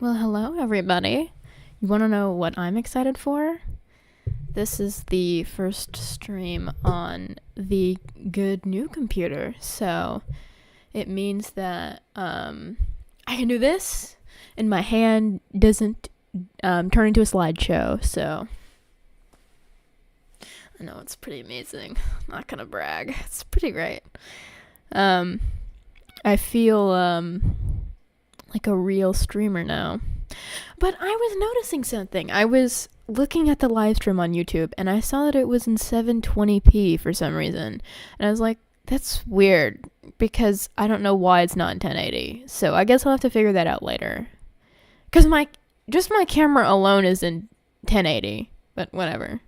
Well, hello everybody. You want to know what I'm excited for? This is the first stream on the good new computer, so it means that I can do this, and my hand doesn't turn into a slideshow. So I know it's pretty amazing. Not gonna brag. It's pretty great. I feel like a real streamer now. But I was noticing something. I was looking at the live stream on YouTube and I saw that it was in 720p for some reason. And I was like, that's weird because I don't know why it's not in 1080. So I guess I'll have to figure that out later. Cuz my camera alone is in 1080, but whatever.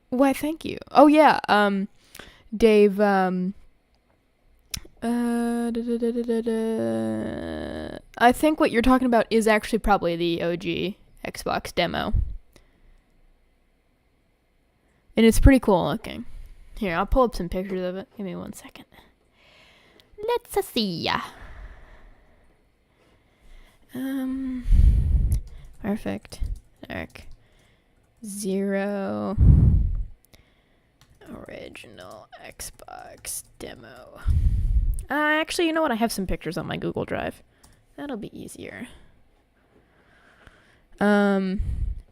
Why, thank you. Oh yeah, Dave, I think what you're talking about is actually probably the OG Xbox demo. And it's pretty cool looking. Here, I'll pull up some pictures of it. Give me 1 second. Let's see. Perfect. Dark. 0. Original Xbox demo. Actually, you know what? I have some pictures on my Google Drive. That'll be easier. But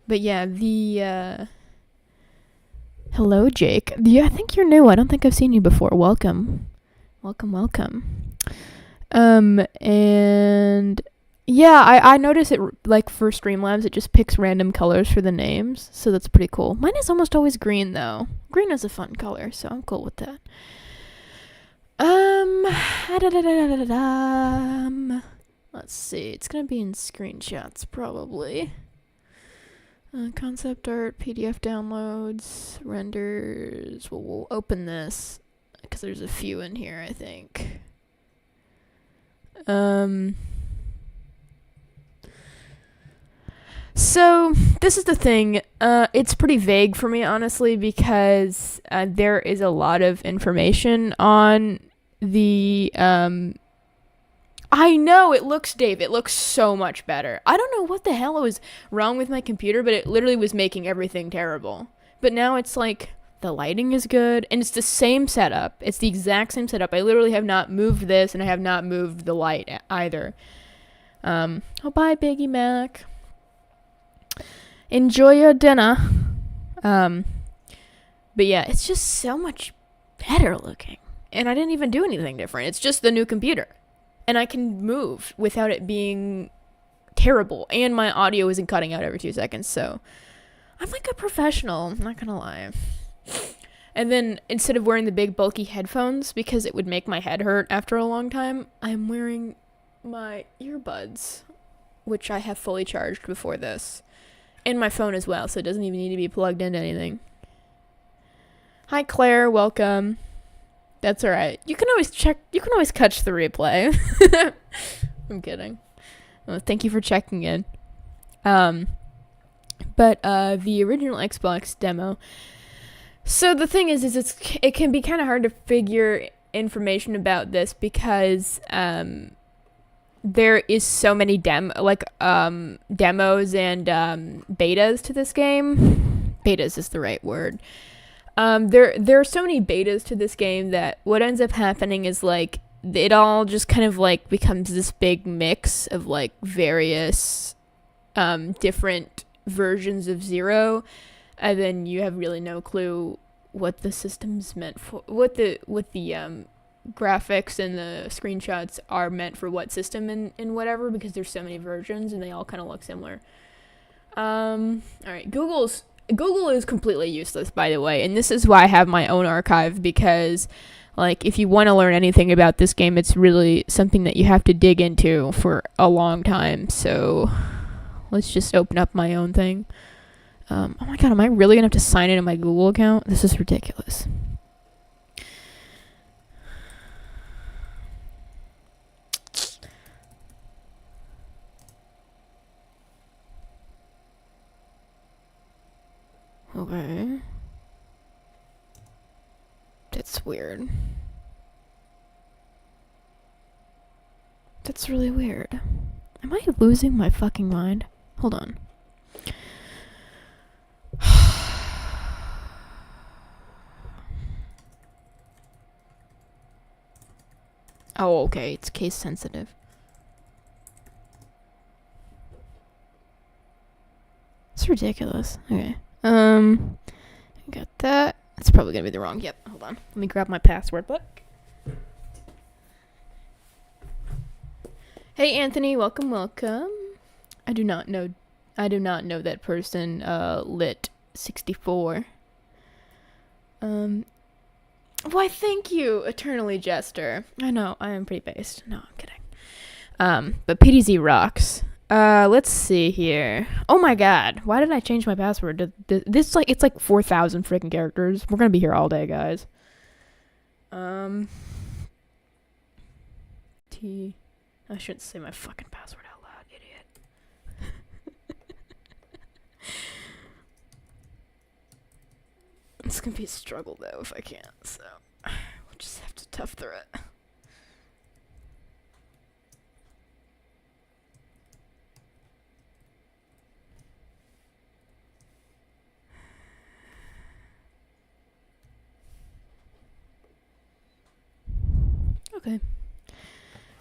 yeah, the hello, Jake. Yeah, I think you're new. I don't think I've seen you before. Welcome. And yeah, I notice it, like, for Streamlabs, it just picks random colors for the names, so that's pretty cool. Mine is almost always green, though. Green is a fun color, so I'm cool with that. Let's see. It's gonna be in screenshots, probably. Concept art, PDF downloads, renders. Well, we'll open this because there's a few in here, I think. So this is the thing. It's pretty vague for me, honestly, because there is a lot of information on the. I know it looks so much better. I don't know what the hell was wrong with my computer, but it literally was making everything terrible. But now it's like the lighting is good, and it's the same setup. It's the exact same setup. I literally have not moved this, and I have not moved the light either. Oh, bye, Biggie Mac. Enjoy your dinner. But yeah, it's just so much better looking. And I didn't even do anything different. It's just the new computer. And I can move without it being terrible. And my audio isn't cutting out every 2 seconds. So I'm like a professional, I'm not gonna lie. And then instead of wearing the big bulky headphones, because it would make my head hurt after a long time, I'm wearing my earbuds, which I have fully charged before this. And my phone as well, so it doesn't even need to be plugged into anything. Hi, Claire. Welcome. That's alright. You can always catch the replay. I'm kidding. Well, thank you for checking in. But the original Xbox demo. So the thing is it can be kind of hard to figure information about this because there is so many demos and betas to this game. Betas is the right word. There are so many betas to this game that what ends up happening is, like, it all just kind of, like, becomes this big mix of, like, various different versions of Zero, and then you have really no clue what the system's meant for, what the graphics and the screenshots are meant for what system and whatever, because there's so many versions and they all kind of look similar. Alright, Google is completely useless, by the way, and this is why I have my own archive, because, like, if you want to learn anything about this game, it's really something that you have to dig into for a long time. So let's just open up my own thing. Oh my god, am I really gonna have to sign into my Google account? This is ridiculous. Okay. That's weird. That's really weird. Am I losing my fucking mind? Hold on. Oh, okay. It's case sensitive. It's ridiculous. Okay. Got that. It's probably gonna be the wrong. Yep. Hold on. Let me grab my password book. Hey, Anthony. Welcome, welcome. I do not know that person. Lit 64. Why, thank you, Eternally Jester. I know, I am pretty based. No, I'm kidding. But PDZ rocks. Let's see here. Oh my god, why did I change my password? It's like 4,000 freaking characters. We're gonna be here all day, guys. I shouldn't say my fucking password out loud, idiot. It's gonna be a struggle though if I can't, so we'll just have to tough through it. Okay.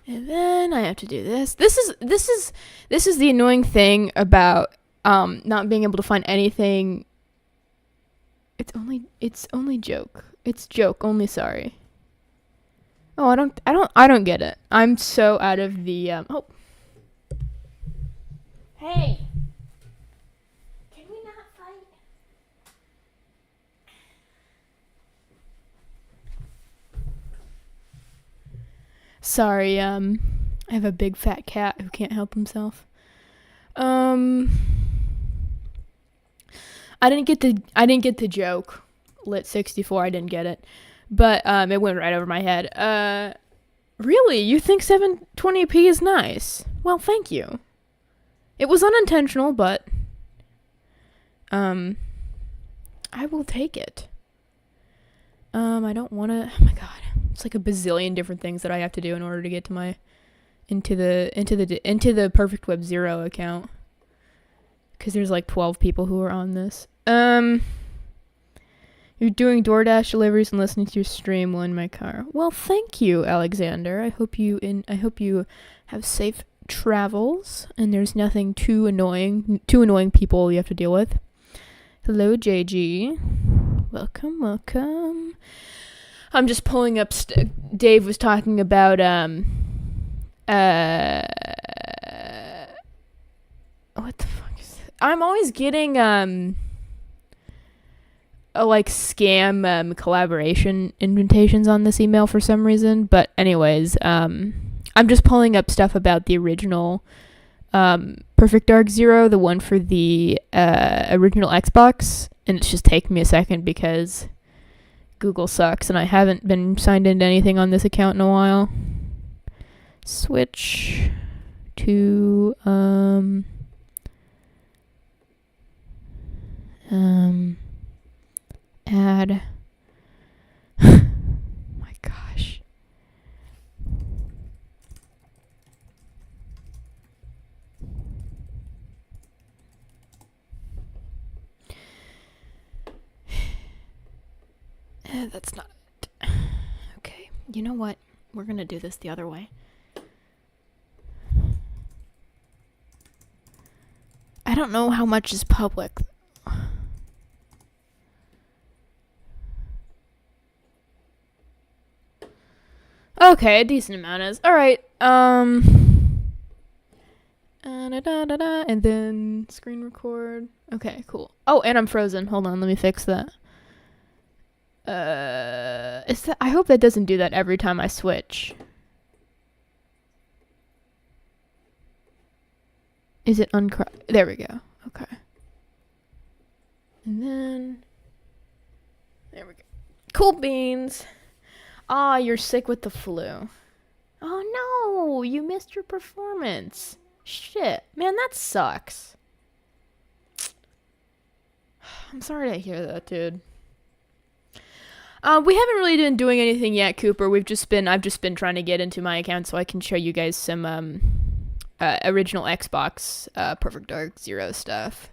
And then I have to do this. This is the annoying thing about not being able to find anything. It's only joke. It's joke only, sorry. Oh, I don't get it. I'm so out of the oh. Hey. Can we not fight? Sorry, I have a big fat cat who can't help himself. I didn't get the joke. Lit 64, I didn't get it. But it went right over my head. Really? You think 720p is nice? Well, thank you. It was unintentional, but I will take it. I don't want to. Oh my god, it's like a bazillion different things that I have to do in order to get to my into the Perfect Web Zero account. Because there's like 12 people who are on this. You're doing DoorDash deliveries and listening to your stream while in my car. Well, thank you, Alexander. I hope you have safe travels and there's nothing too annoying people you have to deal with. Hello, JG. Welcome. I'm just pulling up. Dave was talking about what the fuck is that? I'm always getting like scam collaboration invitations on this email for some reason. But anyways, I'm just pulling up stuff about the original Perfect Dark Zero, the one for the original Xbox, and it's just taking me a second because Google sucks and I haven't been signed into anything on this account in a while. Switch to add. My gosh. That's not it. Okay, you know what? We're gonna do this the other way. I don't know how much is public. Okay, a decent amount is. Alright, and then screen record. Okay, cool. Oh, and I'm frozen. Hold on, let me fix that. I hope that doesn't do that every time I switch. Is it there we go. Okay. And then there we go. Cool beans. Ah, you're sick with the flu. Oh no, you missed your performance. Shit, man, that sucks. I'm sorry to hear that, dude. We haven't really been doing anything yet, Cooper. I've just been trying to get into my account so I can show you guys some original Xbox Perfect Dark Zero stuff.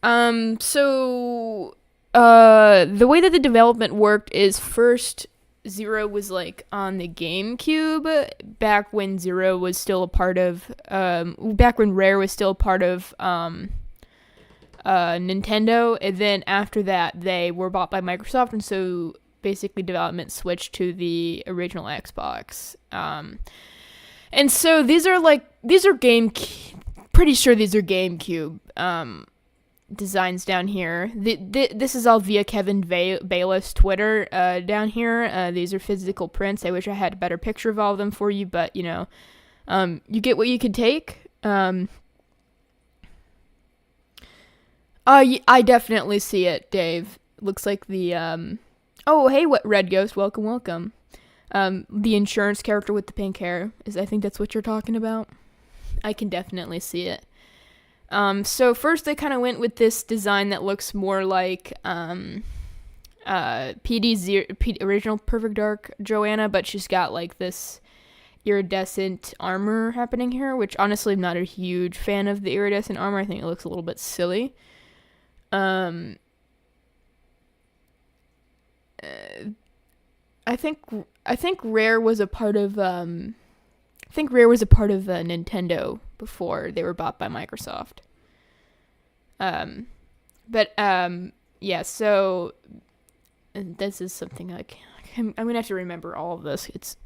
So the way that the development worked is first Zero was like on the GameCube back when Zero was still a part of back when Rare was still a part of Nintendo, and then after that they were bought by Microsoft, and so basically development switched to the original Xbox. And so these are pretty sure these are GameCube designs down here. This is all via Kevin Bayless Twitter down here. These are physical prints. I wish I had a better picture of all of them for you, but you know, you get what you can take. I definitely see it, Dave. Looks like the oh hey, what Red Ghost, welcome. The insurance character with the pink hair I think that's what you're talking about. I can definitely see it. So first they kind of went with this design that looks more like original Perfect Dark Joanna, but she's got like this iridescent armor happening here, which honestly I'm not a huge fan of the iridescent armor. I think it looks a little bit silly. I think Rare was a part of Nintendo before they were bought by Microsoft. Yeah, so this is something like I'm gonna have to remember all of this. It's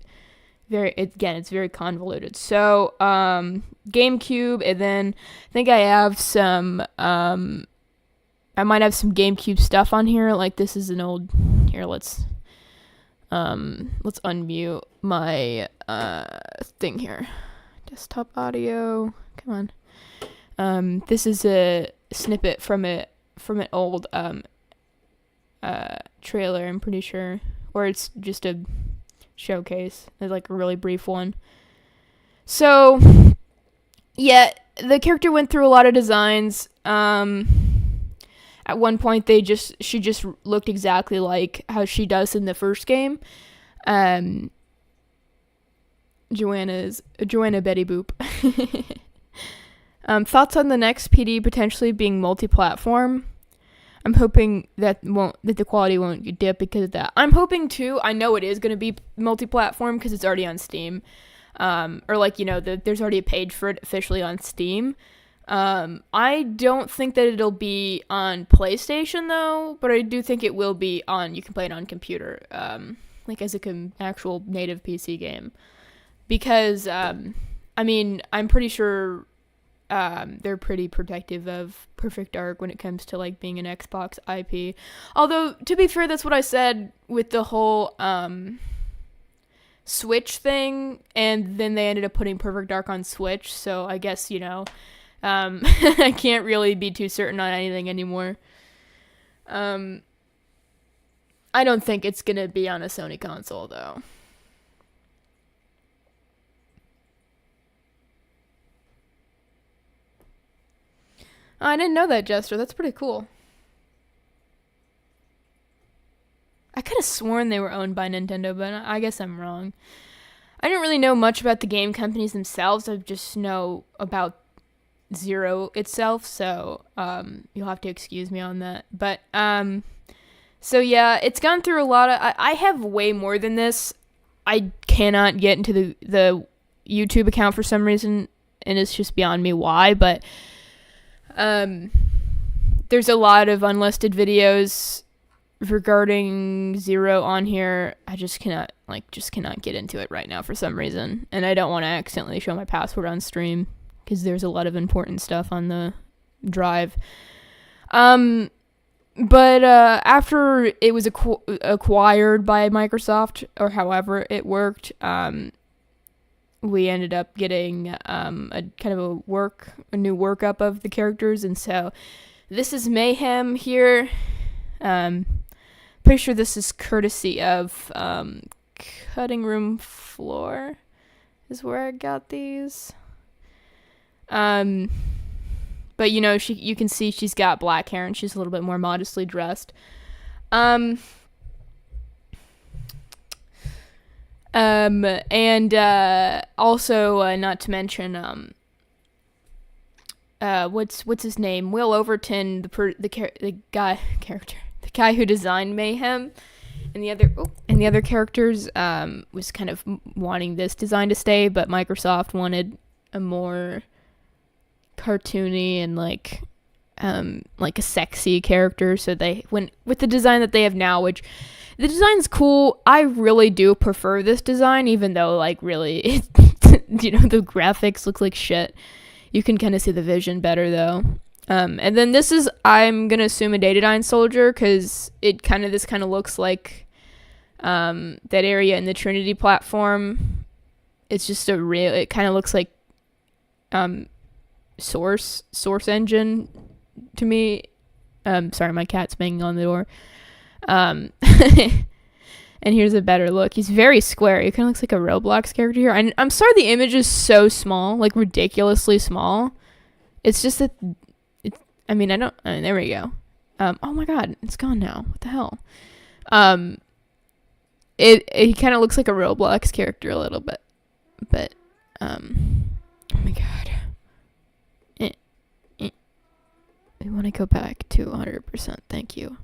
very convoluted. So GameCube, and then I think I have some I might have some GameCube stuff on here. Like this is an old here. Let's unmute my thing here. Desktop audio. Come on. This is a snippet from an old trailer, I'm pretty sure, or it's just a showcase. It's like a really brief one. So yeah, the character went through a lot of designs. At one point she just looked exactly like how she does in the first game. Joanna Betty Boop. Thoughts on the next PD potentially being multi-platform? I'm hoping that the quality won't dip because of that. I'm hoping too. I know it is going to be multi-platform because it's already on Steam. Or like, you know, there's already a page for it officially on Steam. I don't think that it'll be on PlayStation though, but I do think it will be you can play it on computer, like as actual native PC game. Because, I mean, I'm pretty sure, they're pretty protective of Perfect Dark when it comes to like being an Xbox IP. Although, to be fair, that's what I said with the whole, Switch thing, and then they ended up putting Perfect Dark on Switch, so I guess, you know, I can't really be too certain on anything anymore. I don't think it's gonna be on a Sony console, though. I didn't know that, Jester. That's pretty cool. I could have sworn they were owned by Nintendo, but I guess I'm wrong. I didn't really know much about the game companies themselves. I just know about Zero itself, so you'll have to excuse me on that. But so yeah, it's gone through a lot of. I have way more than this. I cannot get into the YouTube account for some reason, and it's just beyond me why. But there's a lot of unlisted videos regarding Zero on here. I just cannot get into it right now for some reason, and I don't want to accidentally show my password on stream, because there's a lot of important stuff on the drive. But after it was acquired by Microsoft, or however it worked, we ended up getting a kind of a new workup of the characters, and so this is Mayhem here. Pretty sure this is courtesy of Cutting Room Floor is where I got these. But you know, you can see she's got black hair and she's a little bit more modestly dressed. And also, not to mention, what's his name? Will Overton, the guy who designed Mayhem, and the other characters was kind of wanting this design to stay, but Microsoft wanted a more cartoony and like a sexy character, so they went with the design that they have now, which the design's cool. I really do prefer this design, even though like really the graphics look like shit. You can kind of see the vision better though. And then this is, I'm gonna assume, a Datadyne soldier, because this kind of looks like that area in the Trinity platform. It's just it kind of looks like source engine to me. Sorry, my cat's banging on the door. And here's a better look. He's very square. He kind of looks like a Roblox character here. I'm sorry the image is so small, like ridiculously small. It's just that, there we go. Oh my god, it's gone now. What the hell? He kind of looks like a Roblox character a little bit. But, oh my god. We want to go back to 100%. Thank you.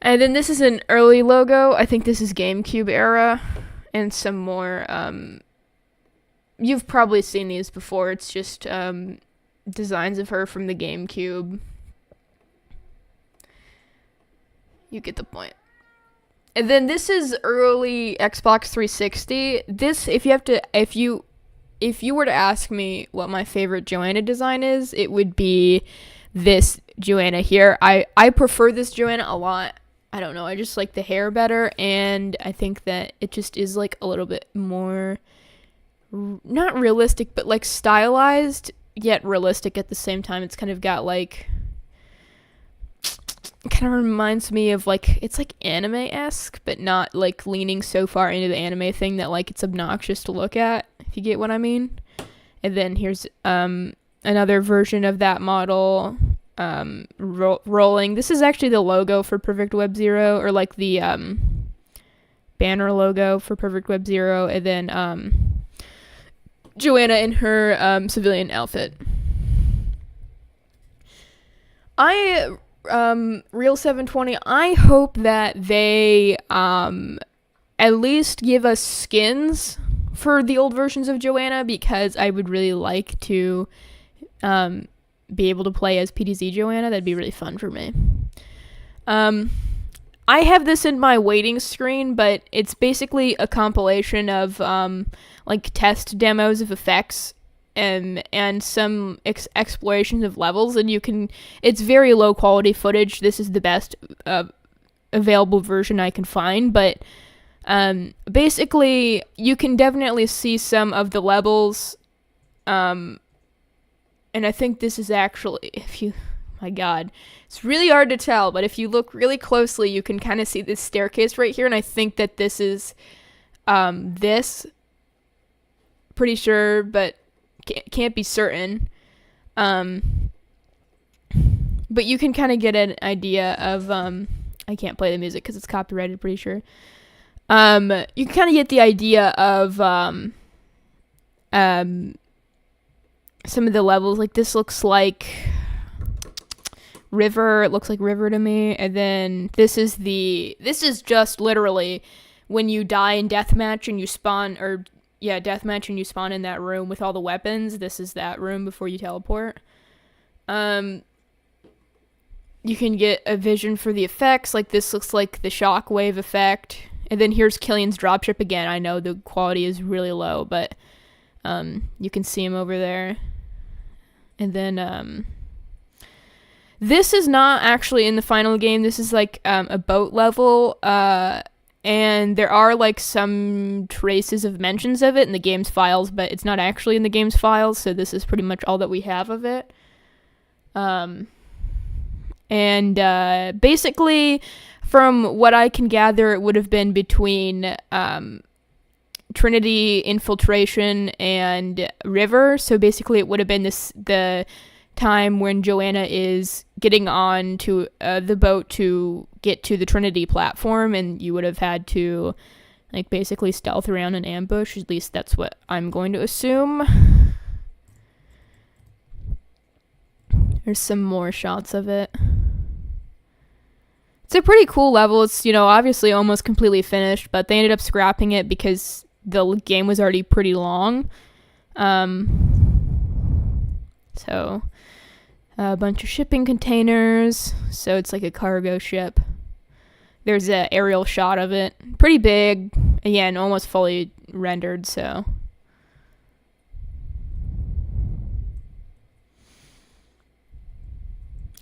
And then this is an early logo. I think this is GameCube era. And some more, you've probably seen these before. It's just, designs of her from the GameCube. You get the point. And then this is early Xbox 360. This, if you were to ask me what my favorite Joanna design is, it would be this Joanna here. I prefer this Joanna a lot. I don't know, I just like the hair better, and I think that it just is like a little bit more, not realistic, but like stylized, yet realistic at the same time. It's kind of got like, it kind of reminds me of like, it's like anime-esque, but not like leaning so far into the anime thing that like it's obnoxious to look at, if you get what I mean. And then here's another version of that model, rolling. This is actually the logo for Perfect Web Zero, or like the banner logo for Perfect Web Zero, and then Joanna in her civilian outfit. Real 720, I hope that they at least give us skins for the old versions of Joanna, because I would really like to be able to play as PTZ Joanna. That'd be really fun for me. I have this in my waiting screen, but it's basically a compilation of like test demos of effects and some explorations of levels, and it's very low quality footage. This is the best available version I can find, but basically you can definitely see some of the levels, and I think this is actually, my god, it's really hard to tell, but if you look really closely, you can kind of see this staircase right here, and I think that this is this, pretty sure, but can't be certain. But you can kind of get an idea of, I can't play the music because it's copyrighted, pretty sure. You can kind of get the idea of some of the levels. Like this looks like river. It looks like river to me. And then this is just literally when you die in deathmatch and you spawn, deathmatch and you spawn in that room with all the weapons. This is that room before you teleport. You can get a vision for the effects. Like this looks like the shockwave effect. And then here's Killian's dropship again. I know the quality is really low, but you can see him over there. And then this is not actually in the final game. This is like a boat level. And there are like some traces of mentions of it in the game's files, but it's not actually in the game's files, so this is pretty much all that we have of it. And basically, from what I can gather, it would have been between Trinity, Infiltration, and River. So basically, it would have been the time when Joanna is getting on to the boat to get to the Trinity platform, and you would have had to like basically stealth around an ambush. At least that's what I'm going to assume. There's some more shots of it. It's a pretty cool level. It's, obviously almost completely finished, but they ended up scrapping it because the game was already pretty long. So a bunch of shipping containers. So it's like a cargo ship. There's an aerial shot of it. Pretty big. Again, almost fully rendered, so.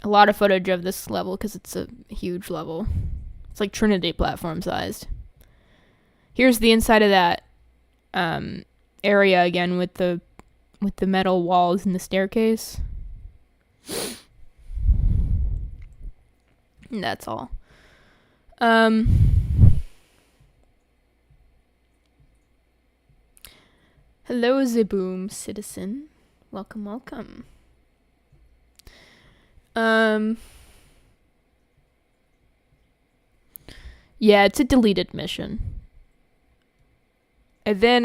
A lot of footage of this level because it's a huge level. It's like Trinity platform sized. Here's the inside of that area again with the metal walls and the staircase. And that's all. Hello, Ziboom citizen. Welcome, welcome. Yeah, it's a deleted mission. And then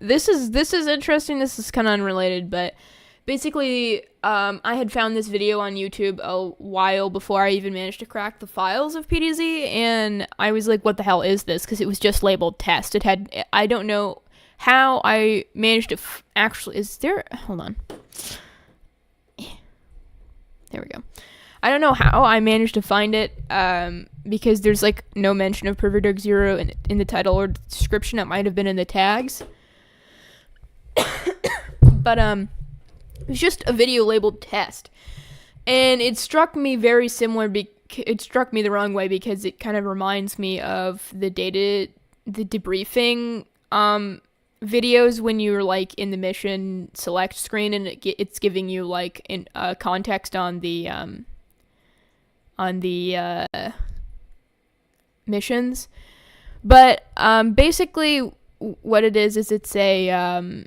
this is interesting. This is kind of unrelated, but basically I had found this video on YouTube a while before I even managed to crack the files of PDZ, and I was like, what the hell is this? Because it was just labeled test. I don't know how I managed to hold on. There we go. I don't know how I managed to find it, because there's like no mention of Perfect Dark Zero in the title or description. It might have been in the tags. But it was just a video labeled test. And it struck me very similar. It struck me the wrong way because it kind of reminds me of the debriefing videos when you're like in the mission select screen and it's giving you like context on the missions. But basically what it is it's a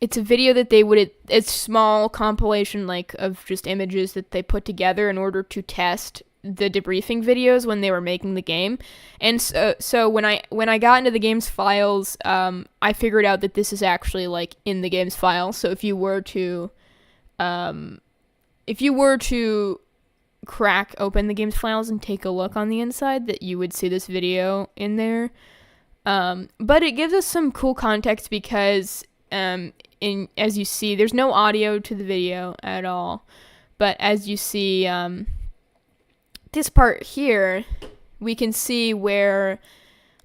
video that it's small compilation like of just images that they put together in order to test the debriefing videos when they were making the game. And so when I got into the game's files, I figured out that this is actually like in the game's files. So if you were to crack open the game's files and take a look on the inside, that you would see this video in there. But it gives us some cool context because as you see, there's no audio to the video at all. But as you see, this part here, we can see where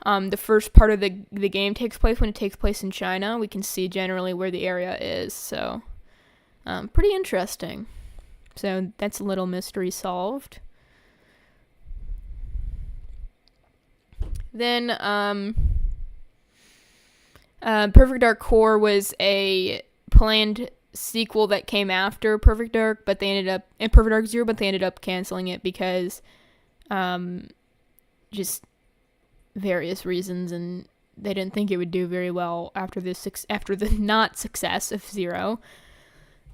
the first part of the game takes place when it takes place in China. We can see generally where the area is, so pretty interesting. So that's a little mystery solved. Then Perfect Dark Core was a planned sequel that came after Perfect Dark, but they ended up in Perfect Dark Zero, but they ended up canceling it because just various reasons, and they didn't think it would do very well after the not success of Zero.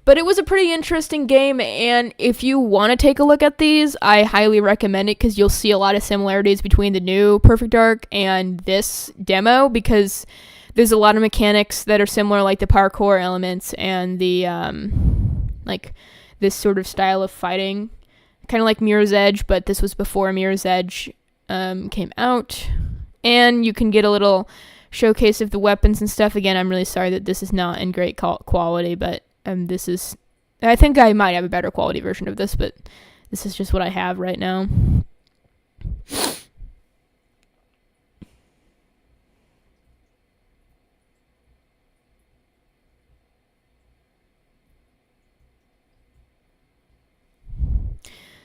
But it was a pretty interesting game, and if you want to take a look at these, I highly recommend it because you'll see a lot of similarities between the new Perfect Dark and this demo, because there's a lot of mechanics that are similar, like the parkour elements and the like this sort of style of fighting, kind of like Mirror's Edge, but this was before Mirror's Edge came out. And you can get a little showcase of the weapons and stuff. Again, I'm really sorry that this is not in great quality, but this is, I think I might have a better quality version of this, but this is just what I have right now.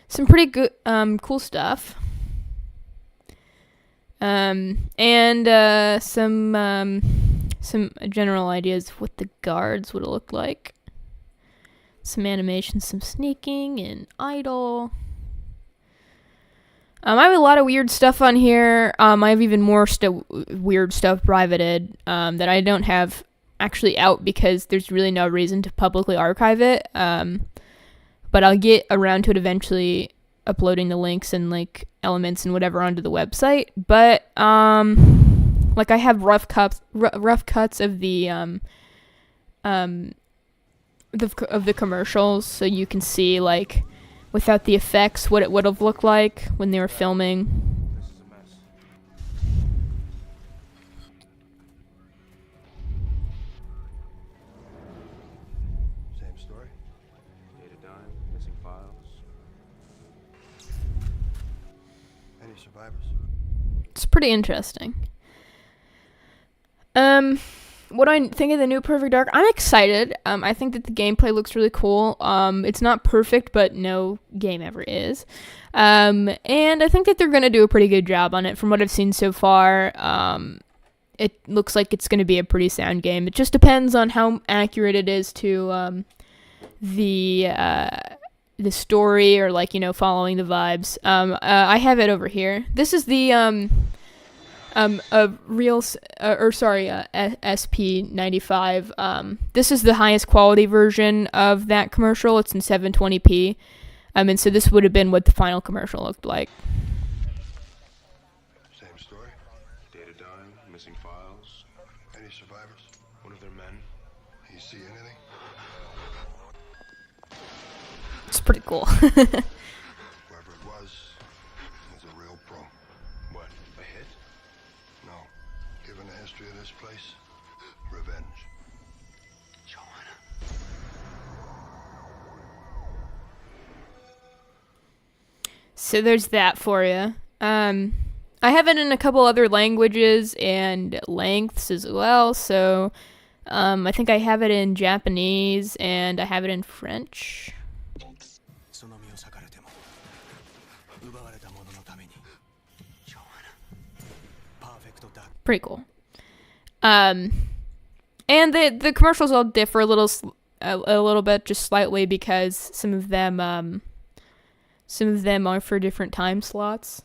Some pretty good, cool stuff. And some general ideas of what the guards would look like. Some animation, some sneaking and idle. I have a lot of weird stuff on here. I have even more weird stuff privated that I don't have actually out because there's really no reason to publicly archive it. But I'll get around to it eventually, uploading the links and like elements and whatever onto the website. But Like, I have rough cuts of the commercials, so you can see, like, without the effects, what it would have looked like when they were filming. Same story. Data dime, missing files. Any survivors? It's pretty interesting. What do I think of the new Perfect Dark? I'm excited. I think that the gameplay looks really cool. It's not perfect, but no game ever is. And I think that they're going to do a pretty good job on it from what I've seen so far. It looks like it's going to be a pretty sound game. It just depends on how accurate it is to the story, or, like, you know, following the vibes. I have it over here. This is the SP95. This is the highest quality version of that commercial. It's in 720p. And so this would have been what the final commercial looked like. Same story. Data dime, missing files. Any survivors? One of their men. You see anything? It's pretty cool. Whoever it was is a real pro. What? A hit? No. Given the history of this place, revenge. Joanna. So there's that for you. I have it in a couple other languages and lengths as well. So I think I have it in Japanese and I have it in French. Pretty cool. And the commercials all differ a little bit, just slightly, because some of them are for different time slots.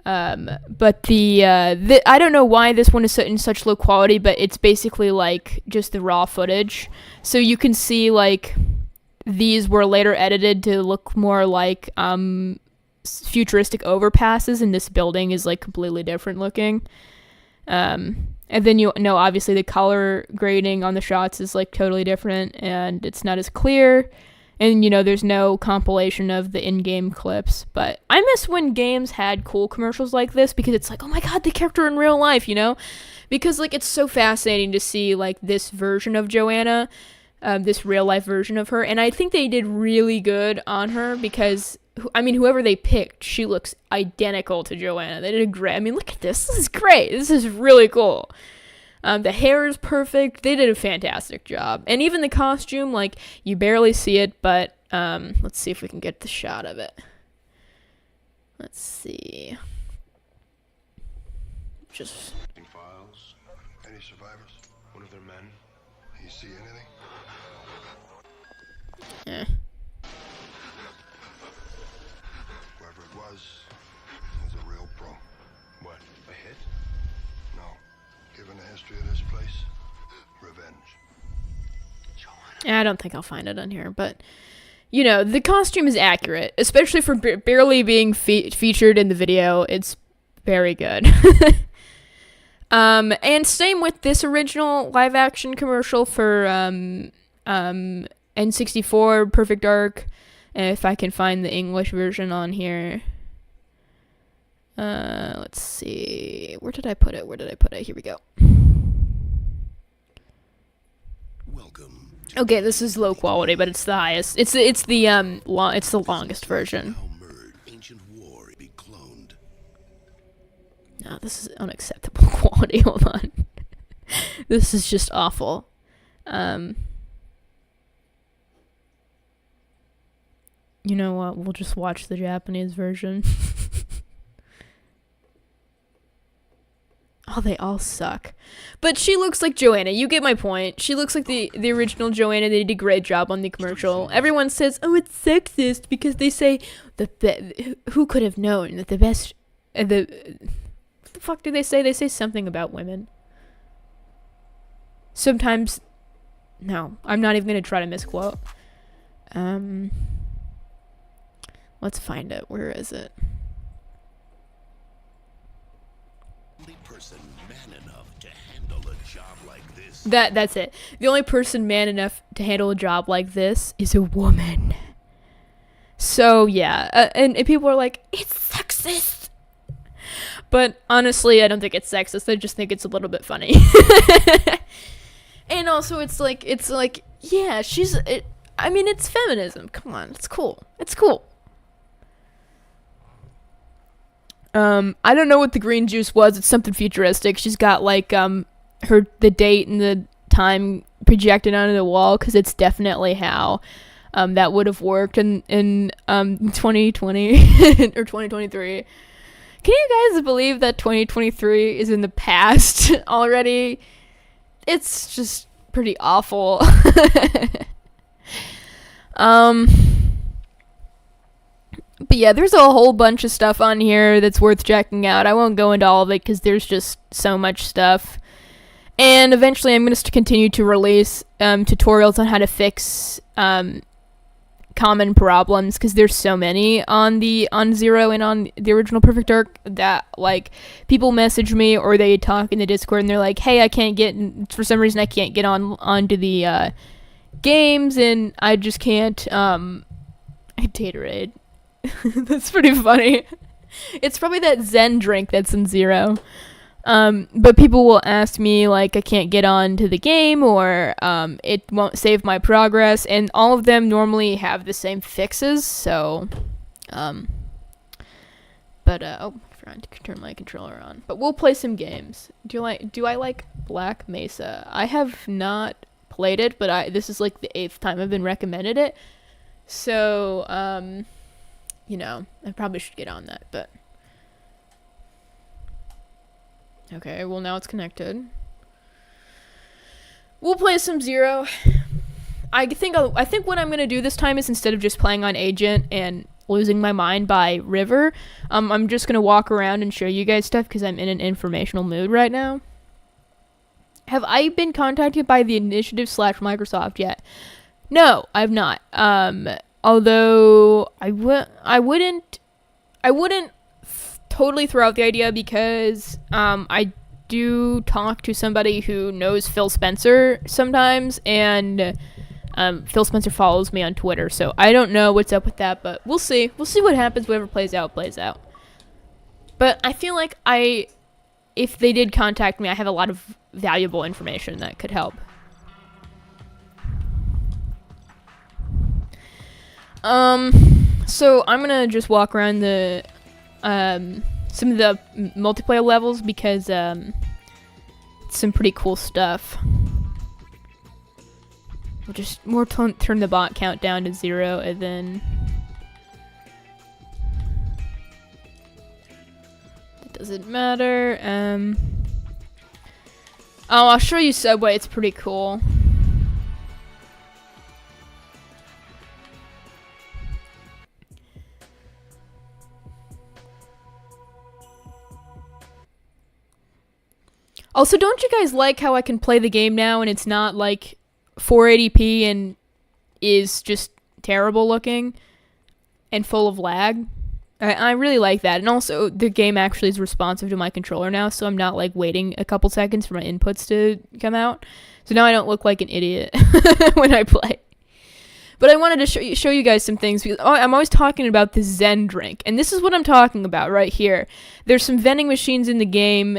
But the I don't know why this one is in such low quality, but it's basically like just the raw footage. So you can see, like, these were later edited to look more like futuristic overpasses, and this building is, like, completely different looking. And then, you know, obviously the color grading on the shots is, like, totally different, and it's not as clear. And, you know, there's no compilation of the in-game clips. But I miss when games had cool commercials like this, because it's like, oh my god, the character in real life, you know? Because, like, it's so fascinating to see, like, this version of Joanna, this real-life version of her. And I think they did really good on her, because, I mean, whoever they picked, she looks identical to Joanna. They did a great, I mean, look at this. This is great. This is really cool. The hair is perfect. They did a fantastic job. And even the costume, like, you barely see it, but let's see if we can get the shot of it. Let's see. Just Files. Any survivors? One of their men. You see anything? eh. Whoever it was is a real pro. What? A hit? No. Given the history of this place, revenge. I don't think I'll find it on here, but, you know, the costume is accurate, especially for barely being featured in the video. It's very good. And same with this original live-action commercial for N64 Perfect Dark. If I can find the English version on here. Let's see. Where did I put it? Here we go. Welcome. Okay, this is low quality, but it's the highest. It's the longest version. No, this is unacceptable quality. Hold on. This is just awful. You know what? We'll just watch the Japanese version. Oh, they all suck. But she looks like Joanna. You get my point. She looks like the original Joanna. They did a great job on the commercial. Everyone says, oh, it's sexist, because they say, who could have known that the best... what the fuck do they say? They say something about women. Sometimes... No, I'm not even going to try to misquote. Let's find it. Where is it? person man enough to handle a job like this. That's it. The only person man enough to handle a job like this is a woman. So yeah, and people are like, it's sexist. But honestly, I don't think it's sexist. I just think it's a little bit funny. And also, it's like, yeah, I mean, it's feminism. Come on, it's cool. It's cool. I don't know what the green juice was. It's something futuristic. She's got like the date and the time projected onto the wall, because it's definitely how that would have worked in 2020 or 2023. Can you guys believe that 2023 is in the past already? It's just pretty awful. But yeah, there's a whole bunch of stuff on here that's worth checking out. I won't go into all of it because there's just so much stuff. And eventually I'm going to continue to release tutorials on how to fix common problems, because there's so many on Zero and on the original Perfect Dark that, like, people message me or they talk in the Discord and they're like, hey, for some reason I can't get onto the games, and I just can't Gatorade. That's pretty funny. It's probably that Zen drink that's in Zero. But people will ask me, like, I can't get on to the game, or it won't save my progress, and all of them normally have the same fixes, so, oh, I forgot to turn my controller on. But we'll play some games. Do I like Black Mesa? I have not played it, but this is, like, the 8th time I've been recommended it, so, you know, I probably should get on that, but... Okay, well, now it's connected. We'll play some Zero. I think what I'm gonna do this time is, instead of just playing on Agent and losing my mind by River, I'm just gonna walk around and show you guys stuff, because I'm in an informational mood right now. Have I been contacted by the initiative / Microsoft yet? No, I've not. Although I wouldn't totally throw out the idea, because I do talk to somebody who knows Phil Spencer sometimes, and Phil Spencer follows me on Twitter, so I don't know what's up with that, but we'll see. We'll see what happens. Whatever plays out, plays out. But I feel like if they did contact me, I have a lot of valuable information that could help. So I'm gonna just walk around the some of the multiplayer levels, because some pretty cool stuff. We'll just turn the bot count down to 0, and then it doesn't matter. Oh, I'll show you Subway. It's pretty cool. Also, don't you guys like how I can play the game now and it's not like 480p and is just terrible looking and full of lag? I really like that. And also, the game actually is responsive to my controller now, so I'm not like waiting a couple seconds for my inputs to come out. So now I don't look like an idiot when I play. But I wanted to show you guys some things, because I'm always talking about the Zen drink, and this is what I'm talking about right here. There's some vending machines in the game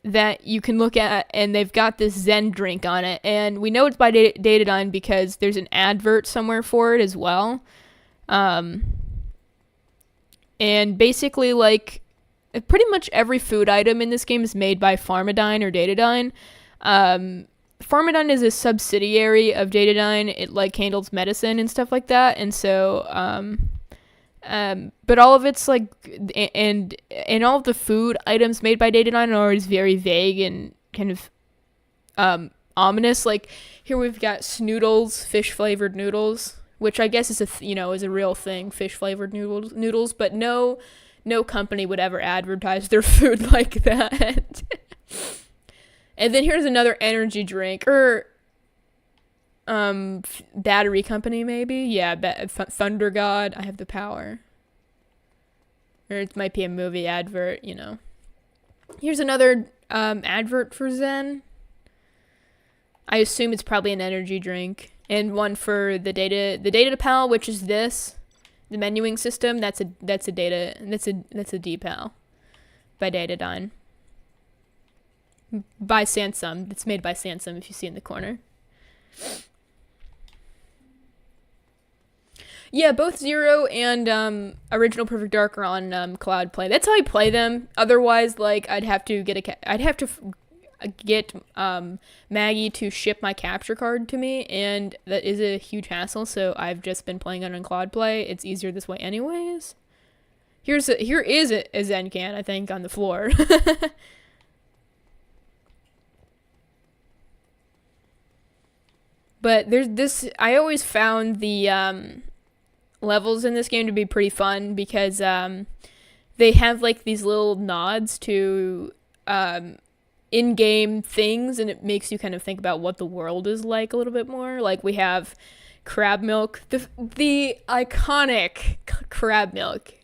that you can look at, and they've got this Zen drink on it, and we know it's by Datadyne because there's an advert somewhere for it as well. And basically, like, pretty much every food item in this game is made by Pharmadyne or Datadyne. Pharmadyne is a subsidiary of Datadyne. It, like, handles medicine and stuff like that, and so, but all of it's like, and all of the food items made by Datadyne are always very vague and kind of ominous. Like, here we've got Snoodles, fish flavored noodles, which I guess is is a real thing, fish flavored noodles, but no company would ever advertise their food like that. And then here's another energy drink, or battery company, maybe. Yeah, Thunder God, I have the power. Or it might be a movie advert, Here's another advert for Zen. I assume it's probably an energy drink. And one for the data pal, which is this, the menuing system. That's a D-pal by Datadyne. By Sansum. It's made by Sansum, if you see in the corner. Yeah, both Zero and Original Perfect Dark are on Cloud Play. That's how I play them. Otherwise, like, I'd have to get Maggie to ship my capture card to me, and that is a huge hassle. So I've just been playing it on Cloud Play. It's easier this way, anyways. Here is a Zen can, I think, on the floor. But there's this. I always found the levels in this game to be pretty fun because they have like these little nods to in-game things, and it makes you kind of think about what the world is like a little bit more. Like we have crab milk, the iconic crab milk,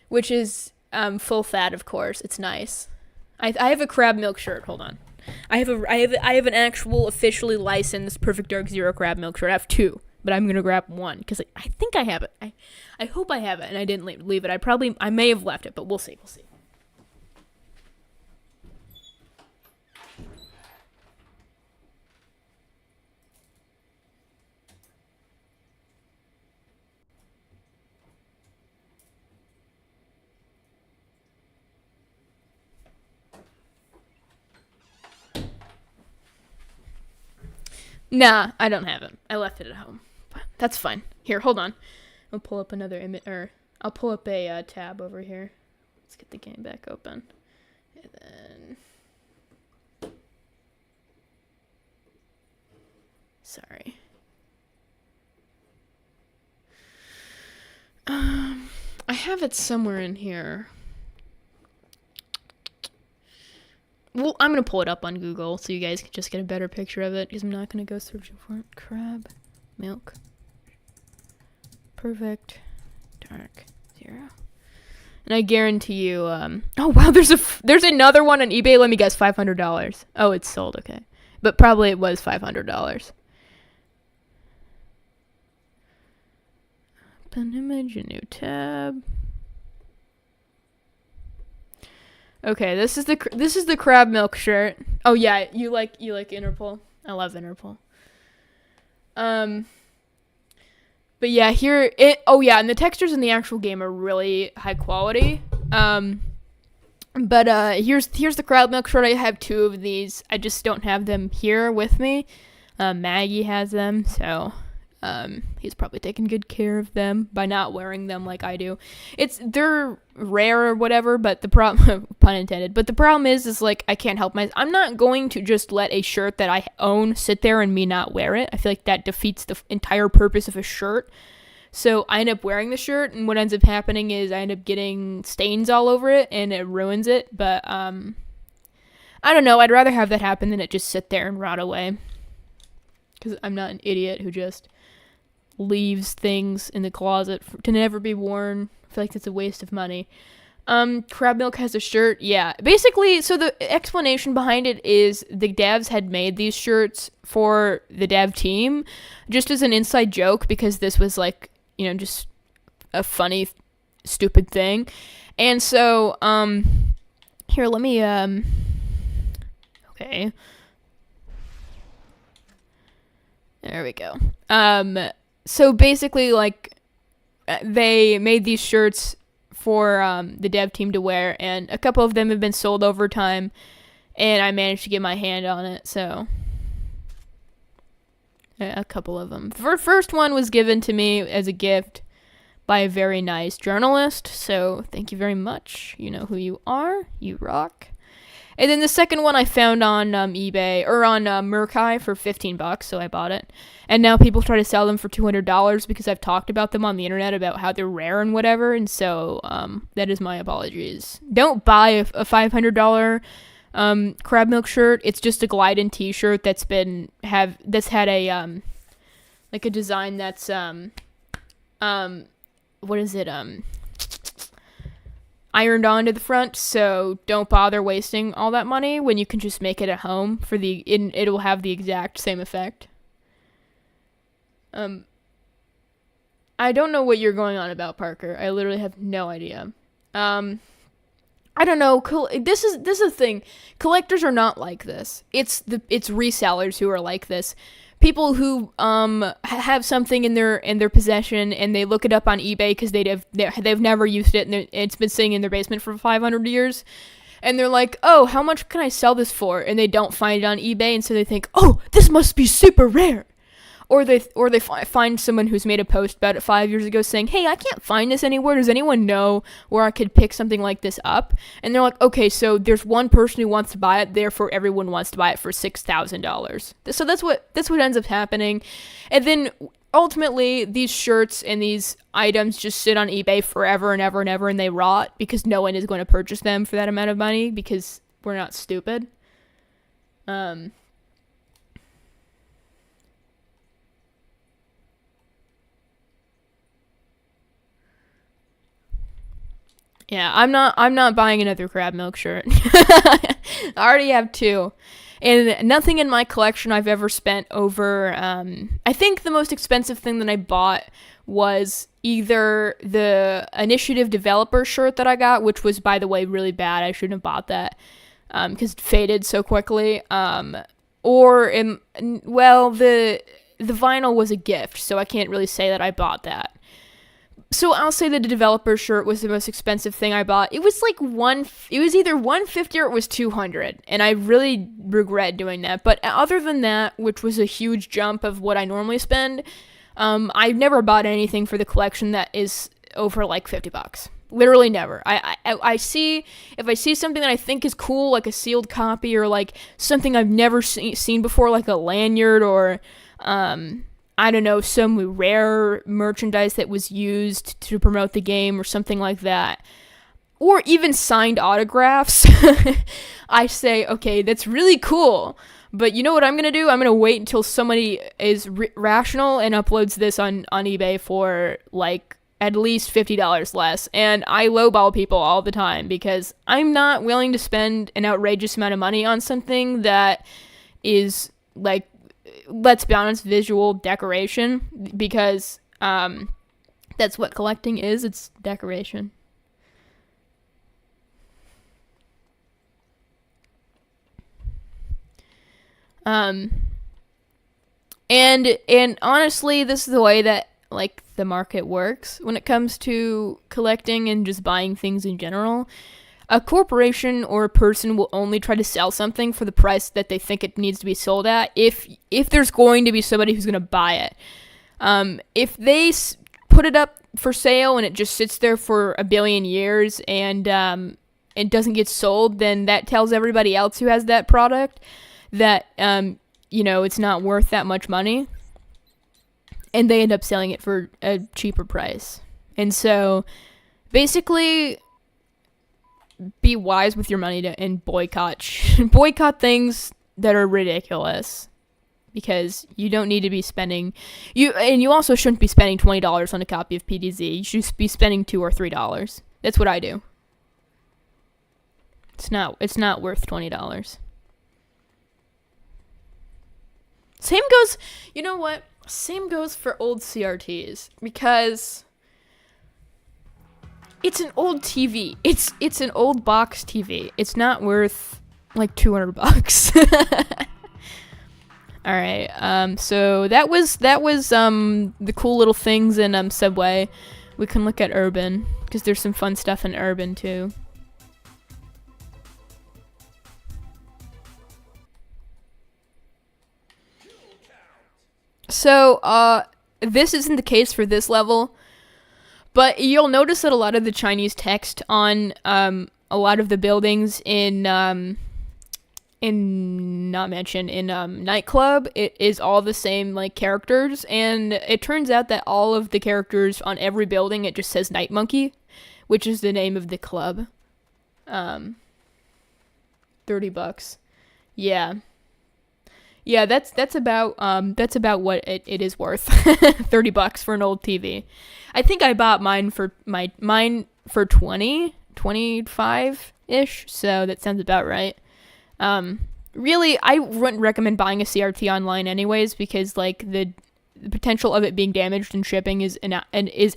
which is full fat, of course. It's nice. I have a crab milk shirt. Hold on. I have an actual officially licensed Perfect Dark Zero crab milk shirt. I have two, but I'm gonna grab one because I think I have it. I hope I have it, and I didn't leave it. I may have left it, but we'll see. Nah, I don't have it. I left it at home. But that's fine. Here, hold on. I'll pull up another image, or I'll pull up a tab over here. Let's get the game back open. And then... Sorry. I have it somewhere in here. Well, I'm going to pull it up on Google so you guys can just get a better picture of it, because I'm not going to go searching for it. Crab milk. Perfect Dark Zero. And I guarantee you, oh wow, there's another one on eBay. Let me guess, $500. Oh, it's sold, okay. But probably it was $500. Open image, a new tab. Okay, this is the crab milk shirt. Oh yeah, you like Interpol? I love Interpol. But yeah, and the textures in the actual game are really high quality. But here's the crab milk shirt. I have two of these. I just don't have them here with me. Maggie has them, so he's probably taking good care of them by not wearing them like I do. They're rare or whatever, but the problem, pun intended, but the problem is like I can't help myself. I'm not going to just let a shirt that I own sit there and me not wear it. I feel like that defeats the entire purpose of a shirt. So I end up wearing the shirt, and what ends up happening is I end up getting stains all over it, and it ruins it. But I don't know. I'd rather have that happen than it just sit there and rot away. Because I'm not an idiot who just leaves things in the closet to never be worn. I feel like that's a waste of money. Crab Milk has a shirt. Yeah, basically, so the explanation behind it is the devs had made these shirts for the dev team just as an inside joke, because this was like, just a funny, stupid thing. And so, here, let me, okay. There we go. So basically, like, they made these shirts for the dev team to wear, and a couple of them have been sold over time, and I managed to get my hand on it, so a couple of them. The first one was given to me as a gift by a very nice journalist, so thank you very much. You know who you are. You rock. And then the second one I found on eBay, or on Merkai for $15, so I bought it. And now people try to sell them for $200 because I've talked about them on the internet about how they're rare and whatever, and so that is my apologies. Don't buy a $500 crab milk shirt. It's just a Glidden t-shirt that's had a like a design that's what is it, ironed onto the front, so don't bother wasting all that money when you can just make it at home it'll have the exact same effect. I don't know what you're going on about, Parker. I literally have no idea. I don't know. This is the thing. Collectors are not like this. It's resellers who are like this. People who have something in their possession and they look it up on eBay because they've never used it and it's been sitting in their basement for 500 years, and they're like, oh, how much can I sell this for? And they don't find it on eBay, and so they think, oh, this must be super rare. Or they find someone who's made a post about it 5 years ago saying, hey, I can't find this anywhere. Does anyone know where I could pick something like this up? And they're like, okay, so there's one person who wants to buy it, therefore everyone wants to buy it for $6,000. So that's what ends up happening. And then ultimately these shirts and these items just sit on eBay forever and ever and ever, and they rot because no one is going to purchase them for that amount of money because we're not stupid. Yeah, I'm not buying another crab milk shirt. I already have 2. And nothing in my collection I've ever spent over, I think the most expensive thing that I bought was either the Initiative developer shirt that I got, which was, by the way, really bad. I shouldn't have bought that, because it faded so quickly. The vinyl was a gift, so I can't really say that I bought that. So I'll say that the developer shirt was the most expensive thing I bought. It was like it was either $150 or it was $200, and I really regret doing that. But other than that, which was a huge jump of what I normally spend, I've never bought anything for the collection that is over like $50. Literally never. If I see something that I think is cool, like a sealed copy or like something I've never seen before, like a lanyard or I don't know, some rare merchandise that was used to promote the game or something like that, or even signed autographs, I say, okay, that's really cool, but you know what I'm going to do? I'm going to wait until somebody is rational and uploads this on eBay for, like, at least $50 less, and I lowball people all the time because I'm not willing to spend an outrageous amount of money on something that is, like, let's be honest, visual decoration, because that's what collecting is. It's decoration. And honestly, this is the way that like the market works when it comes to collecting and just buying things in general. A corporation or a person will only try to sell something for the price that they think it needs to be sold at if there's going to be somebody who's going to buy it. If they put it up for sale and it just sits there for a billion years and it doesn't get sold, then that tells everybody else who has that product that, it's not worth that much money. And they end up selling it for a cheaper price. And so, basically, be wise with your money and boycott things that are ridiculous, because you don't need to be spending you also shouldn't be spending $20 on a copy of PDZ. You should be spending $2 or $3. That's what I do. It's not worth $20. Same goes, you know what? Same goes for old CRTs, because it's an old TV. It's an old box TV. It's not worth like $200. All right. So that was the cool little things in Subway. We can look at Urban because there's some fun stuff in Urban too. So this isn't the case for this level. But you'll notice that a lot of the Chinese text on a lot of the buildings in Nightclub, it is all the same like characters, and it turns out that all of the characters on every building, it just says Night Monkey, which is the name of the club. $30. Yeah, that's about what it is worth. $30 for an old TV. I think I bought mine for $20 $25-ish, so that sounds about right. Really, I wouldn't recommend buying a CRT online anyways, because like the potential of it being damaged in shipping is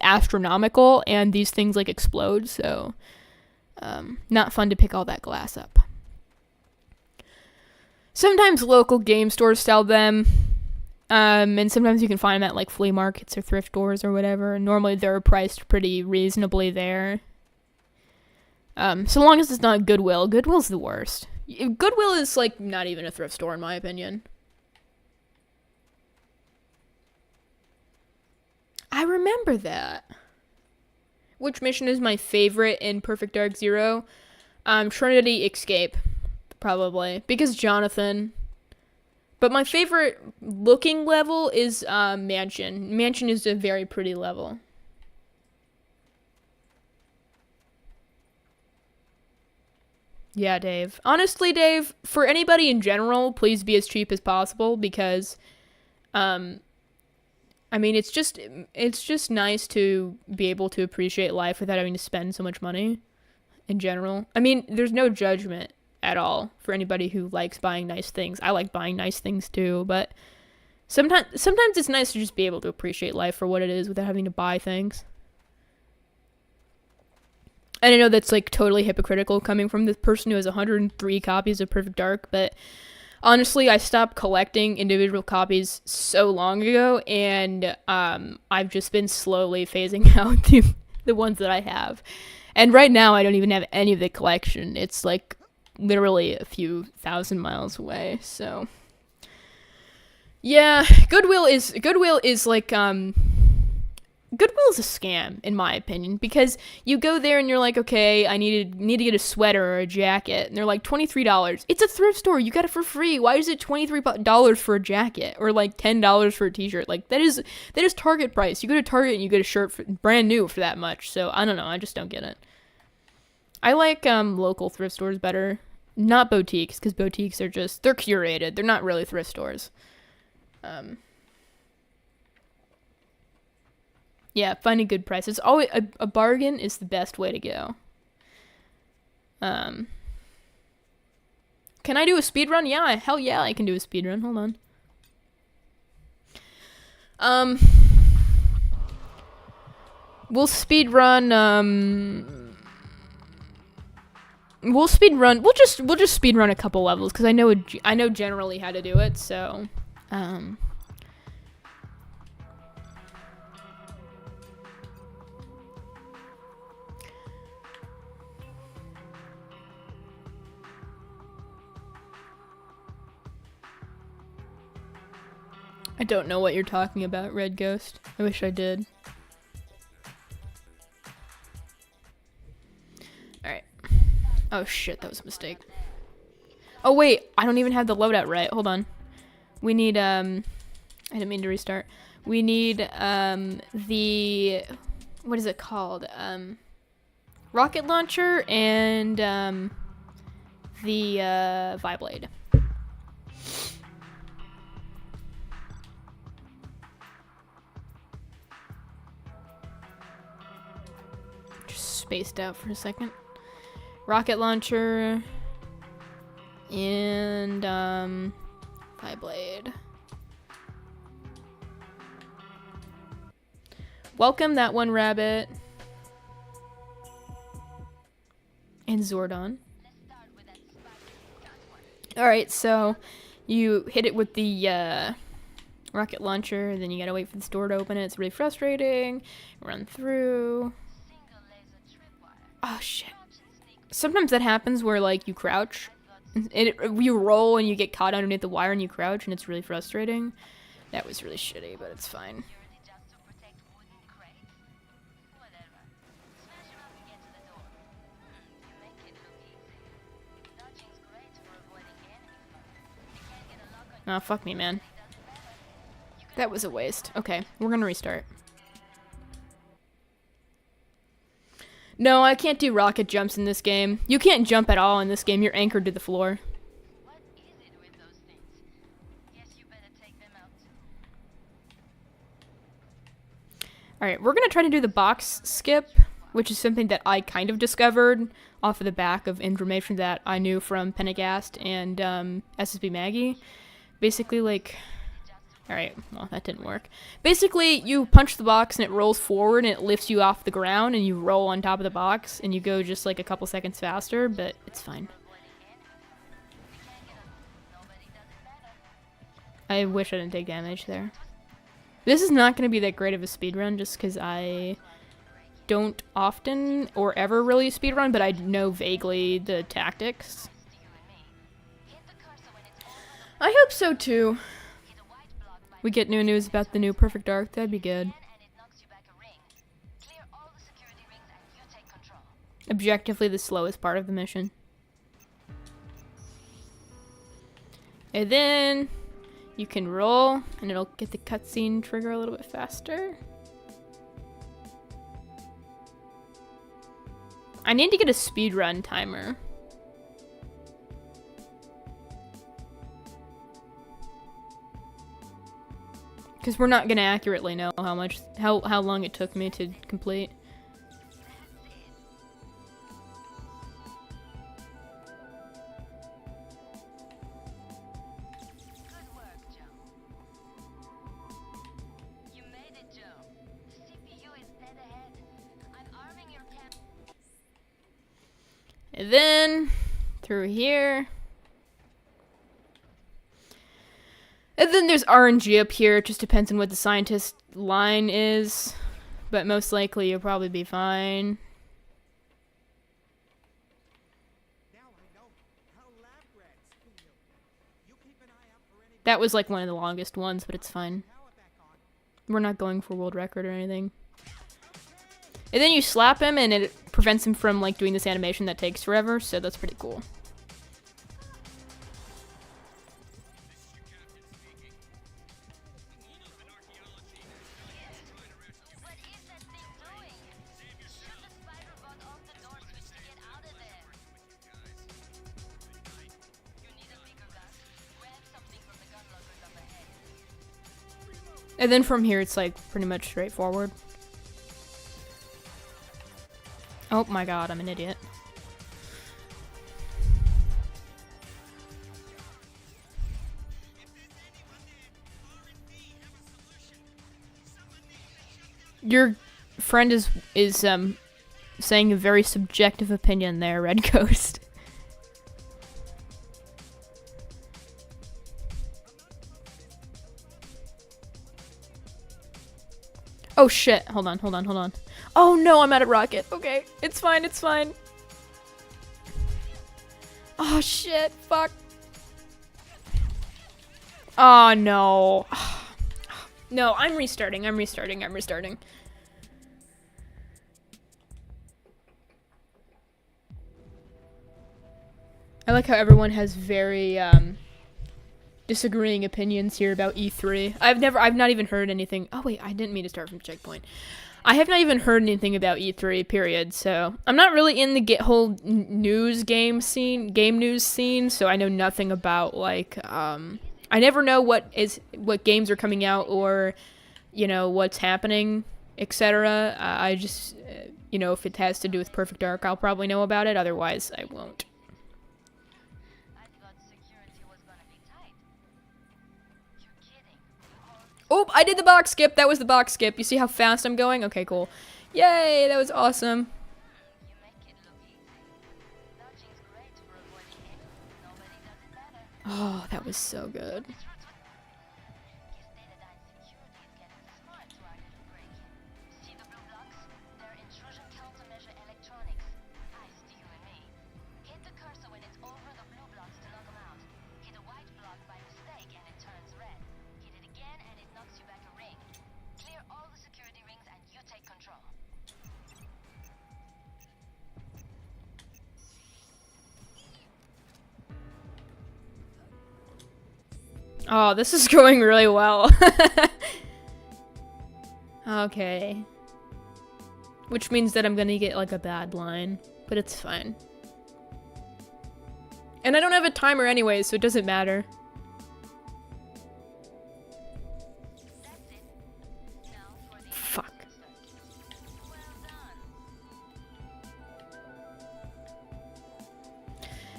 astronomical, and these things like explode, so not fun to pick all that glass up. Sometimes local game stores sell them, and sometimes you can find them at like flea markets or thrift stores or whatever, and normally they're priced pretty reasonably there. So long as it's not Goodwill. Goodwill's the worst. Goodwill is like not even a thrift store in my opinion. I remember that. Which mission is my favorite in Perfect Dark Zero? Trinity Escape, probably, because Jonathan. But my favorite looking level is Mansion. Mansion is a very pretty level. Yeah, Dave. Honestly, Dave, for anybody in general, please be as cheap as possible, because I mean, it's just nice to be able to appreciate life without having to spend so much money in general. I mean, there's no judgment at all for anybody who likes buying nice things. I like buying nice things too, but sometimes it's nice to just be able to appreciate life for what it is without having to buy things. And I know that's like totally hypocritical coming from this person who has 103 copies of Perfect Dark, but honestly, I stopped collecting individual copies so long ago, and I've just been slowly phasing out the ones that I have. And right now, I don't even have any of the collection. It's like literally a few thousand miles away. So yeah, Goodwill is like Goodwill is a scam, in my opinion, because you go there and you're like, okay, I need to get a sweater or a jacket, and they're like $23. It's a thrift store. You got it for free. Why is it $23 for a jacket or like $10 for a t-shirt? Like that is Target price. You go to Target and you get a shirt brand new for that much. So I don't know. I just don't get it. I like local thrift stores better, not boutiques, because boutiques are they're curated. They're not really thrift stores. Yeah, finding good prices. Always a bargain is the best way to go. Can I do a speed run? Yeah, hell yeah, I can do a speed run. Hold on. We'll speed run. We'll just speed run a couple levels, because I know generally how to do it. So, I don't know what you're talking about, Red Ghost. I wish I did. Alright. Oh shit, that was a mistake. Oh wait, I don't even have the loadout right. Hold on. We need, I didn't mean to restart. We need, the, what is it called? Rocket launcher and, the, Viblade. Spaced out for a second. Rocket launcher and Viblade. Welcome that one rabbit. And Zordon. Alright, so you hit it with the rocket launcher, then you gotta wait for the door to open it. It's really frustrating. Run through. Oh shit. Sometimes that happens where like you crouch and you roll and you get caught underneath the wire and you crouch, and it's really frustrating. That was really shitty, but it's fine. Oh, fuck me, man. That was a waste. Okay, we're gonna restart. No, I can't do rocket jumps in this game. You can't jump at all in this game. You're anchored to the floor. What is it with those things? Guess you better take them out. Alright, we're gonna try to do the box skip which is something that I kind of discovered off of the back of information that I knew from Penegast and SSB Maggie. Basically, like, alright, well, that didn't work. Basically, you punch the box and it rolls forward and it lifts you off the ground and you roll on top of the box and you go just like a couple seconds faster, but it's fine. I wish I didn't take damage there. This is not going to be that great of a speedrun just because I don't often or ever really speedrun, but I know vaguely the tactics. I hope so too. We get new news about the new Perfect Dark, that'd be good. Objectively the slowest part of the mission. And then you can roll, and it'll get the cutscene trigger a little bit faster. I need to get a speedrun timer. Because we're not gonna accurately know how long it took me to complete. And then, through here. And then there's RNG up here. It just depends on what the scientist line is. But most likely you'll probably be fine. That was like one of the longest ones, but it's fine. We're not going for world record or anything. And then you slap him and it prevents him from like doing this animation that takes forever, so that's pretty cool. And then from here it's like pretty much straightforward. Oh my god, I'm an idiot. Your friend is saying a very subjective opinion there, Red Ghost. Oh shit, hold on. Oh no, I'm out of rocket. Okay, it's fine. Oh shit, fuck. Oh no. No, I'm restarting. I like how everyone has very disagreeing opinions here about E3. I've not even heard anything. Oh wait, I didn't mean to start from checkpoint. I have not even heard anything about E3, period, so I'm not really in the whole game news scene, so I know nothing about, like, I never know what games are coming out or, you know, what's happening, etc. I just, you know, if it has to do with Perfect Dark, I'll probably know about it, otherwise I won't. Oh, I did the box skip. That was the box skip. You see how fast I'm going? Okay, cool. Yay, that was awesome. Oh, that was so good. Oh, this is going really well. Okay. Which means that I'm gonna get like a bad line, but it's fine. And I don't have a timer anyway, so it doesn't matter. Fuck.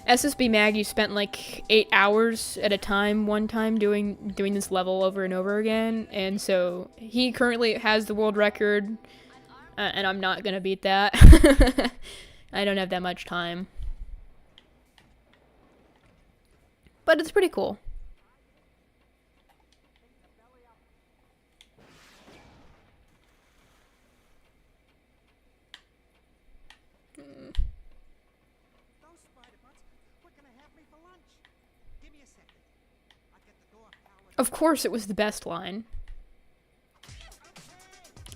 SSB Maggie spent like 8 hours at a time one time doing this level over and over again, and so he currently has the world record, and I'm not gonna beat that. I don't have that much time, but it's pretty cool. Of course it was the best line.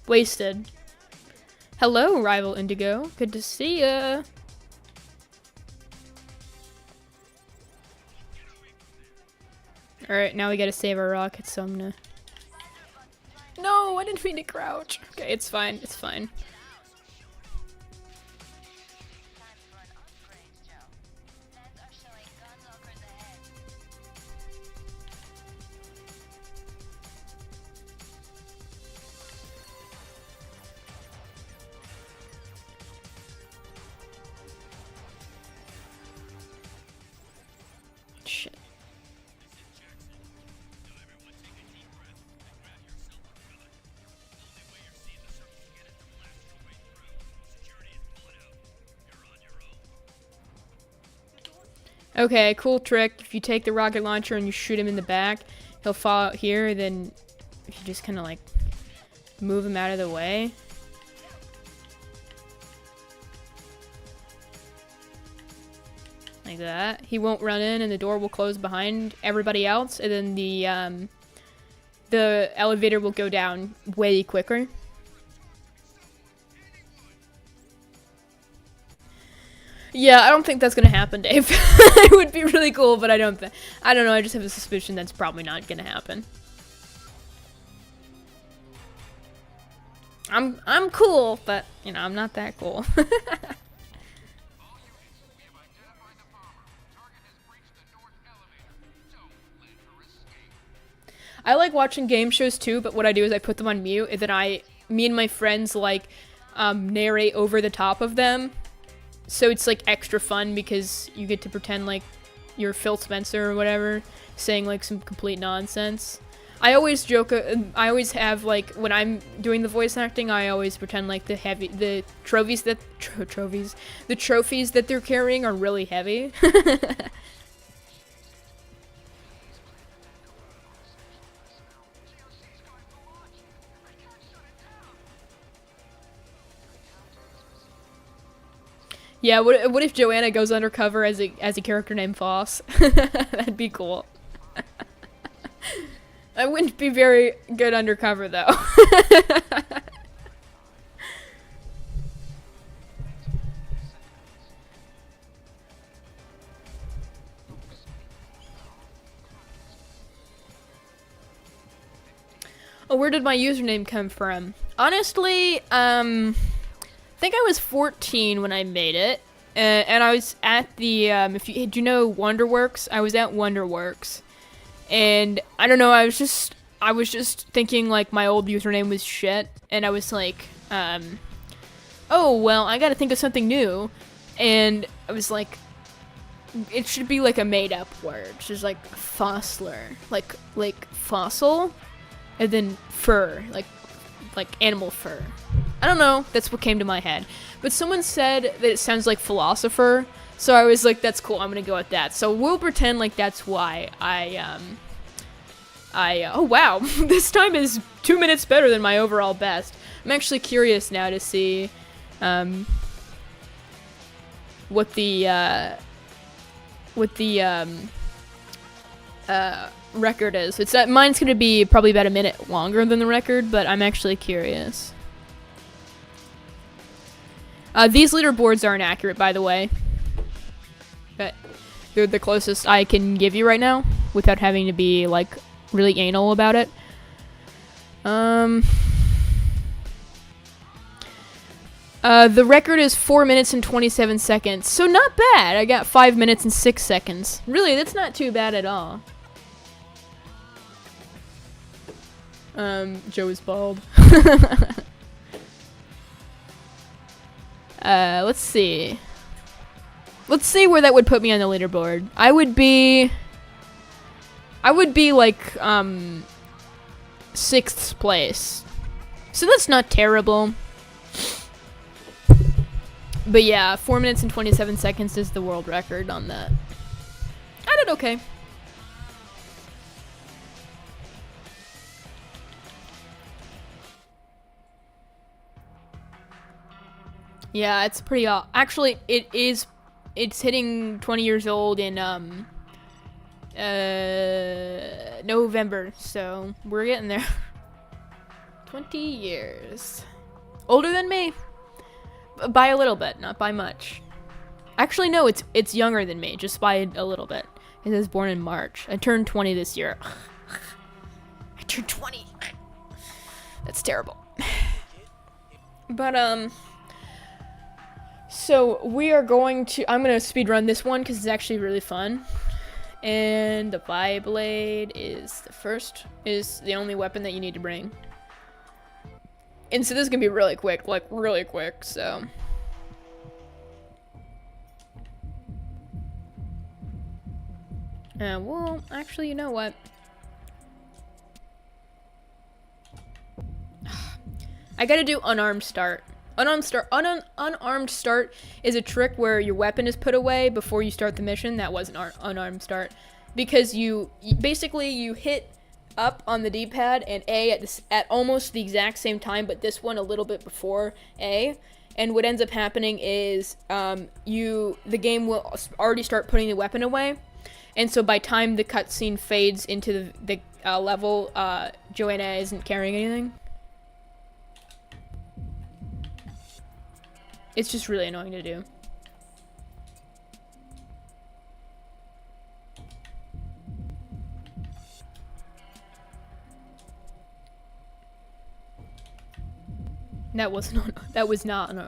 Wasted. Hello, Rival Indigo. Good to see ya. Alright, now we gotta save our rockets, so I'm gonna... No, I didn't mean to crouch. Okay, it's fine, it's fine. Time for an upgrade, Joe. Fans are showing Gunlockers ahead. Shit. Okay, cool trick. If you take the rocket launcher and you shoot him in the back, he'll fall out here, then if you just kind of like move him out of the way. Like that. He won't run in and the door will close behind everybody else, and then the elevator will go down way quicker. Yeah, I don't think that's gonna happen, Dave. It would be really cool, but I don't know, I just have a suspicion that's probably not gonna happen. I'm cool, but, you know, I'm not that cool. I like watching game shows too, but what I do is I put them on mute, and then me and my friends, like, narrate over the top of them. So it's, like, extra fun because you get to pretend like you're Phil Spencer or whatever, saying, like, some complete nonsense. I always joke, I always have, like, when I'm doing the voice acting, I always pretend like the trophies that they're carrying are really heavy. Yeah, what if Joanna goes undercover as a character named Foss? That'd be cool. I wouldn't be very good undercover though. Oh, where did my username come from? Honestly, I think I was 14 when I made it, and I was at the, do you know Wonderworks? I was at Wonderworks, and I don't know, I was just thinking, like, my old username was shit, and I was like, oh, well, I gotta think of something new, and I was like, it should be, like, a made-up word, just, like, fossler, like, fossil, and then fur, like animal fur. I don't know, that's what came to my head. But someone said that it sounds like philosopher, so I was like, that's cool, I'm gonna go with that. So we'll pretend like that's why oh wow, this time is 2 minutes better than my overall best. I'm actually curious now to see, what the record is. It's mine's gonna be probably about a minute longer than the record, but I'm actually curious. These leaderboards aren't accurate, by the way, but they're the closest I can give you right now without having to be, like, really anal about it. The record is 4 minutes and 27 seconds, so not bad. I got 5 minutes and 6 seconds. Really, that's not too bad at all. Joe is bald. Let's see. Let's see where that would put me on the leaderboard. I would be like 6th place. So that's not terrible. But yeah, 4 minutes and 27 seconds is the world record on that. I did okay. Yeah, it's pretty actually it's hitting 20 years old in November, so we're getting there. 20 years. Older than me. By a little bit, not by much. Actually, no, it's younger than me, just by a little bit. It was born in March. I turned 20 this year. I turned 20. That's terrible. But, so we are going to, I'm going to speedrun this one because it's actually really fun. And the Viblade is the only weapon that you need to bring. And so this is going to be really quick, like really quick, so. Well, actually, you know what? I gotta do unarmed start. Unarmed start is a trick where your weapon is put away before you start the mission. That was an unarmed start. Because you hit up on the D-pad and A at almost the exact same time, but this one a little bit before A. And what ends up happening is the game will already start putting the weapon away. And so by time the cutscene fades into the level, Joanna isn't carrying anything. It's just really annoying to do. That was not an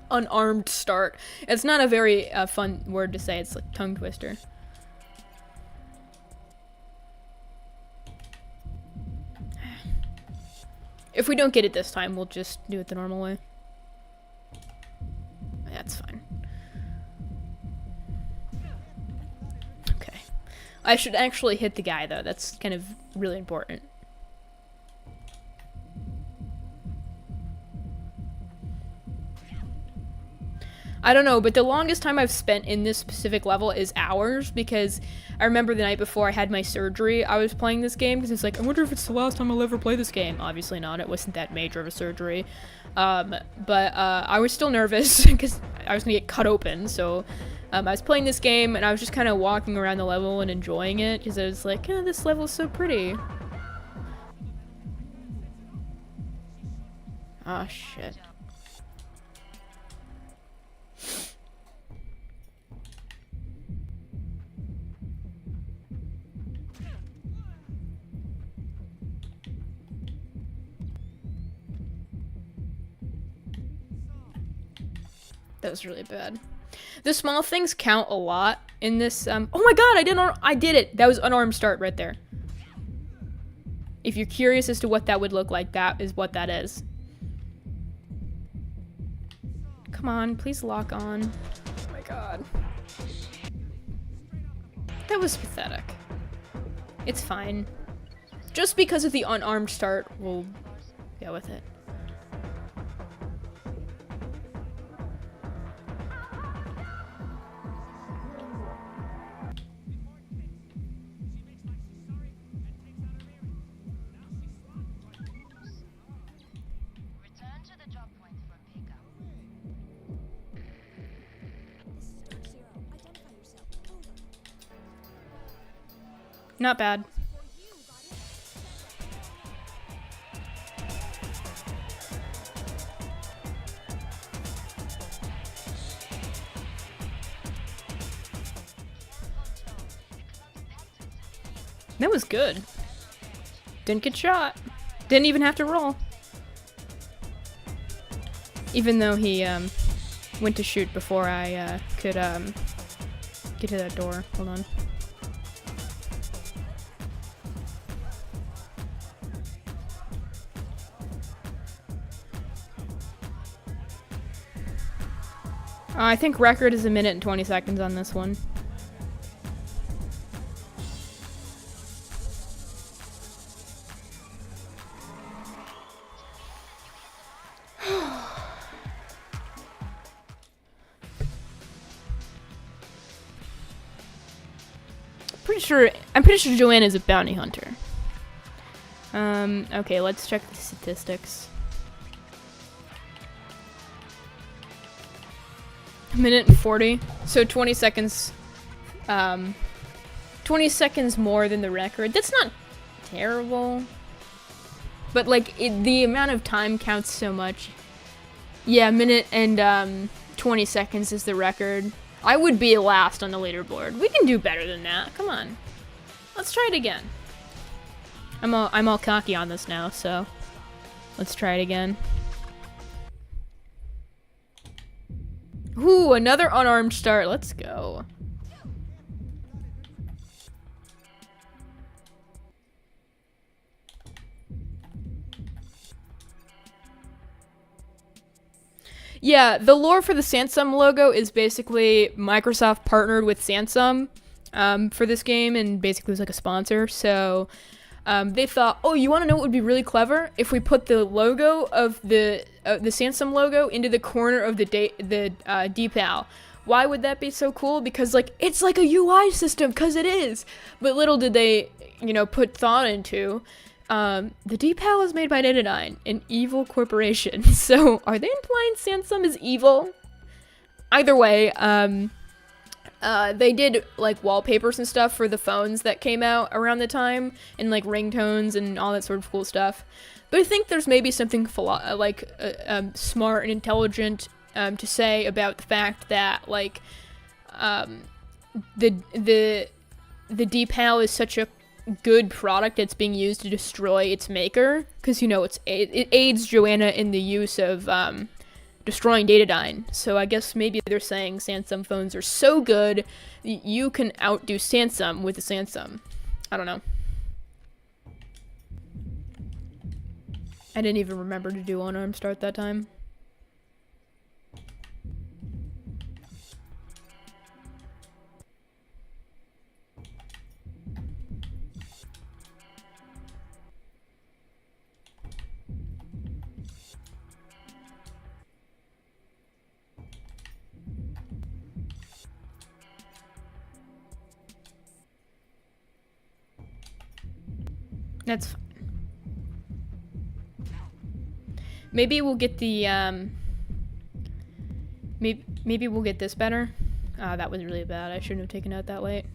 unarmed start. It's not a very fun word to say. It's like tongue twister. If we don't get it this time, we'll just do it the normal way. That's fine. Okay. I should actually hit the guy, though. That's kind of really important. I don't know, but the longest time I've spent in this specific level is hours, because I remember the night before I had my surgery, I was playing this game, because it's like, I wonder if it's the last time I'll ever play this game. Obviously not, it wasn't that major of a surgery. But I was still nervous, because I was going to get cut open, so I was playing this game, and I was just kind of walking around the level and enjoying it, because I was like, this level's so pretty. Oh, shit. That was really bad. The small things count a lot in this. Oh my god, I did it. That was unarmed start right there. If you're curious as to what that would look like, that is what that is. Come on, please lock on. Oh my god. That was pathetic. It's fine. Just because of the unarmed start, we'll go with it. Not bad. That was good. Didn't get shot. Didn't even have to roll. Even though he went to shoot before I could get to that door. Hold on. I think record is 1 minute and 20 seconds on this one. I'm pretty sure Joanna is a bounty hunter. Okay, let's check the statistics. 1 minute and 40, so 20 seconds, 20 seconds more than the record. That's not terrible, but like the amount of time counts so much. Yeah, 1 minute and 20 seconds is the record. I would be last on the leaderboard. We can do better than that. Come on, let's try it again. I'm all cocky on this now, so let's try it again. Ooh, another unarmed start. Let's go. Yeah, the lore for the Samsung logo is basically Microsoft partnered with Samsung for this game and basically was like a sponsor. So they thought, oh, you want to know what would be really clever? If we put the logo of the Samsung logo into the corner of the decal. Why would that be so cool? Because like it's like a UI system, because it is. But little did they, put thought into. The decal is made by Datadyne, an evil corporation. So are they implying Samsung is evil? Either way, they did like wallpapers and stuff for the phones that came out around the time, and like ringtones and all that sort of cool stuff. But I think there's maybe something smart and intelligent to say about the fact that like the decal is such a good product that's being used to destroy its maker, because it aids Joanna in the use of destroying Datadyne. So I guess maybe they're saying Samsung phones are so good that you can outdo Samsung with the Samsung. I don't know. I didn't even remember to do unarmed start that time. That's fine. Maybe we'll get the, maybe we'll get this better. That was really bad. I shouldn't have taken out that late.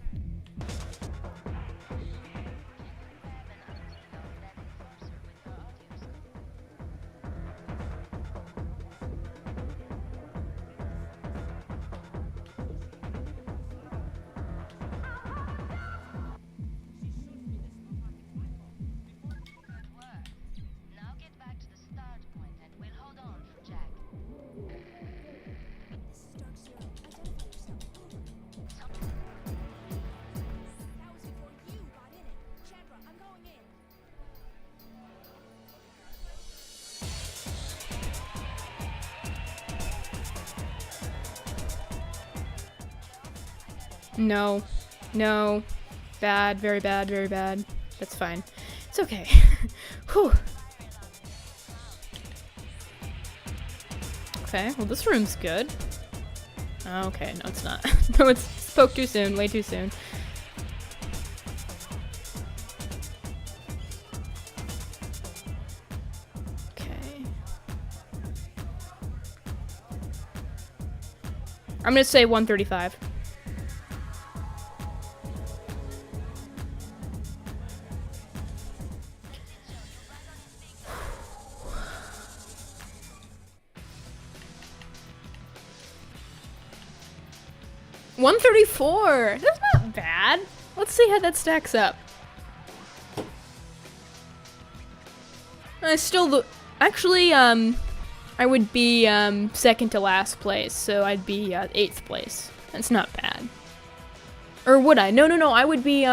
Now get back to the start point and we'll hold on for Jack. No. No. Bad. Very bad. Very bad. That's fine. It's okay. Whew. Okay, well this room's good. Okay, no it's not. No, it's spoke too soon. Way too soon. Okay. I'm gonna say 135. $134. That's not bad. Let's see how that stacks up. Actually, I would be second to last place, so I'd be 8th place. That's not bad. Or would I? No. I would be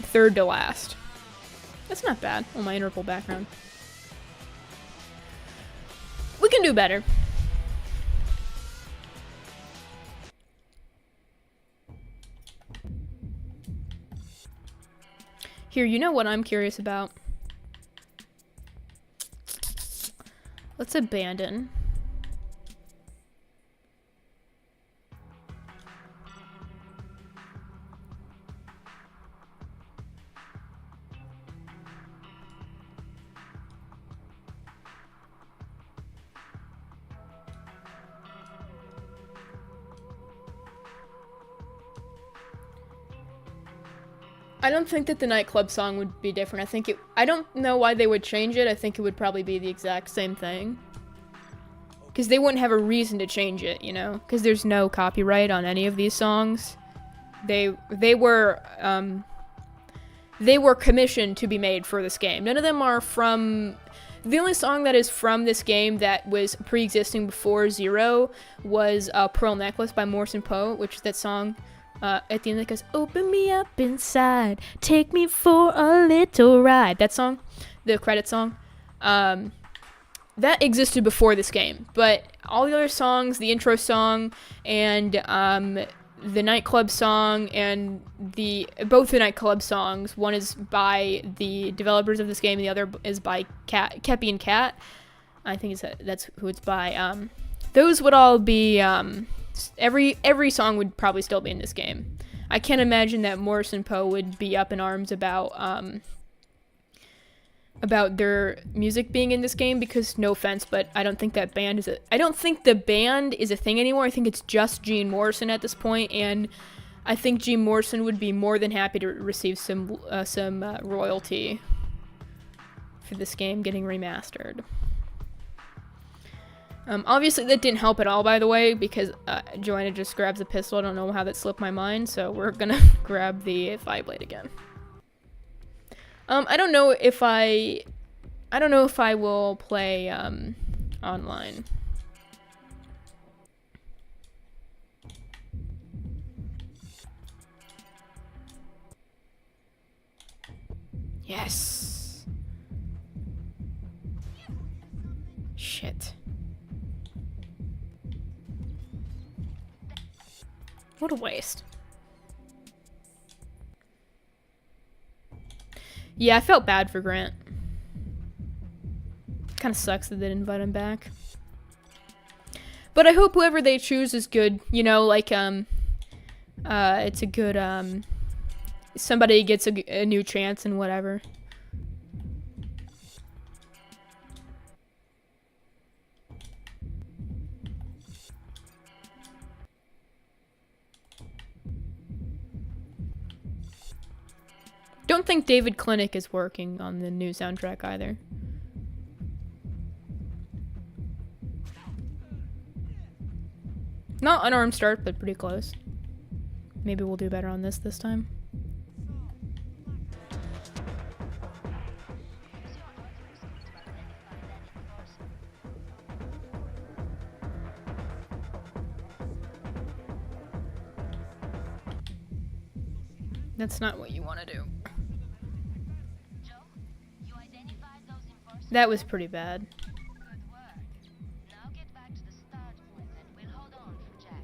third to last. That's not bad. Oh, my interval background. We can do better. Here, you know what I'm curious about? Let's abandon. I don't think that the nightclub song would be different. I don't know why they would change it. I think it would probably be the exact same thing. Because they wouldn't have a reason to change it, you know? Because there's no copyright on any of these songs. They were commissioned to be made for this game. None of them are from... The only song that is from this game that was pre-existing before Zero was Pearl Necklace by Morrison Poe, which is that song... at the end that goes, open me up inside, take me for a little ride. That song, the credit song, that existed before this game. But all the other songs, the intro song, and the nightclub song, and both the nightclub songs, one is by the developers of this game, and the other is by Kepi and Kat. I think that's who it's by. Those would all be... Every song would probably still be in this game. I can't imagine that Morrison Poe would be up in arms about their music being in this game, because no offense, but I don't think that band is I don't think the band is a thing anymore. I think it's just Gene Morrison at this point, and I think Gene Morrison would be more than happy to receive some royalty for this game getting remastered. Obviously, that didn't help at all, by the way, because Joanna just grabs a pistol. I don't know how that slipped my mind, so we're gonna grab the Fire Blade again. I don't know if I will play online. Yes. Shit. What a waste. Yeah, I felt bad for Grant. Kind of sucks that they didn't invite him back. But I hope whoever they choose is good. You know, like, it's a good, somebody gets a new chance and whatever. Don't think David Klinik is working on the new soundtrack either. Not an unarmed start, but pretty close. Maybe we'll do better on this time. That's not what you want to do. That was pretty bad. Good work. Now get back to the start point and we'll hold on for Jack.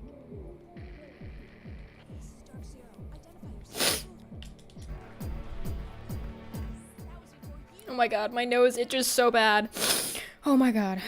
Oh my god, my nose itches so bad. Oh my god.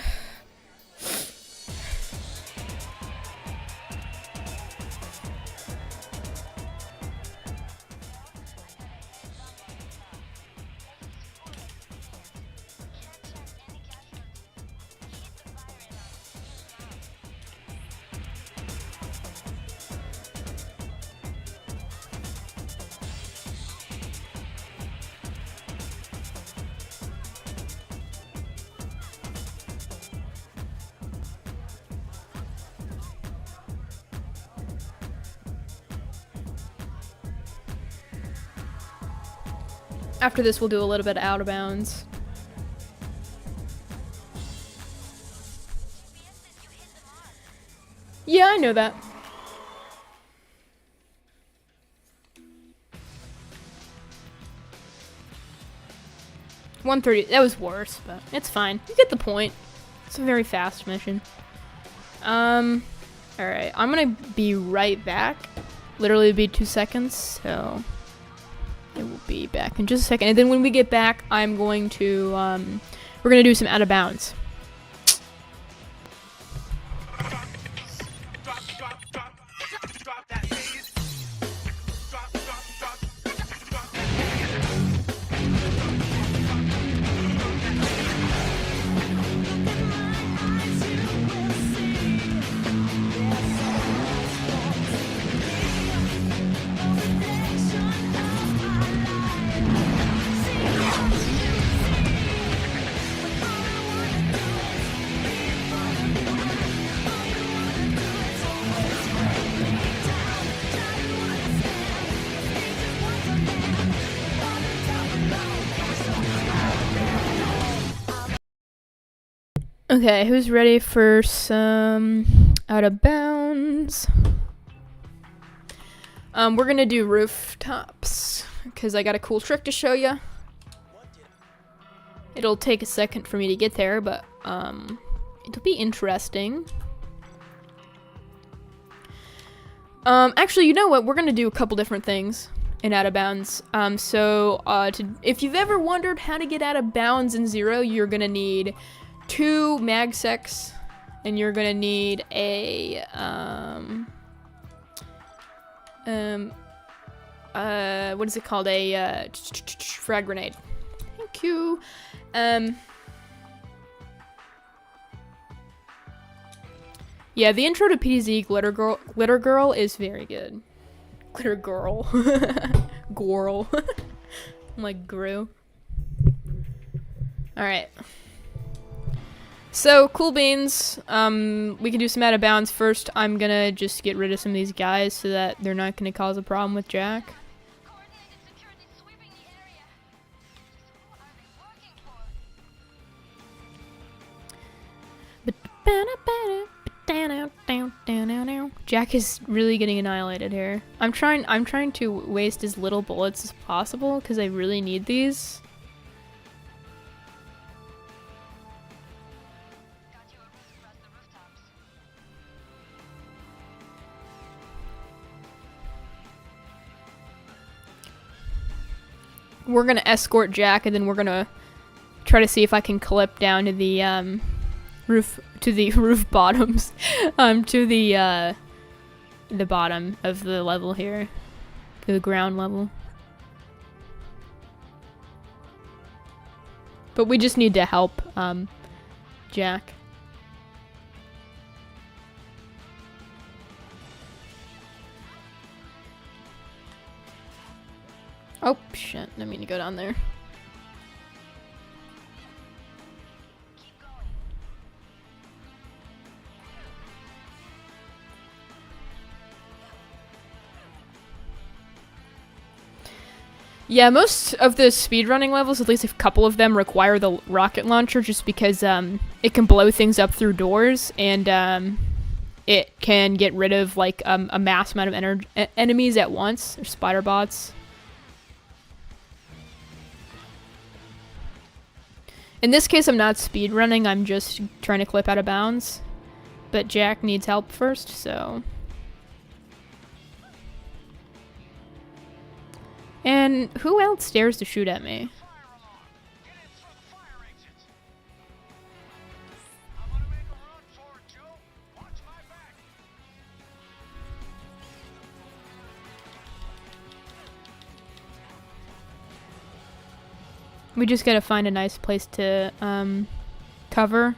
After this, we'll do a little bit out of bounds. Yeah, I know that. $130. That was worse, but it's fine. You get the point. It's a very fast mission. Alright, I'm gonna be right back. Literally it'll be 2 seconds, so it will be back in just a second. And then when we get back, I'm going to, we're gonna do some out of bounds. Okay, who's ready for some out of bounds? We're gonna do rooftops because I got a cool trick to show you. It'll take a second for me to get there, but it'll be interesting. Actually, you know what? We're gonna do a couple different things in out of bounds. If you've ever wondered how to get out of bounds in Zero, you're gonna need 2 mag secs, and you're gonna need a what is it called? A frag grenade. Thank you. Yeah, the intro to PDZ Glitter Girl is very good. Glitter Girl. Girl. I'm like Gru. Alright. So, cool beans. We can do some out of bounds. First, I'm gonna just get rid of some of these guys so that they're not gonna cause a problem with Jack. Coordinated security sweeping the area. Who are they working for? Jack is really getting annihilated here. I'm trying to waste as little bullets as possible because I really need these. Got you a risk across the rooftops. We're gonna escort Jack, and then we're gonna try to see if I can clip down to the roof bottoms, to the bottom of the level here, to the ground level. But we just need to help Jack. Oh shit! I mean to go down there. Keep going. Yeah, most of the speedrunning levels, at least a couple of them, require the rocket launcher just because it can blow things up through doors, and it can get rid of like a mass amount of enemies at once, or spider bots. In this case, I'm not speedrunning, I'm just trying to clip out of bounds. But Jack needs help first, so... And who else dares to shoot at me? Fire alarm! Get in through the fire exits! I'm gonna make a run for it, Joe! Watch my back! We just gotta find a nice place to cover.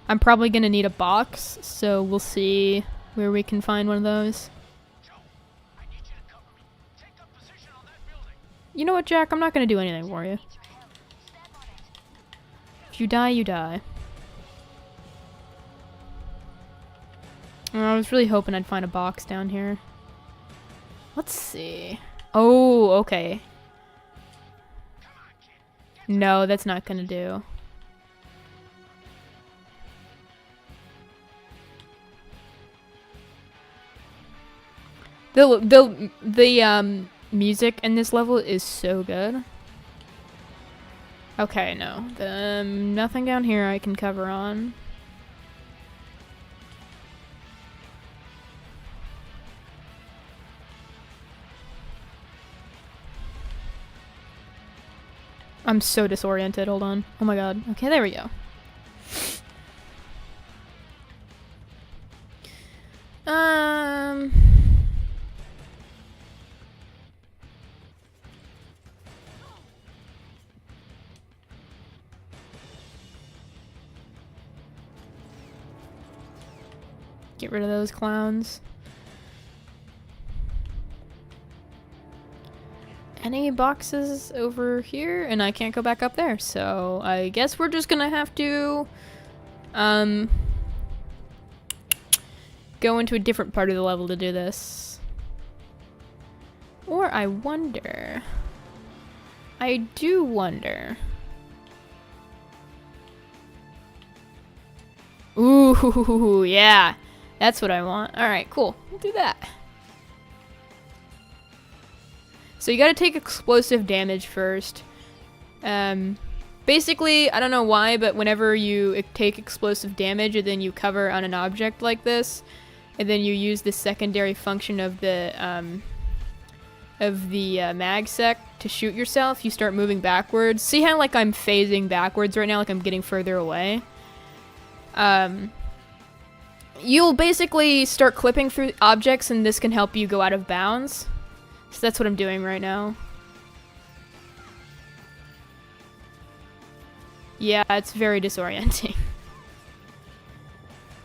I'm probably gonna need a box, so we'll see where we can find one of those. Joe, I need you to cover me. Take up position on that building. You know what, Jack? I'm not gonna do anything for you. Need your help. Step on it. If you die, you die. I was really hoping I'd find a box down here. Let's see. Oh, okay. Come on, kid. No, that's not gonna do. The music in this level is so good. Okay, no. Nothing down here I can cover on. I'm so disoriented. Hold on. Oh my god. Okay, there we go. Get rid of those clowns. Any boxes over here? And I can't go back up there, so I guess we're just gonna have to go into a different part of the level to do this. Or I wonder. I do wonder. Ooh, yeah. That's what I want. Alright, cool. We'll do that. So you gotta take explosive damage first. Basically, I don't know why, but whenever you take explosive damage and then you cover on an object like this, and then you use the secondary function of the mag sec to shoot yourself, you start moving backwards. See how like I'm phasing backwards right now, like I'm getting further away? You'll basically start clipping through objects, and this can help you go out of bounds. So that's what I'm doing right now. Yeah, it's very disorienting.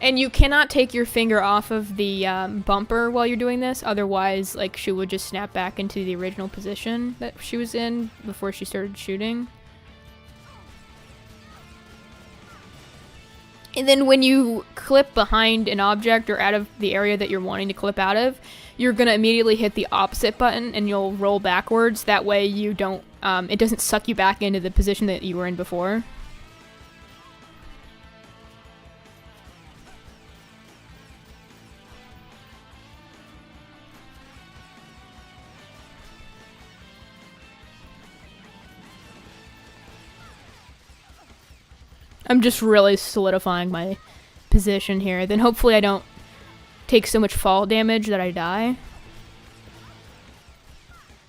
And you cannot take your finger off of the bumper while you're doing this, otherwise like she would just snap back into the original position that she was in before she started shooting. And then when you clip behind an object or out of the area that you're wanting to clip out of, you're gonna immediately hit the opposite button and you'll roll backwards. That way you don't, it doesn't suck you back into the position that you were in before. I'm just really solidifying my position here. Then hopefully I don't take so much fall damage that I die.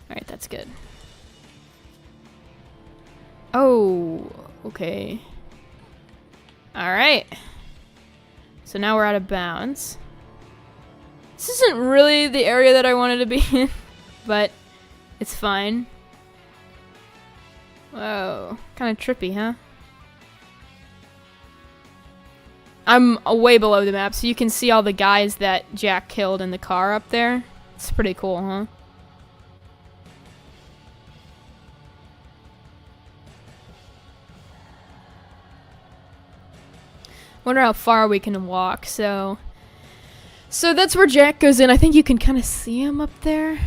Alright, that's good. Oh, okay. Alright. So now we're out of bounds. This isn't really the area that I wanted to be in, but it's fine. Whoa, kind of trippy, huh? I'm way below the map, so you can see all the guys that Jack killed in the car up there. It's pretty cool, huh? Wonder how far we can walk, so that's where Jack goes in. I think you can kind of see him up there.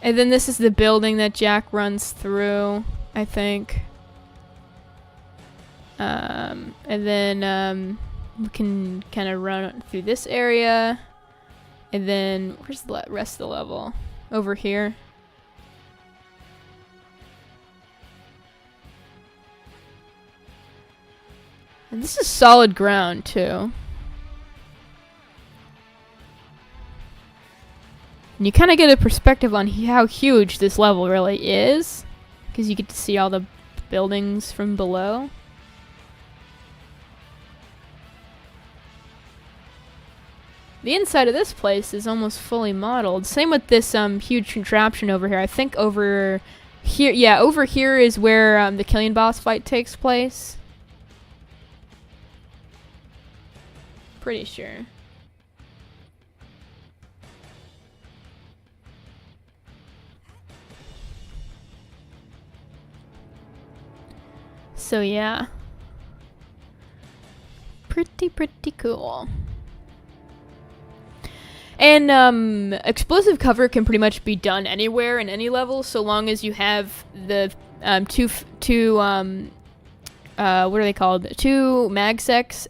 And then this is the building that Jack runs through, I think. And then, we can kind of run through this area, and then where's the rest of the level? Over here. And this is solid ground too. And you kind of get a perspective on how huge this level really is, because you get to see all the buildings from below. The inside of this place is almost fully modeled. Same with this huge contraption over here. I think over here, yeah, over here is where the killing boss fight takes place. Pretty sure. So yeah. Pretty cool. And explosive cover can pretty much be done anywhere in any level, so long as you have the what are they called? 2 mag secs,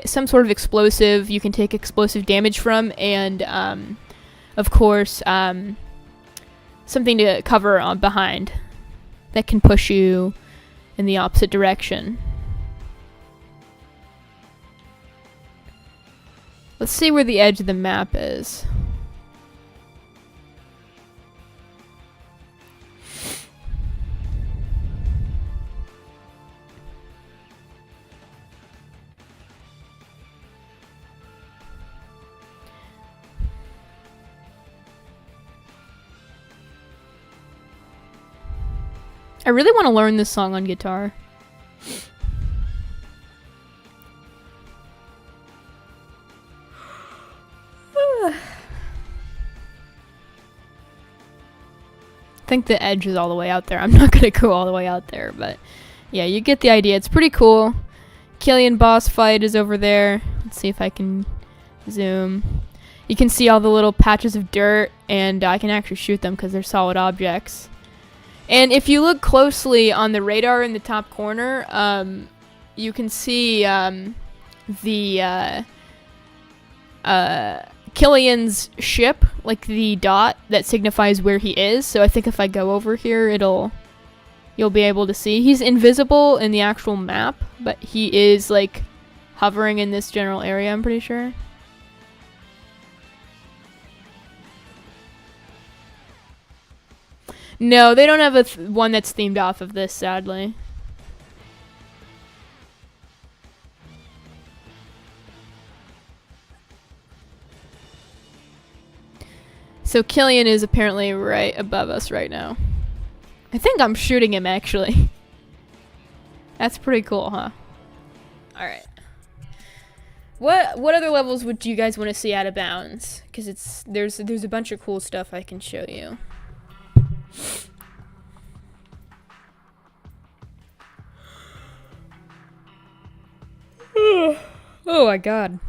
some sort of explosive you can take explosive damage from, and of course something to cover on behind that can push you in the opposite direction. Let's see where the edge of the map is. I really want to learn this song on guitar. I think the edge is all the way out there. I'm not gonna go all the way out there, but yeah, you get the idea. It's pretty cool. Killian boss fight is over there. Let's see if I can zoom. You can see all the little patches of dirt, and I can actually shoot them because they're solid objects. And if you look closely on the radar in the top corner, you can see the Killian's ship, like the dot that signifies where he is. So I think if I go over here, you'll be able to see. He's invisible in the actual map, but he is like hovering in this general area, I'm pretty sure. No, they don't have a one that's themed off of this, sadly. So Killian is apparently right above us right now. I think I'm shooting him, actually. That's pretty cool, huh? Alright. What other levels would you guys want to see out of bounds? Because there's a bunch of cool stuff I can show you. Oh my god.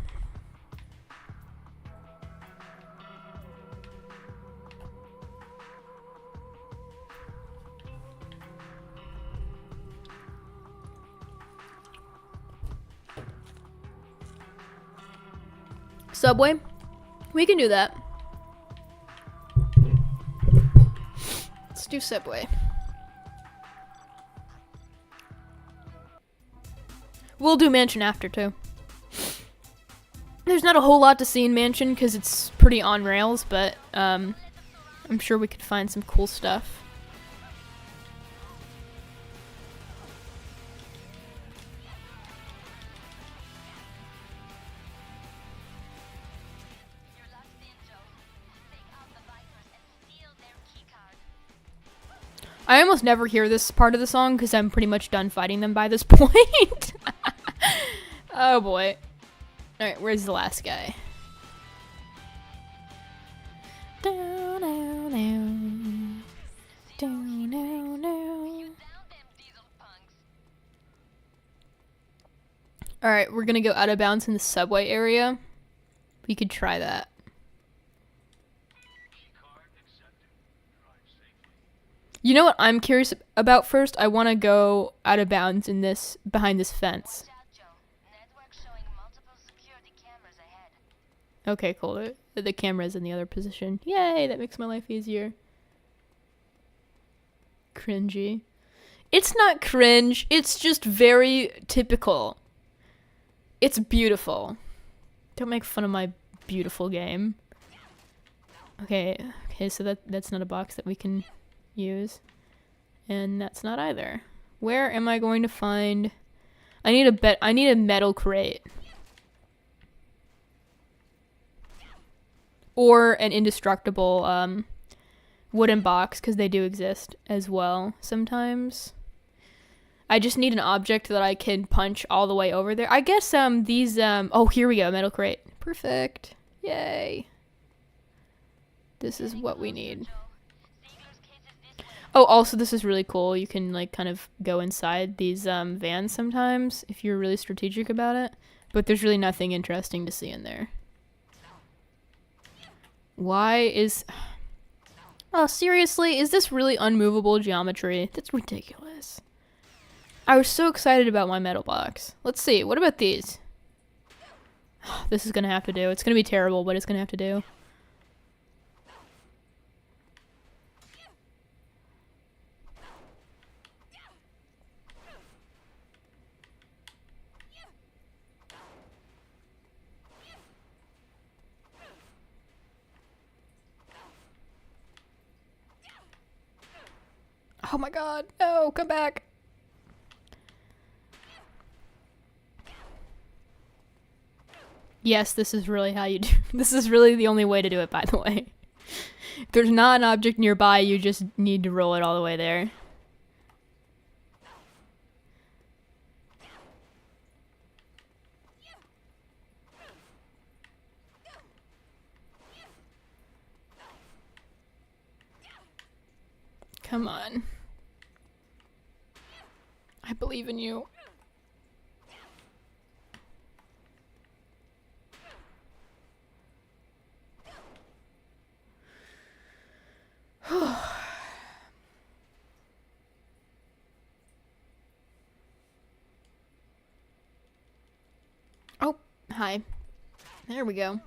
Subway? We can do that. Let's do Subway. We'll do Mansion after, too. There's not a whole lot to see in Mansion because it's pretty on rails, but I'm sure we could find some cool stuff. You're locked in, Joe. Take out the Vipers and steal their keycard. I almost never hear this part of the song because I'm pretty much done fighting them by this point. Oh boy. Alright, where's the last guy? You found them, diesel punks. Alright, we're gonna go out of bounds in the subway area. We could try that. You know what I'm curious about first? I want to go out of bounds in this, behind this fence. Watch out, Joe. Network showing multiple security cameras ahead. Okay, cool. The camera's in the other position. Yay, that makes my life easier. Cringy. It's not cringe, it's just very typical. It's beautiful. Don't make fun of my beautiful game. Okay, so that's not a box that we can use. And that's not either. Where am I going to find... I need a metal crate. Or an indestructible wooden box, because they do exist as well sometimes. I just need an object that I can punch all the way over there. I guess these oh, here we go, metal crate. Perfect. Yay. This is what we need. Oh, also this is really cool. You can like kind of go inside these vans sometimes if you're really strategic about it, but there's really nothing interesting to see in there. Why is... Oh, seriously? Is this really unmovable geometry? That's ridiculous. I was so excited about my metal box. Let's see. What about these? This is going to have to do. It's going to be terrible, but it's going to have to do. Oh my god, no, come back. Yes, this is really how you do. This is really the only way to do it, by the way. If there's not an object nearby, you just need to roll it all the way there. Come on. I believe in you. Oh, hi. There we go.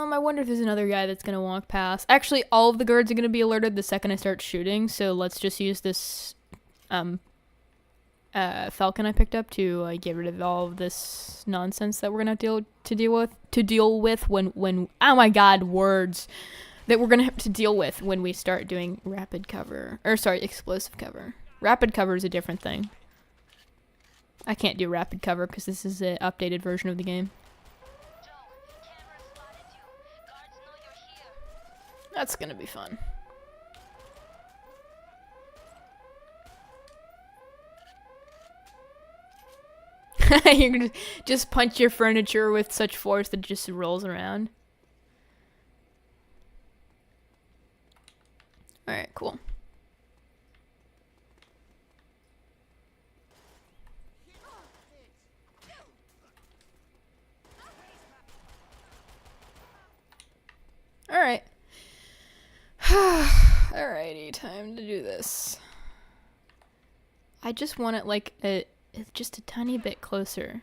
I wonder if there's another guy that's gonna walk past. Actually, all of the guards are gonna be alerted the second I start shooting, so let's just use this falcon I picked up to get rid of all of this nonsense that we're gonna have to deal with when oh my god, words that we're gonna have to deal with when we start doing rapid cover, or sorry, explosive cover. Rapid cover is a different thing. I can't do rapid cover because this is an updated version of the game. Joe, camera spotted you. Guards know you're here. That's gonna be fun. You're gonna just punch your furniture with such force that it just rolls around. Alright, cool. Alright. Alrighty, time to do this. I just want it like just a tiny bit closer.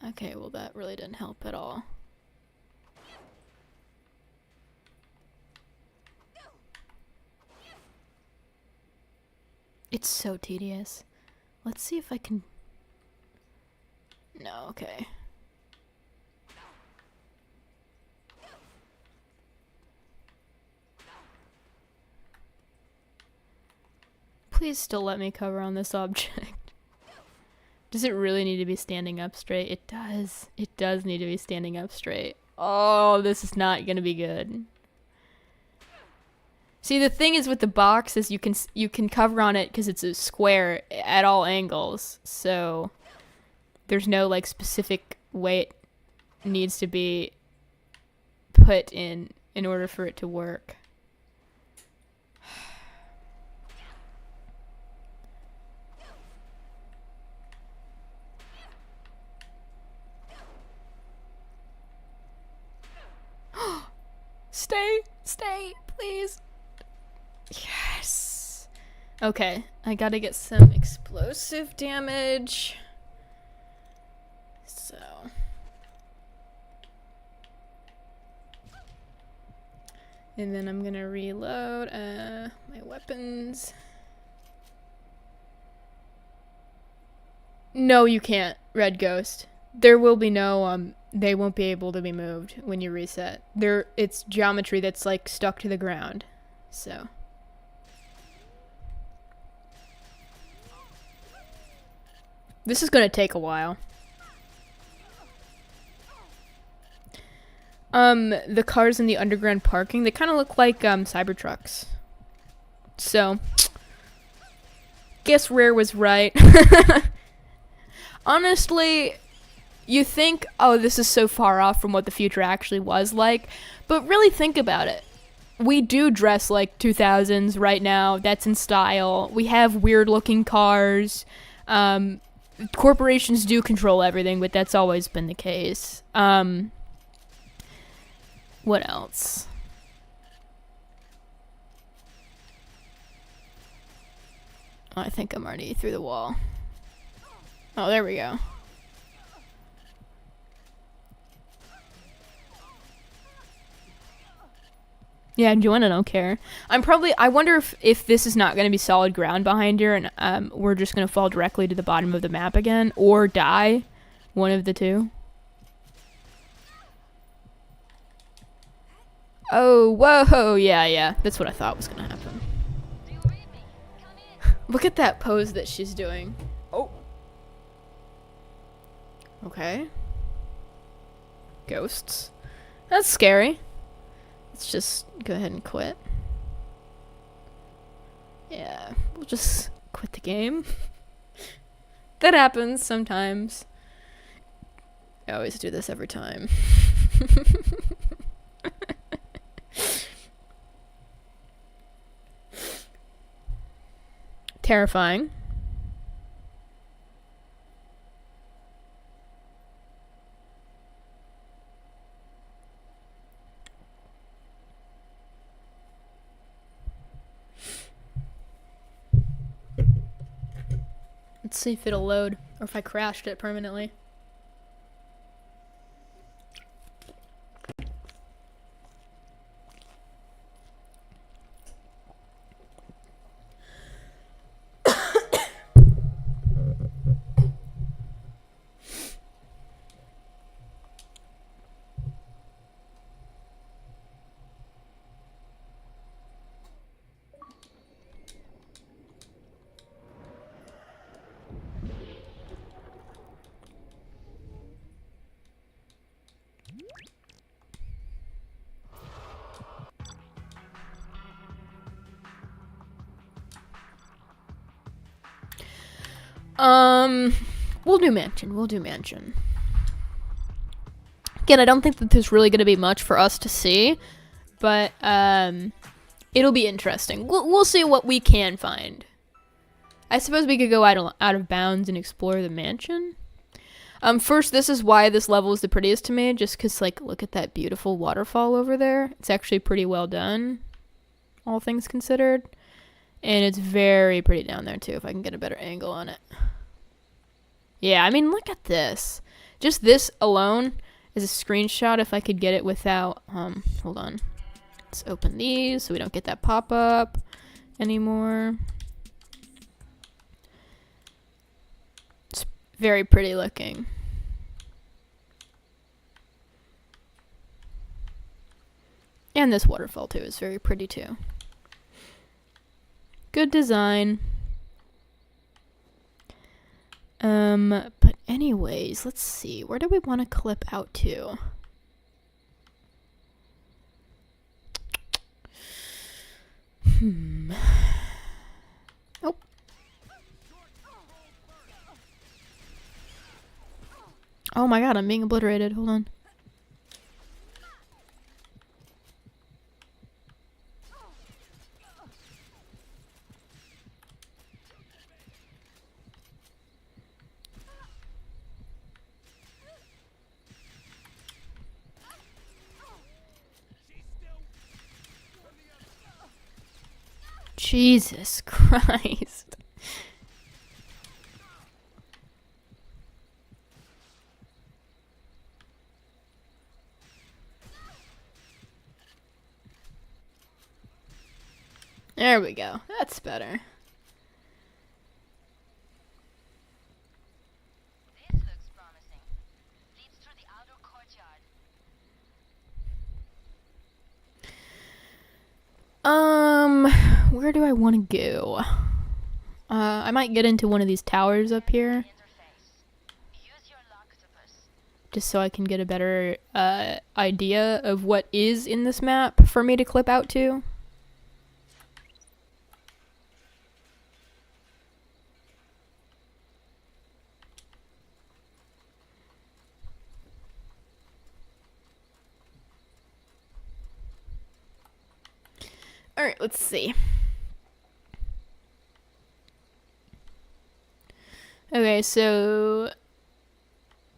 Okay, well that really didn't help at all. It's so tedious. Let's see if I can... No, okay. Please still let me cover on this object. Does it really need to be standing up straight? It does. It does need to be standing up straight. Oh, this is not gonna be good. See, the thing is with the box is you can cover on it because it's a square at all angles. So there's no like specific way it needs to be put in order for it to work. Stay, please. Yes. Okay, I gotta get some explosive damage. So. And then I'm gonna reload my weapons. No, you can't, Red Ghost. There will be no, they won't be able to be moved when you reset. It's geometry that's, like, stuck to the ground. So. This is gonna take a while. The cars in the underground parking, they kind of look like, Cybertrucks. So. Guess Rare was right. Honestly... You think, oh, this is so far off from what the future actually was like, but really think about it. We do dress like 2000s right now. That's in style. We have weird-looking cars. Corporations do control everything, but that's always been the case. What else? Oh, I think I'm already through the wall. Oh, there we go. Yeah, Joanna don't care. I wonder if this is not going to be solid ground behind here and we're just going to fall directly to the bottom of the map again or die. One of the two. Oh, whoa, yeah. That's what I thought was going to happen. Do you read me? Come in. Look at that pose that she's doing. Oh. Okay. Ghosts. That's scary. Let's just go ahead and quit. Yeah, we'll just quit the game. That happens sometimes. I always do this every time. Terrifying. Let's see if it'll load or if I crashed it permanently. We'll do mansion. We'll do mansion. Again, I don't think that there's really going to be much for us to see, but it'll be interesting. We'll see what we can find. I suppose we could go out of bounds and explore the mansion. First, this is why this level is the prettiest to me, just because, like, look at that beautiful waterfall over there. It's actually pretty well done, all things considered. And it's very pretty down there, too, if I can get a better angle on it. Yeah, I mean, look at this. Just this alone is a screenshot if I could get it without, hold on. Let's open these so we don't get that pop-up anymore. It's very pretty looking. And this waterfall, too, is very pretty, too. Good design. But anyways, let's see. Where do we want to clip out to? Oh. Oh my god, I'm being obliterated. Hold on. Jesus Christ. There we go. That's better. This looks promising. Leads through the outer courtyard. Where do I want to go? I might get into one of these towers up here, Interface. Use your octopus. just so I can get a better idea of what is in this map for me to clip out to. Alright, let's see. Okay, so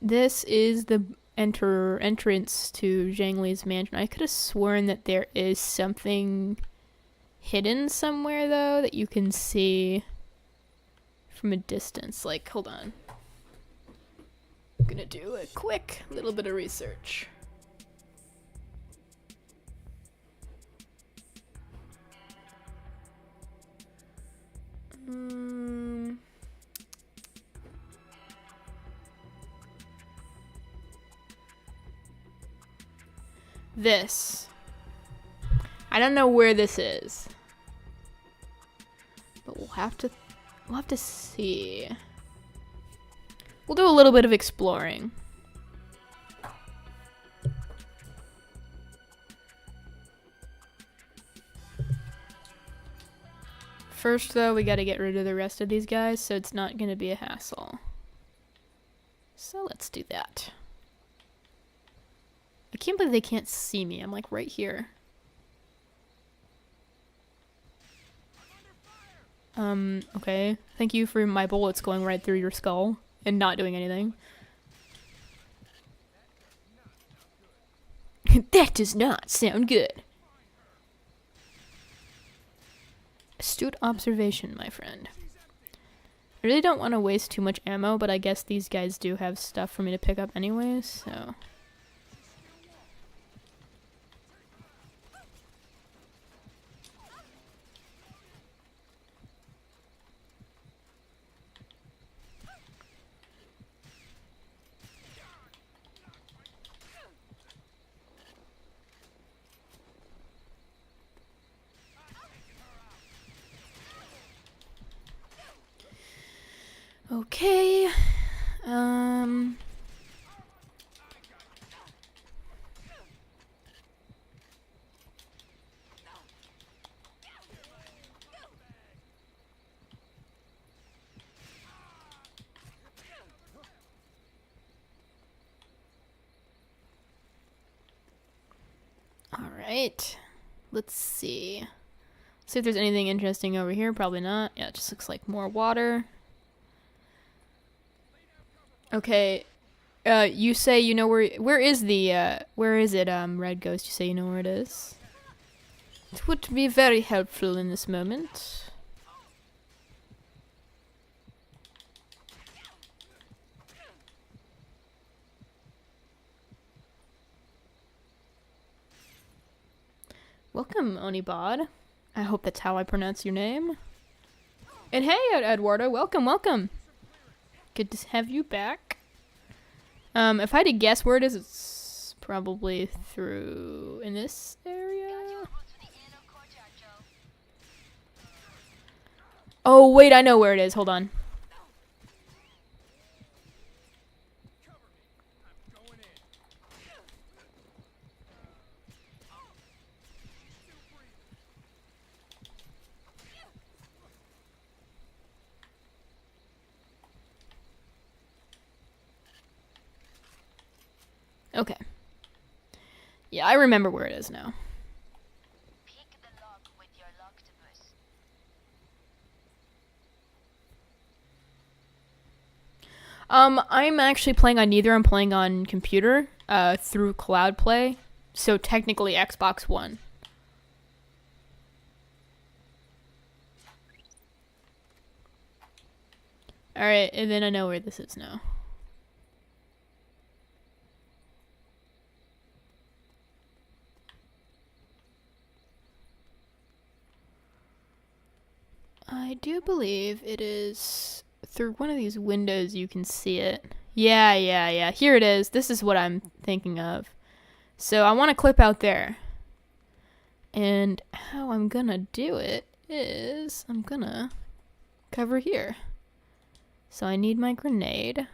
this is the entrance to Zhang Li's mansion. I could have sworn that there is something hidden somewhere, though, that you can see from a distance. Like, hold on. I'm gonna do a quick little bit of research. This. I don't know where this is, but we'll have to see. We'll do a little bit of exploring. First, though, we gotta get rid of the rest of these guys, so it's not gonna be a hassle. So let's do that. I can't believe they can't see me. I'm like right here. Okay. Thank you for my bullets going right through your skull and not doing anything. That does not sound good. Astute observation, my friend. I really don't want to waste too much ammo, but I guess these guys do have stuff for me to pick up anyways, so... Okay, alright, let's see. See if there's anything interesting over here, probably not. Yeah, it just looks like more water. Okay, you say you know where is the, where is it, Red Ghost? You say you know where it is? It would be very helpful in this moment. Welcome, Onibod. I hope that's how I pronounce your name. And hey, Eduardo, welcome, welcome. Good to have you back. If I had to guess where it is, it's probably through in this area. Oh, wait, I know where it is. Hold on. Okay. Yeah, I remember where it is now. Pick the lock with your loctopus. I'm actually playing on neither. I'm playing on computer, through Cloud Play. So technically Xbox One. Alright, and then I know where this is now. I do believe it is through one of these windows you can see it. Yeah. Here it is. This is what I'm thinking of. So I want to clip out there. And how I'm gonna do it is I'm gonna cover here. So I need my grenade.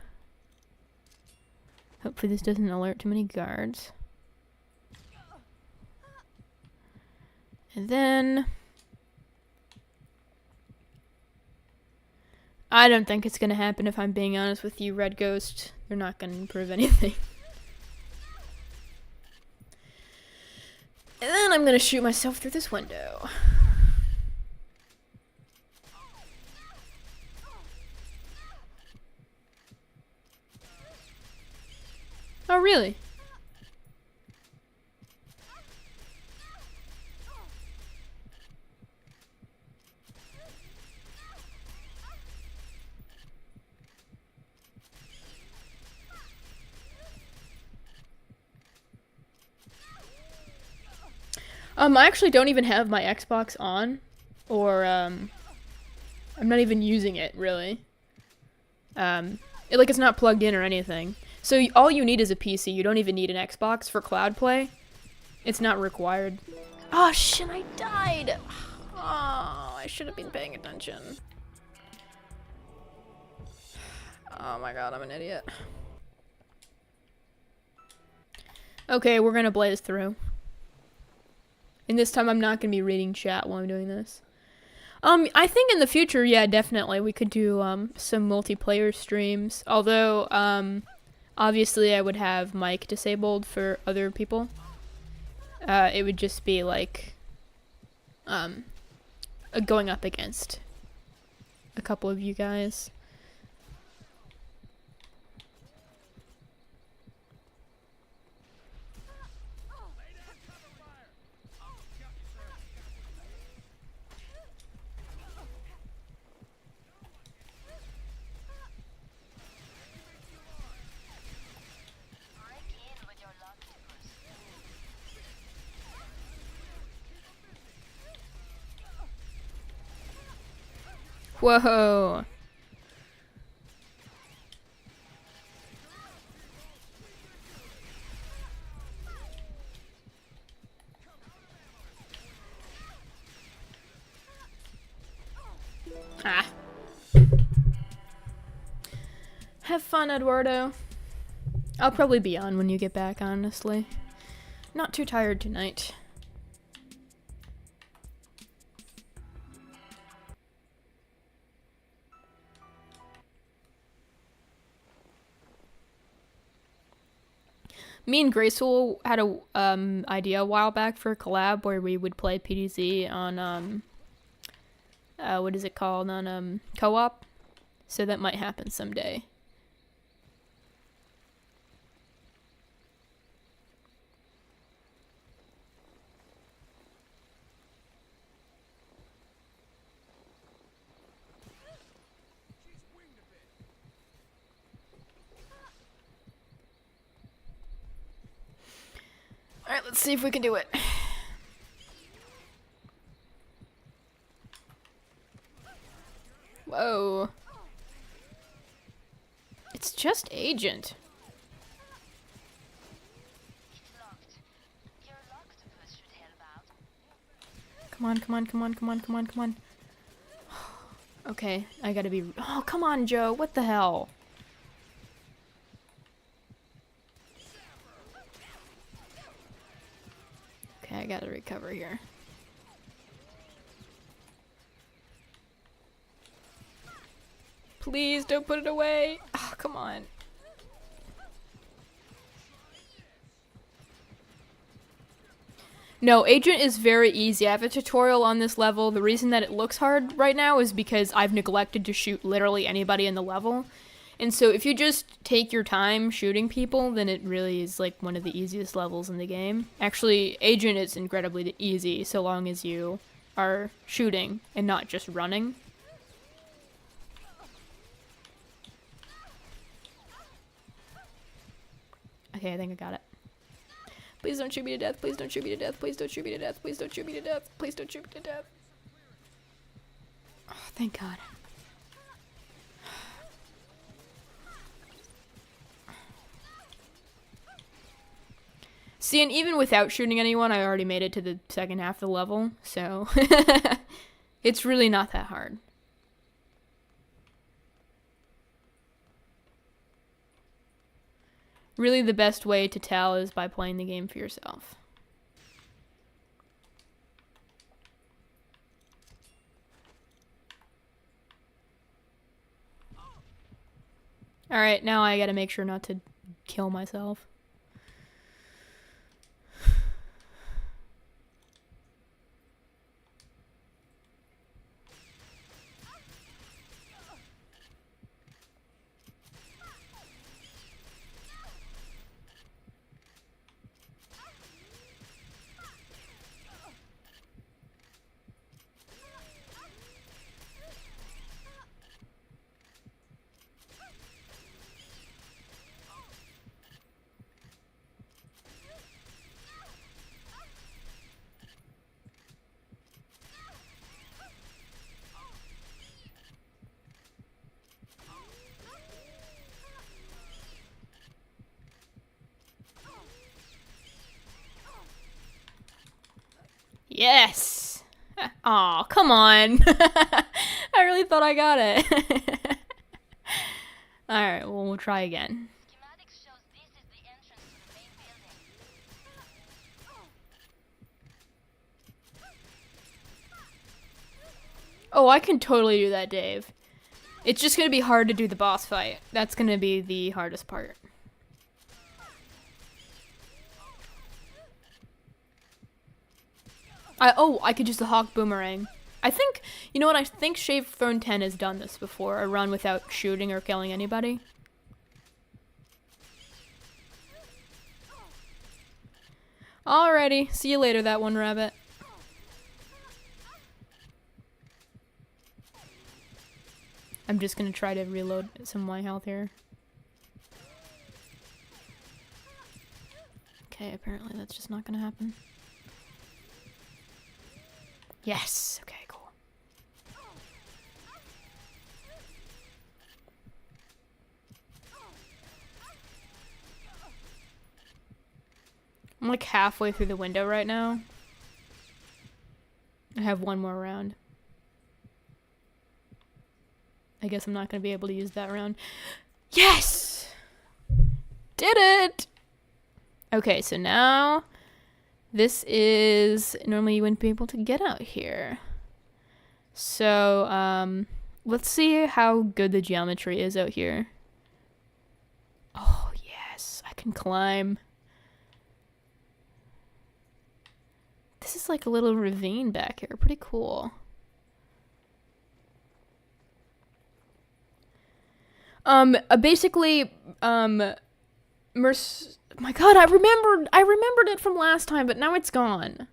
Hopefully this doesn't alert too many guards. And then... I don't think it's gonna happen if I'm being honest with you, Red Ghost. They're not gonna improve anything. And then I'm gonna shoot myself through this window. Oh, really? I actually don't even have my Xbox on, or, I'm not even using it, really. It's not plugged in or anything. So all you need is a PC. You don't even need an Xbox for cloud play. It's not required. Oh, shit, I died! Oh, I should have been paying attention. Oh my god, I'm an idiot. Okay, we're gonna blaze through. And this time I'm not gonna be reading chat while I'm doing this. I think in the future, yeah, definitely, we could do, some multiplayer streams. Although, Obviously, I would have mic disabled for other people. It would just be like going up against a couple of you guys. Break in with your octopus. Whoa. Ah. Have fun, Eduardo. I'll probably be on when you get back, honestly. Not too tired tonight. Me and Graceful had a idea a while back for a collab where we would play PDZ on what is it called, on co-op. So that might happen someday. Alright, let's see if we can do it. Whoa. It's just Agent. It's locked. Your octopus should help out. Come on, come on, come on, come on, come on, come on. Okay, I gotta be... Oh, come on, Joe. What the hell? Okay, I gotta recover here. Please don't put it away. Oh, come on. No, Agent is very easy. I have a tutorial on this level. The reason that it looks hard right now is because I've neglected to shoot literally anybody in the level. And so if you just take your time shooting people, then it really is like one of the easiest levels in the game. Actually, Agent is incredibly easy so long as you are shooting and not just running. Okay, I think I got it. Please don't shoot me to death. Please don't shoot me to death. Please don't shoot me to death. Please don't shoot me to death. Please don't shoot me to death. Oh, thank God. See, and even without shooting anyone, I already made it to the second half of the level, so it's really not that hard. Really, the best way to tell is by playing the game for yourself. Alright, now I gotta make sure not to kill myself. Yes! Aw, come on. I really thought I got it. Alright, well, we'll try again. Schematics shows this is the entrance to the main building. Oh, I can totally do that, Dave. It's just gonna be hard to do the boss fight. That's gonna be the hardest part. I could use the hawk boomerang. I think, you know what, I think Shave Throne 10 has done this before, a run without shooting or killing anybody. Alrighty, see you later, that one rabbit. I'm just gonna try to reload some of my health here. Okay, apparently that's just not gonna happen. Yes! Okay, cool. I'm like halfway through the window right now. I have one more round. I guess I'm not going to be able to use that round. Yes! Did it! Okay, so now this is... Normally you wouldn't be able to get out here. So, let's see how good the geometry is out here. Oh, yes. I can climb. This is like a little ravine back here. Pretty cool. Basically, my God, I remembered it from last time, but now it's gone.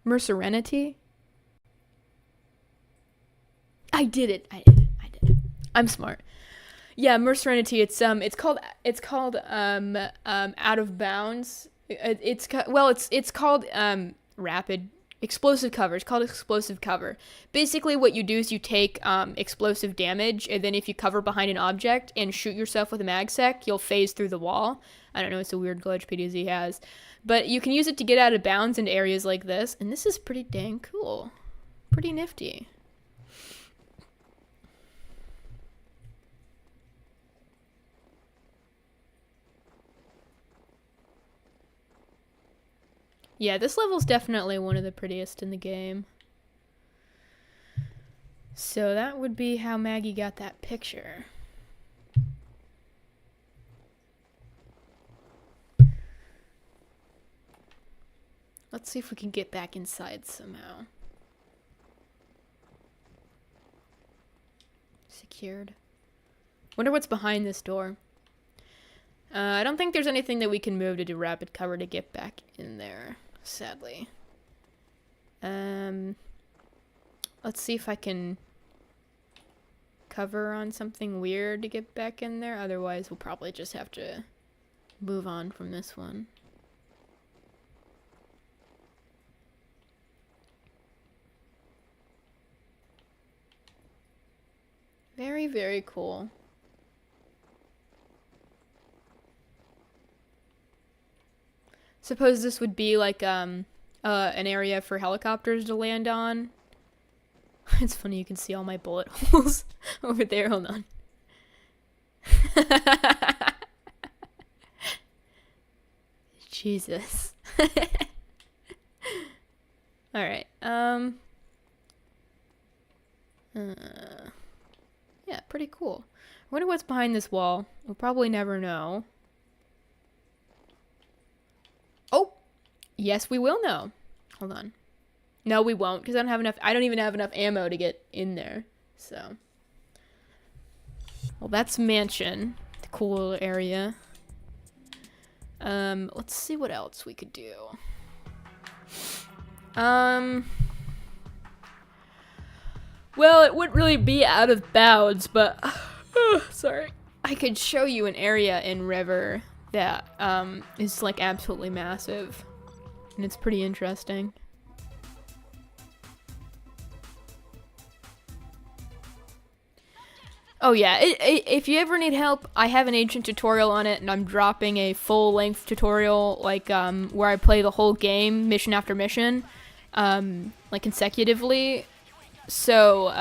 Mercerenity? I did it. I'm smart. Yeah, Mercerenity, it's called Out of Bounds. It's called rapid explosive cover. It's called explosive cover. Basically what you do is you take explosive damage, and then if you cover behind an object and shoot yourself with a mag sec, you'll phase through the wall. I don't know, it's a weird glitch PDZ has. But you can use it to get out of bounds into areas like this, and this is pretty dang cool. Pretty nifty. Yeah, this level's definitely one of the prettiest in the game. So that would be how Maggie got that picture. Let's see if we can get back inside somehow. Secured. Wonder what's behind this door. I don't think there's anything that we can move to do rapid cover to get back in there, sadly. Let's see if I can cover on something weird to get back in there. Otherwise, we'll probably just have to move on from this one. Very, very cool. Suppose this would be like an area for helicopters to land on. It's funny, you can see all my bullet holes over there. Hold on. Jesus. Alright, yeah, pretty cool. I wonder what's behind this wall. We'll probably never know. Oh! Yes, we will know. Hold on. No, we won't, because I don't even have enough ammo to get in there. So. Well, that's mansion. The cool area. Let's see what else we could do. Well, it wouldn't really be out of bounds, but sorry. I could show you an area in River that is like absolutely massive, and it's pretty interesting. Oh yeah, if you ever need help, I have an ancient tutorial on it, and I'm dropping a full-length tutorial, like, where I play the whole game, mission after mission, like, consecutively. So,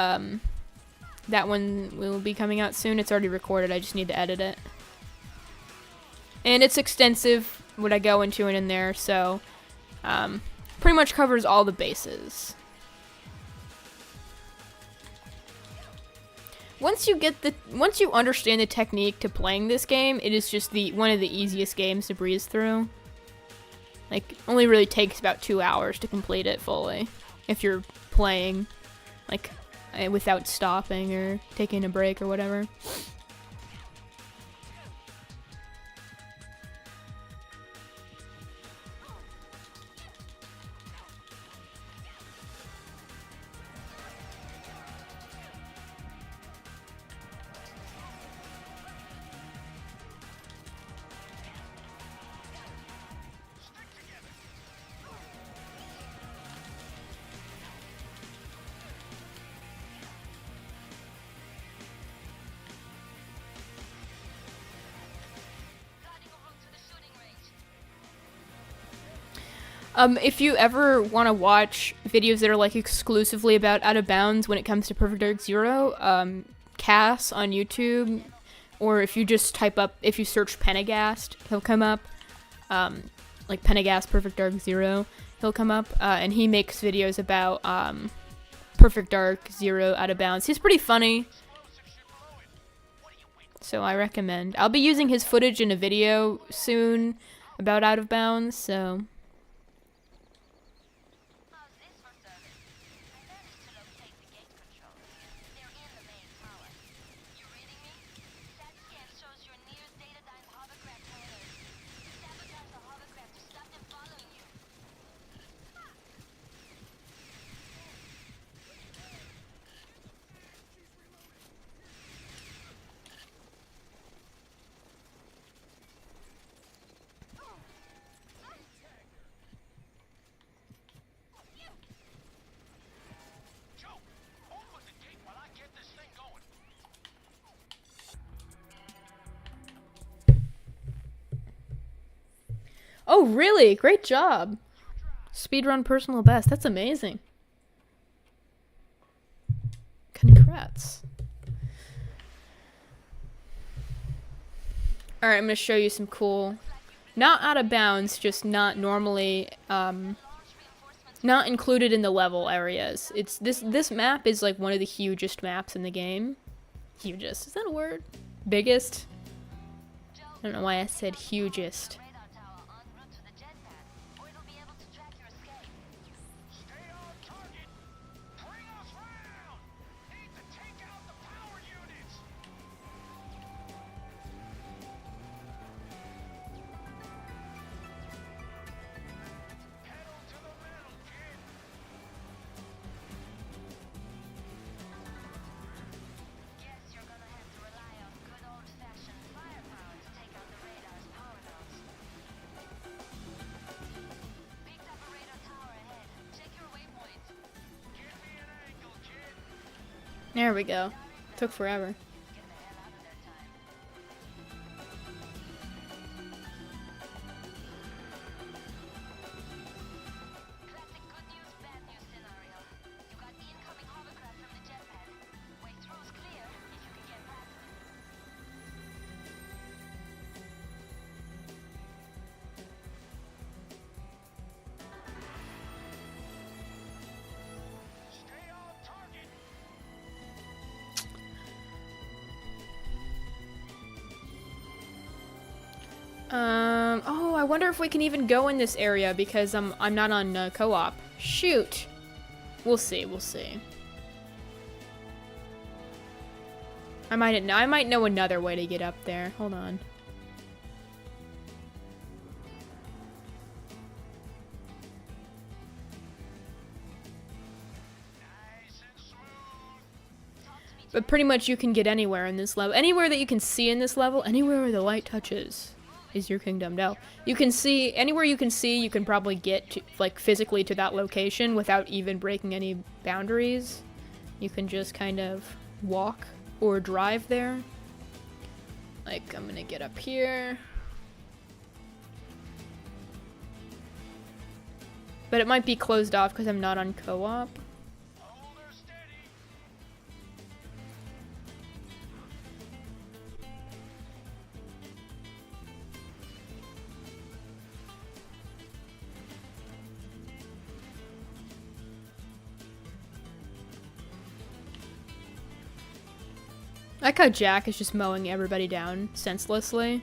that one will be coming out soon. It's already recorded, I just need to edit it. And it's extensive, what I go into and in there, so, pretty much covers all the bases. Once you understand the technique to playing this game, it is just one of the easiest games to breeze through. Like, only really takes about 2 hours to complete it fully. If you're playing, like, without stopping or taking a break or whatever. If you ever want to watch videos that are like exclusively about Out of Bounds when it comes to Perfect Dark Zero, Cass on YouTube, or if you just if you search Penagast, he'll come up. Like Penagast Perfect Dark Zero, he'll come up, and he makes videos about Perfect Dark Zero Out of Bounds. He's pretty funny, so I recommend. I'll be using his footage in a video soon about Out of Bounds, so. How's this for service? I managed to locate the gate controls. They're in the main tower. You reading me? That scan shows your near Datadyne hovercraft hangars. Sabotage the hovercraft to stop them following you. Joe, open the gate while I get this thing going. Oh, really? Great job. Speedrun personal best. That's amazing. Congrats. Alright, I'm going to show you some cool, not Out of Bounds, just not normally, not included in the level areas. It's this map is like one of the hugest maps in the game. Hugest. Is that a word? Biggest? I don't know why I said hugest. Radar tower en route to the jet pad, or it'll be able to track your escape. Stay on target. Bring us round. Need to take out the power units. Pedal to the metal, kid. Guess you're gonna have to rely on good old-fashioned firepower to take out the radar's power nodes. Picked up a radar tower ahead. Check your waypoint. Give me an angle, kid. There we go. Took forever. Get the hell out of there, time. Classic good news, bad news scenario. You got incoming hovercraft from the jet pad. Way through's clear if you can get past them. Stay on target. Oh, I wonder if we can even go in this area because I'm not on co-op. Shoot. We'll see, we'll see. I might know another way to get up there. Hold on. Nice and smooth. But pretty much you can get anywhere in this level. Anywhere that you can see in this level, anywhere where the light touches is your kingdom. No, you can see, anywhere you can see, you can probably get to, like, physically to that location without even breaking any boundaries. You can just kind of walk or drive there. Like, I'm gonna get up here. But it might be closed off because I'm not on co-op. Hold her steady. I like how Jack is just mowing everybody down senselessly.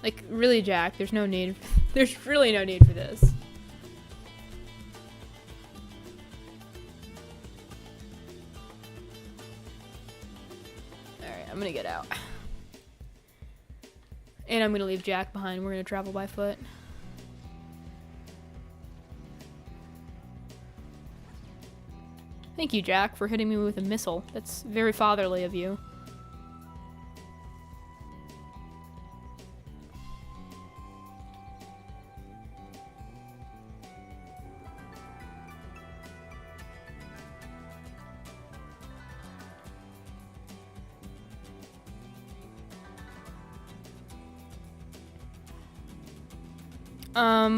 Like, really, Jack, there's no need There's really no need for this. Alright, I'm gonna get out. And I'm gonna leave Jack behind. We're gonna travel by foot. Thank you, Jack, for hitting me with a missile. That's very fatherly of you.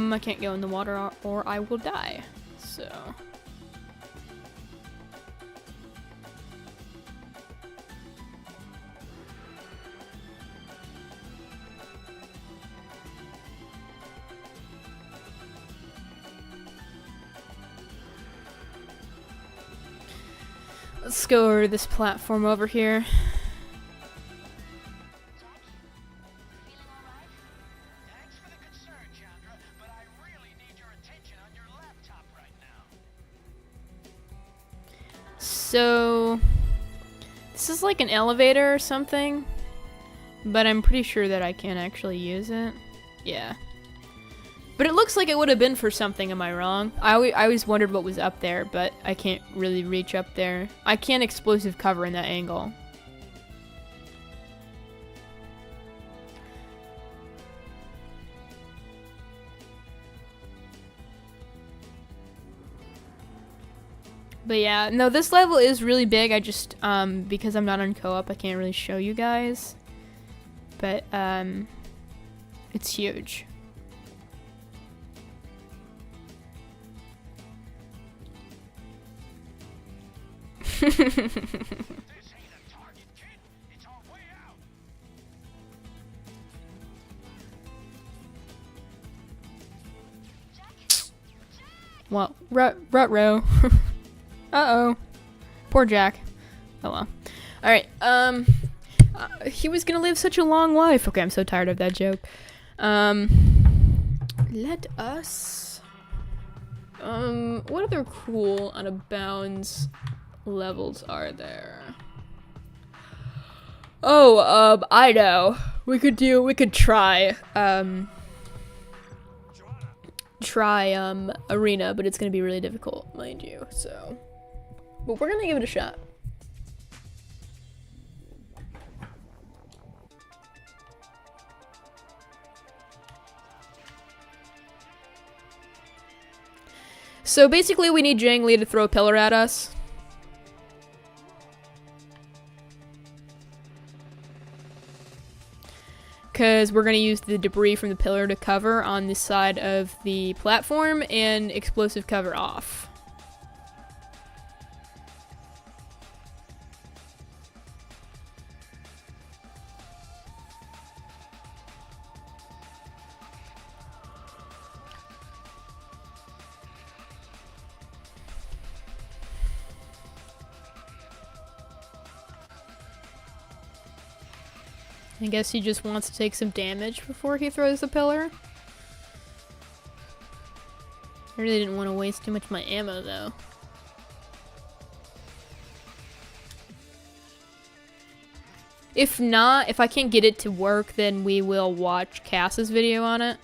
I can't go in the water or I will die. So. Let's go over to this platform over here. Feeling alright? Thanks for the concern, Chandra, but I really need your attention on your laptop right now. So, this is like an elevator or something, but I'm pretty sure that I can't actually use it. Yeah. But it looks like it would have been for something, am I wrong? I always wondered what was up there, but I can't really reach up there. I can't explosive cover in that angle. But yeah, no, this level is really big. I just, because I'm not on co-op, I can't really show you guys. But, it's huge. This ain't a target, kid. It's our way out. Well, rut-row. Uh-oh. Poor Jack. Oh well. Alright, he was gonna live such a long life. Okay, I'm so tired of that joke. Let us... what other cool out of bounds levels are there? Oh, I know. We could try, arena, but it's gonna be really difficult, mind you, so. But we're gonna give it a shot. So basically we need Jang Lee to throw a pillar at us. Because we're going to use the debris from the pillar to cover on this side of the platform and explosive cover off. I guess he just wants to take some damage before he throws the pillar. I really didn't want to waste too much of my ammo, though. If not, if I can't get it to work, then we will watch Cass's video on it.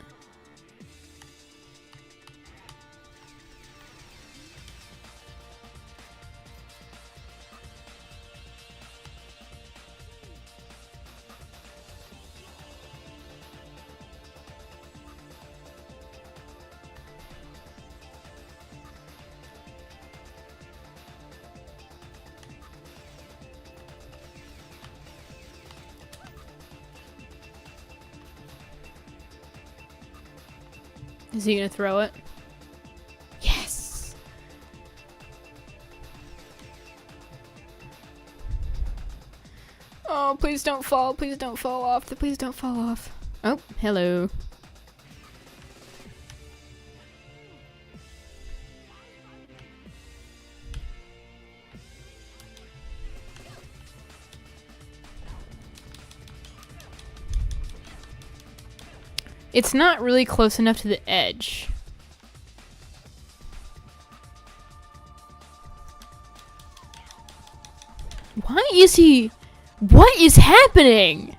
Is he gonna throw it? Yes! Oh, please don't fall. Please don't fall off. Please don't fall off. Oh, hello. It's not really close enough to the edge. Why is he... What is happening?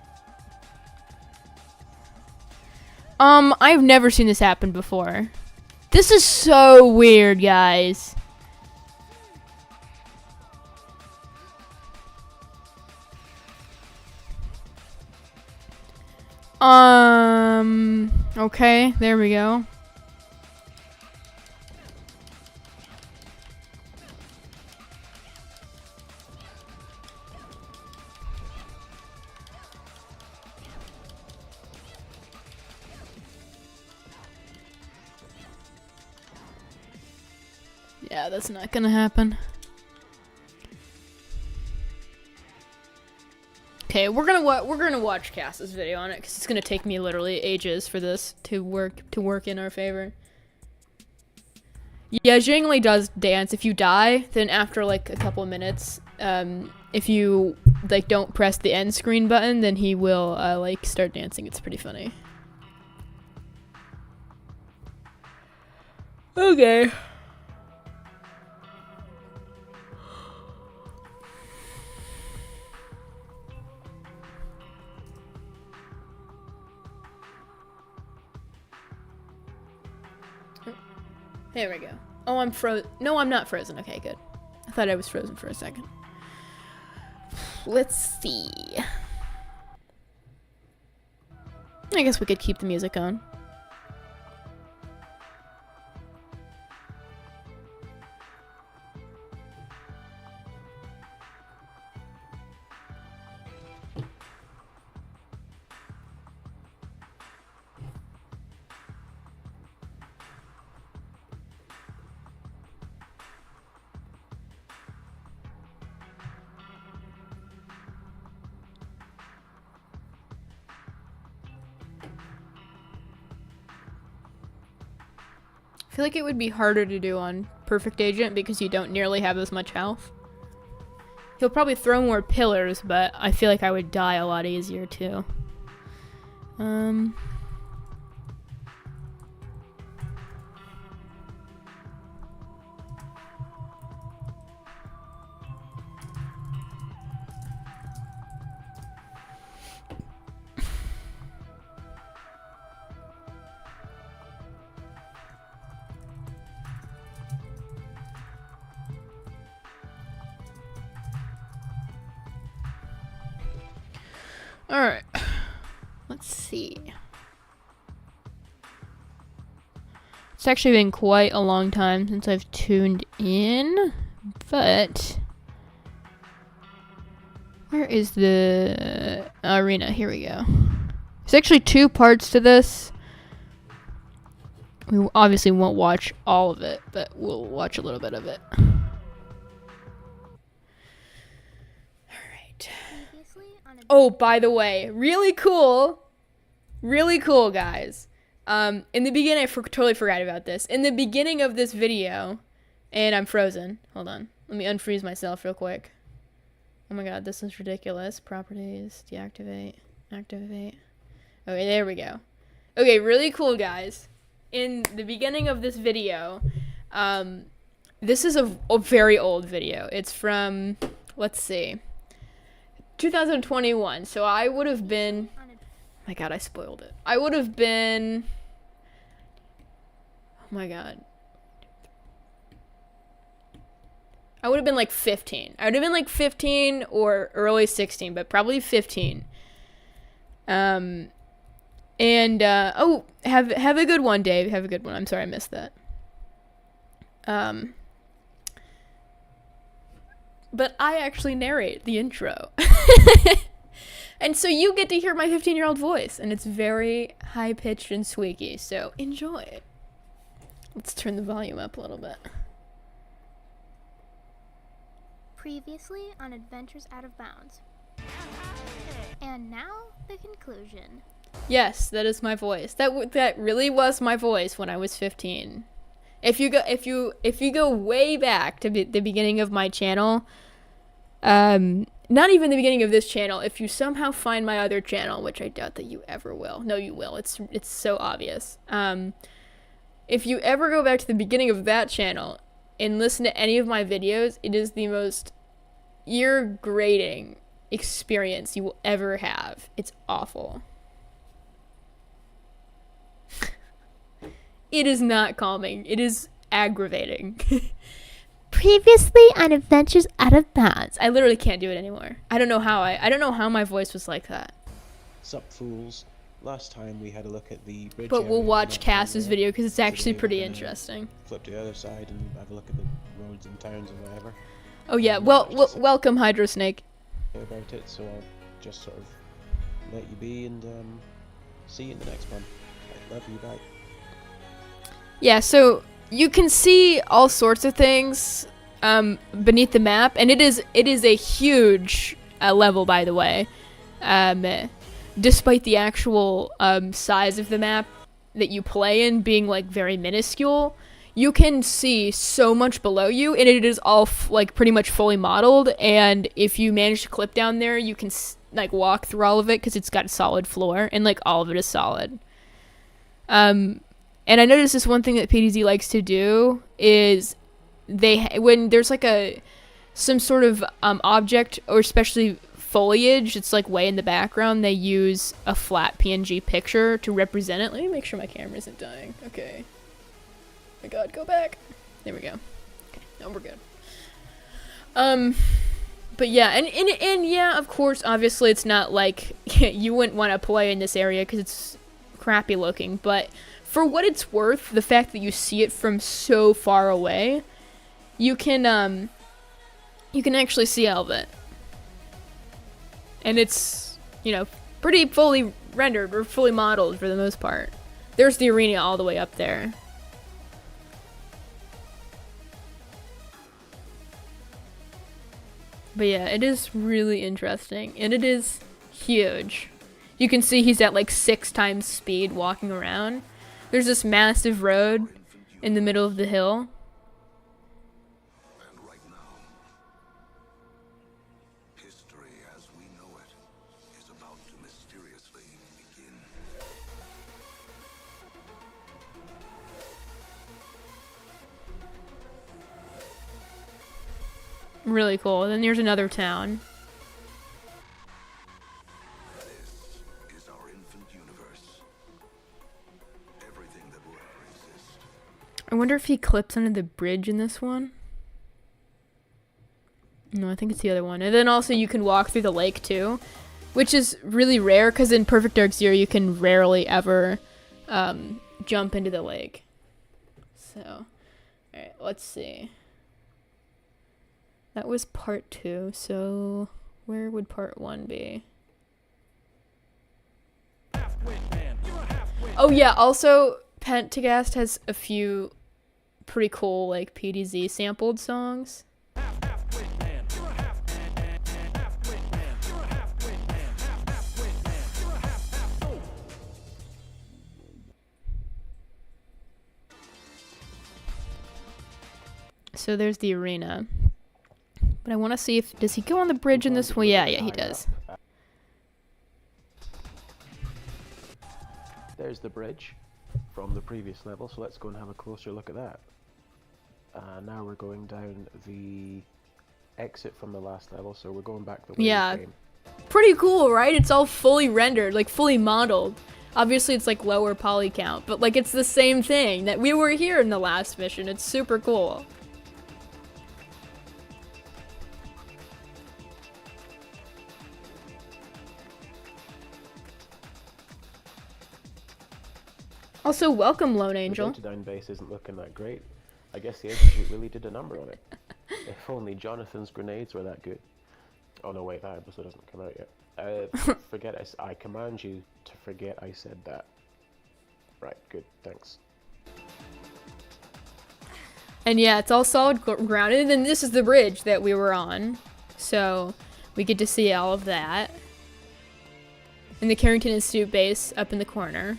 I've never seen this happen before. This is so weird, guys. Okay, there we go. Yeah, that's not gonna happen. Okay, we're gonna watch Cass's video on it because it's gonna take me literally ages for this to work in our favor. Yeah, Zhengli does dance. If you die, then after like a couple of minutes, if you like don't press the end screen button, then he will like start dancing. It's pretty funny. Okay. There we go. Oh, I'm frozen. No, I'm not frozen. Okay, good. I thought I was frozen for a second. Let's see. I guess we could keep the music on. I feel like it would be harder to do on Perfect Agent because you don't nearly have as much health. He'll probably throw more pillars, but I feel like I would die a lot easier too. Alright, let's see. It's actually been quite a long time since I've tuned in, but where is the arena? Here we go. There's actually 2 parts to this. We obviously won't watch all of it, but we'll watch a little bit of it. Oh, by the way, really cool, guys. In the beginning, I totally forgot about this. In the beginning of this video, and I'm frozen. Hold on. Let me unfreeze myself real quick. Oh my god, this is ridiculous. Properties, deactivate, activate. Okay, there we go. Okay, really cool, guys. In the beginning of this video, this is a very old video. It's from, let's see, 2021. So I would have been, oh my god, I spoiled it. I would have been, oh my god, I would have been like 15. I would have been like 15 or early 16, but probably 15. Oh, have a good one, Dave. Have a good one. I'm sorry I missed that. But I actually narrate the intro. And so you get to hear my 15-year-old voice, and it's very high-pitched and squeaky, so enjoy. Let's turn the volume up a little bit. Previously on Adventures Out of Bounds. And now the conclusion. Yes, that is my voice. That really was my voice when I was 15. If you go way back to the beginning of my channel, not even the beginning of this channel. If you somehow find my other channel, which I doubt that you ever will. No, you will. It's so obvious. If you ever go back to the beginning of that channel and listen to any of my videos, it is the most ear grating experience you will ever have. It's awful. It is not calming. It is aggravating. Previously on Adventures Out of Bounds. I literally can't do it anymore. I don't know how my voice was like that. Sup fools. Last time we had a look at the bridge. But we'll area watch not Cass's there. video because it's actually Today pretty we're gonna interesting. Flip to the other side and have a look at the roads and towns and whatever. Oh yeah, well, welcome Hydro Snake. About it, so I'll just sort of let you be and see you in the next one. I love you, bye. Yeah, so you can see all sorts of things beneath the map, and it is a huge level, by the way. Despite the actual size of the map that you play in being like very minuscule, you can see so much below you, and it is all like pretty much fully modeled. And if you manage to clip down there, you can like walk through all of it because it's got a solid floor, and like all of it is solid. And I noticed this one thing that PDZ likes to do is when there's like some sort of object, or especially foliage, it's like way in the background, they use a flat PNG picture to represent it. Let me make sure my camera isn't dying. Okay. Oh my god, go back. There we go. Okay, now we're good. But yeah, and yeah, of course, obviously it's not like you wouldn't want to play in this area because it's crappy looking, but for what it's worth, the fact that you see it from so far away, you can actually see all of it. And it's, pretty fully rendered or fully modeled for the most part. There's the arena all the way up there. But yeah, it is really interesting, and it is huge. You can see he's at like 6 times speed walking around. There's this massive road in the middle of the hill. And right now, history as we know it is about to mysteriously begin. Really cool. Then there's another town. This is our infant universe. Everything that will ever exist. I wonder if he clips under the bridge in this one. No, I think it's the other one. And then also you can walk through the lake too, which is really rare because in Perfect Dark Zero you can rarely ever jump into the lake. So, alright, let's see. That was part 2, so where would part 1 be? Oh yeah, also Pentagast has a few pretty cool like PDZ sampled songs. So there's the arena. But I want to see if... Does he go on the bridge in this one? Yeah, he does. There's the bridge from the previous level, so let's go and have a closer look at that. Now we're going down the exit from the last level, so we're going back the way we came. Pretty cool, right? It's all fully rendered, like fully modeled. Obviously it's like lower poly count, but like it's the same thing that we were here in the last mission. It's super cool. Also, welcome, Lone Angel. The Down base isn't looking that great. I guess the Institute really did a number on it. If only Jonathan's grenades were that good. Oh no, wait, that episode hasn't come out yet. Forget it. I command you to forget I said that. Right, good, thanks. And yeah, it's all solid ground. And then this is the bridge that we were on. So we get to see all of that. And the Carrington Institute base up in the corner.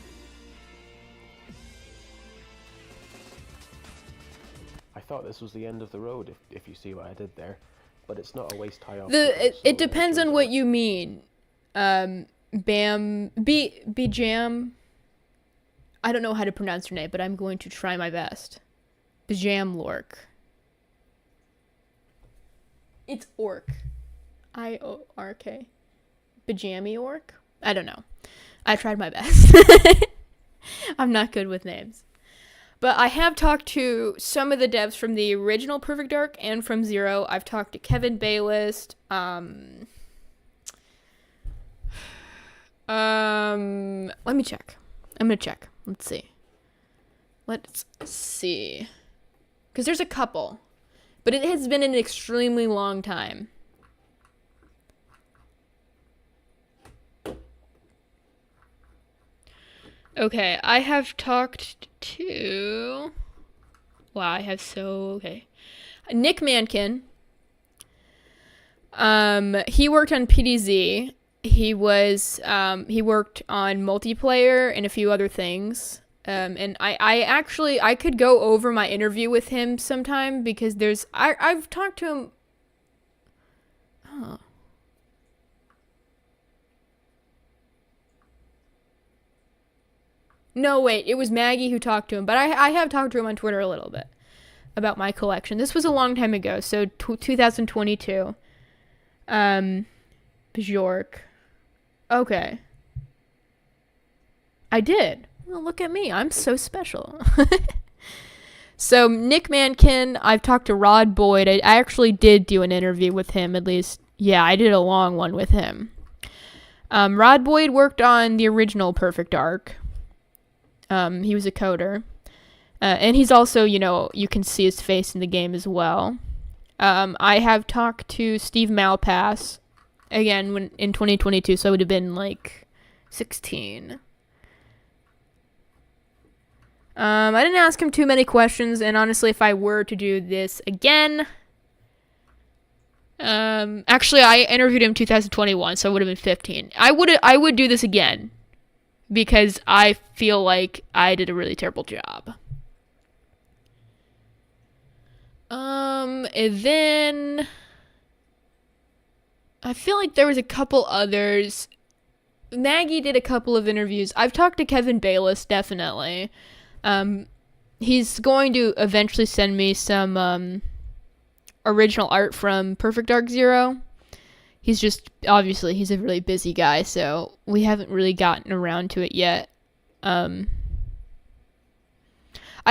I thought this was the end of the road, if you see what I did there. but it's not a waist high off. It depends on what you mean. Bijam. I don't know how to pronounce her name, but I'm going to try my best. Bijam Lork. It's orc. IORK. Bijami orc? I don't know. I tried my best. I'm not good with names. But I have talked to some of the devs from the original Perfect Dark and from Zero. I've talked to Kevin Baylist. Let me check. I'm gonna check. Let's see. Because there's a couple. But it has been an extremely long time. Okay, I have talked to... Wow, I have okay. Nick Mankin. He worked on PDZ. He worked on multiplayer and a few other things. And I could go over my interview with him sometime because I've talked to him. Oh. No, wait, it was Maggie who talked to him, but I have talked to him on Twitter a little bit about my collection. This was a long time ago, so 2022. Bjork. Okay. I did. Well, look at me. I'm so special. So, Nick Mankin, I've talked to Rod Boyd. I actually did do an interview with him, at least. Yeah, I did a long one with him. Rod Boyd worked on the original Perfect Dark. He was a coder. And he's also, you can see his face in the game as well. I have talked to Steve Malpass, again, in 2022, so I would have been, 16. I didn't ask him too many questions, and honestly, if I were to do this again... actually, I interviewed him in 2021, so it would have been 15. I would do this again, because I feel like I did a really terrible job. And then... I feel like there was a couple others. Maggie did a couple of interviews. I've talked to Kevin Baylist, definitely. He's going to eventually send me some, original art from Perfect Dark Zero. He's he's a really busy guy, so we haven't really gotten around to it yet. I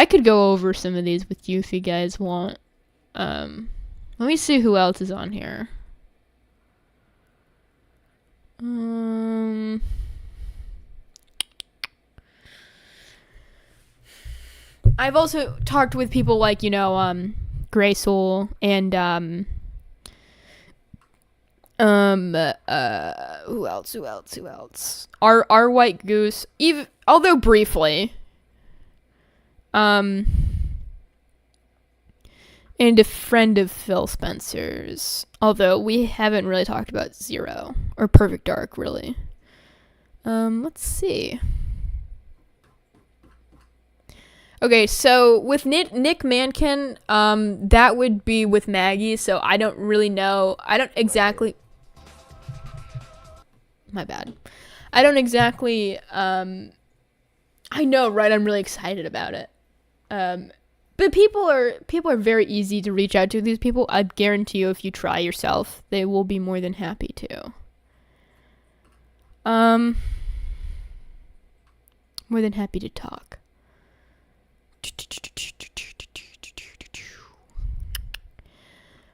could go over some of these with you if you guys want. Let me see who else is on here. I've also talked with people like, Gray Soul and, who else? Our White Goose, although briefly, and a friend of Phil Spencer's, although we haven't really talked about Zero, or Perfect Dark, really. Let's see. Okay, so with Nick Mankin, that would be with Maggie, so I don't really know. I don't exactly... My bad. I don't exactly... I know, right? I'm really excited about it. But people are very easy to reach out to. These people, I guarantee you, if you try yourself, they will be more than happy to. More than happy to talk.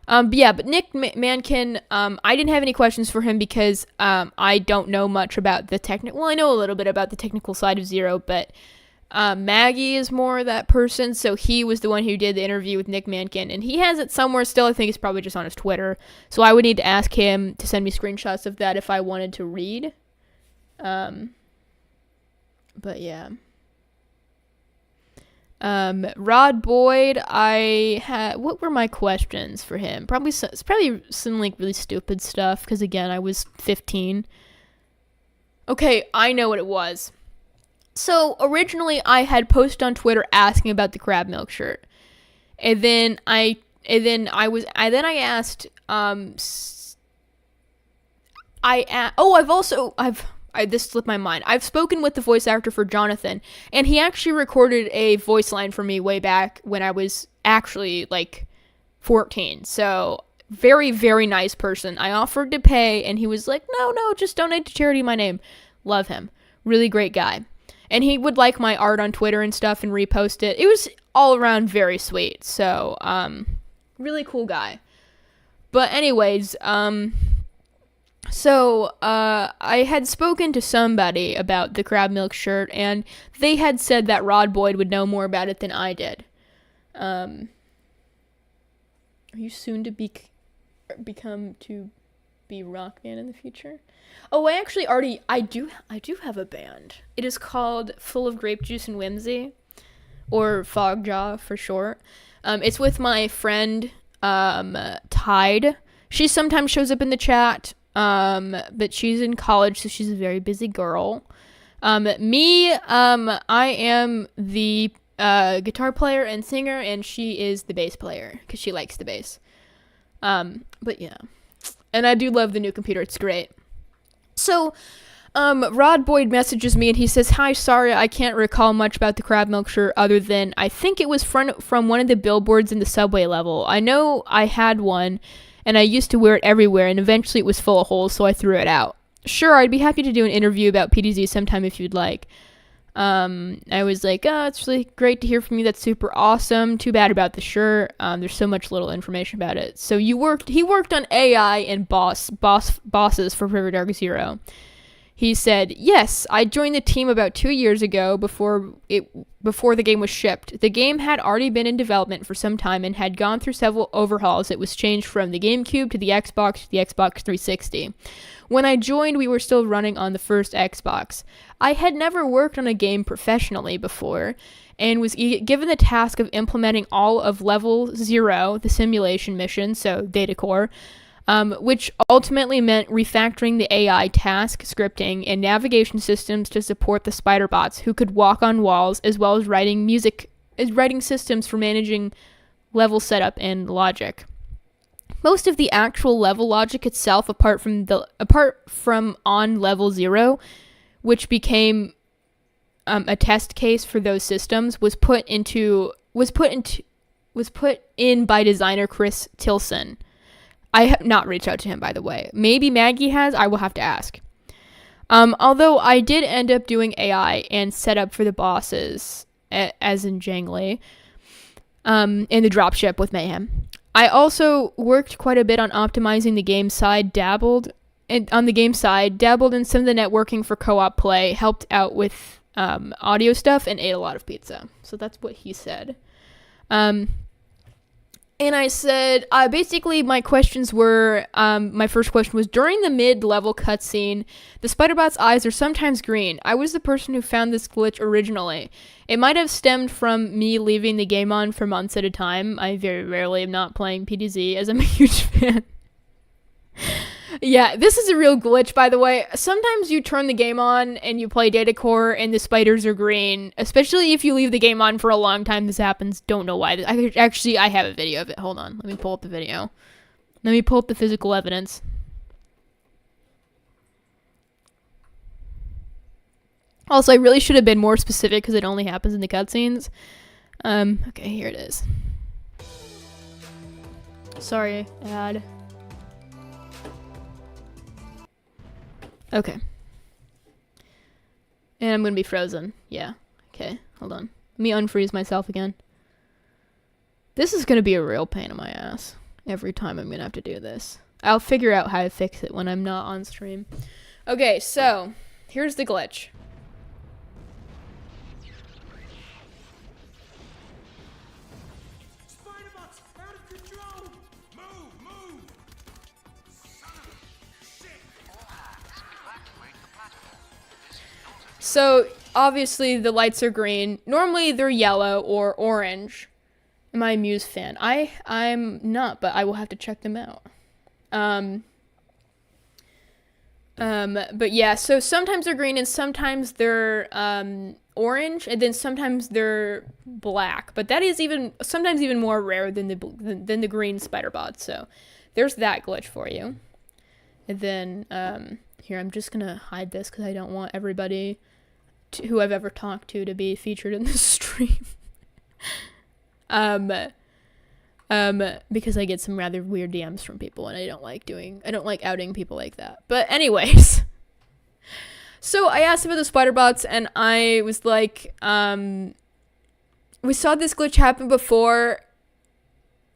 But Nick Mankin, I didn't have any questions for him because I don't know much about the technical. Well, I know a little bit about the technical side of Zero, but Maggie is more that person, so he was the one who did the interview with Nick Mankin, and he has it somewhere still. I think it's probably just on his Twitter, so I would need to ask him to send me screenshots of that if I wanted to read. But yeah. Rod Boyd, what were my questions for him? Probably some like really stupid stuff, because again, I was 15. Okay, I know what it was. So originally I had posted on Twitter asking about the crab milk shirt, and then I And then I asked, this slipped my mind. I've spoken with the voice actor for Jonathan, and he actually recorded a voice line for me way back when I was actually, like, 14. So, very, very nice person. I offered to pay, and he was like, no, just donate to charity in my name. Love him. Really great guy. And he would like my art on Twitter and stuff and repost it. It was all around very sweet. So, really cool guy. But anyways, I had spoken to somebody about the crab milk shirt, and they had said that Rod Boyd would know more about it than I did. Are you soon to become to be rock band in the future? Oh, I do have a band. It is called Full of Grape Juice and Whimsy, or Fogjaw for short. It's with my friend, Tide. She sometimes shows up in the chat, but she's in college, so she's a very busy girl. I am the guitar player and singer, and she is the bass player, because she likes the bass. But yeah. And I do love the new computer, it's great. So, Rod Boyd messages me and he says, hi, sorry, I can't recall much about the crab milk shirt other than I think it was from one of the billboards in the subway level. I know I had one and I used to wear it everywhere and eventually it was full of holes, so I threw it out. Sure, I'd be happy to do an interview about PDZ sometime if you'd like. I was like, oh, it's really great to hear from you. That's super awesome. Too bad about the shirt. There's so much little information about it. So he worked on AI and bosses for River Dark Zero. He said, yes, I joined the team about 2 years ago before the game was shipped. The game had already been in development for some time and had gone through several overhauls. It was changed from the GameCube to the Xbox to the Xbox 360. When I joined, we were still running on the first Xbox. I had never worked on a game professionally before and was given the task of implementing all of Level 0, the simulation mission, so data core, which ultimately meant refactoring the AI task scripting and navigation systems to support the spider bots who could walk on walls, as well as writing systems for managing level setup and logic. Most of the actual level logic itself, apart from on Level 0, which became a test case for those systems, was put in by designer Chris Tilson. I have not reached out to him, by the way. Maybe Maggie has. I will have to ask. Although I did end up doing AI and setup for the bosses, as in Jangly, in the dropship with Mayhem. I also worked quite a bit on optimizing the game side, dabbled in some of the networking for co-op play, helped out with audio stuff, and ate a lot of pizza. So that's what he said. And I said, basically my questions were, my first question was, during the mid-level cutscene, the Spider-Bot's eyes are sometimes green. I was the person who found this glitch originally. It might have stemmed from me leaving the game on for months at a time. I very rarely am not playing PDZ, as I'm a huge fan. Yeah, this is a real glitch, by the way. Sometimes you turn the game on and you play data core and the spiders are green, especially if you leave the game on for a long time. This happens. Don't know why. I have a video of it. Hold on. Let me pull up the video. Let me pull up the physical evidence. Also, I really should have been more specific because it only happens in the cutscenes. Okay, here it is. Sorry, ad. Okay. And I'm gonna be frozen. Yeah. Okay, hold on. Let me unfreeze myself again. This is gonna be a real pain in my ass. Every time I'm gonna have to do this. I'll figure out how to fix it when I'm not on stream. Okay, so, here's the glitch. Spider-Bots! Out of control! Move! Son of a shit! All hands, evacuate the platform. This is not a... So, obviously the lights are green. Normally they're yellow or orange. Am I a Muse fan? I'm not, but I will have to check them out. But yeah, so sometimes they're green and sometimes they're orange, and then sometimes they're black. But that is sometimes even more rare than the green spider bots. So there's that glitch for you. And then here, I'm just gonna hide this because I don't want everybody who I've ever talked to be featured in this stream. Because I get some rather weird DMs from people, and I don't like outing people like that. But anyways, so I asked about the spider bots, and I was like, we saw this glitch happen before,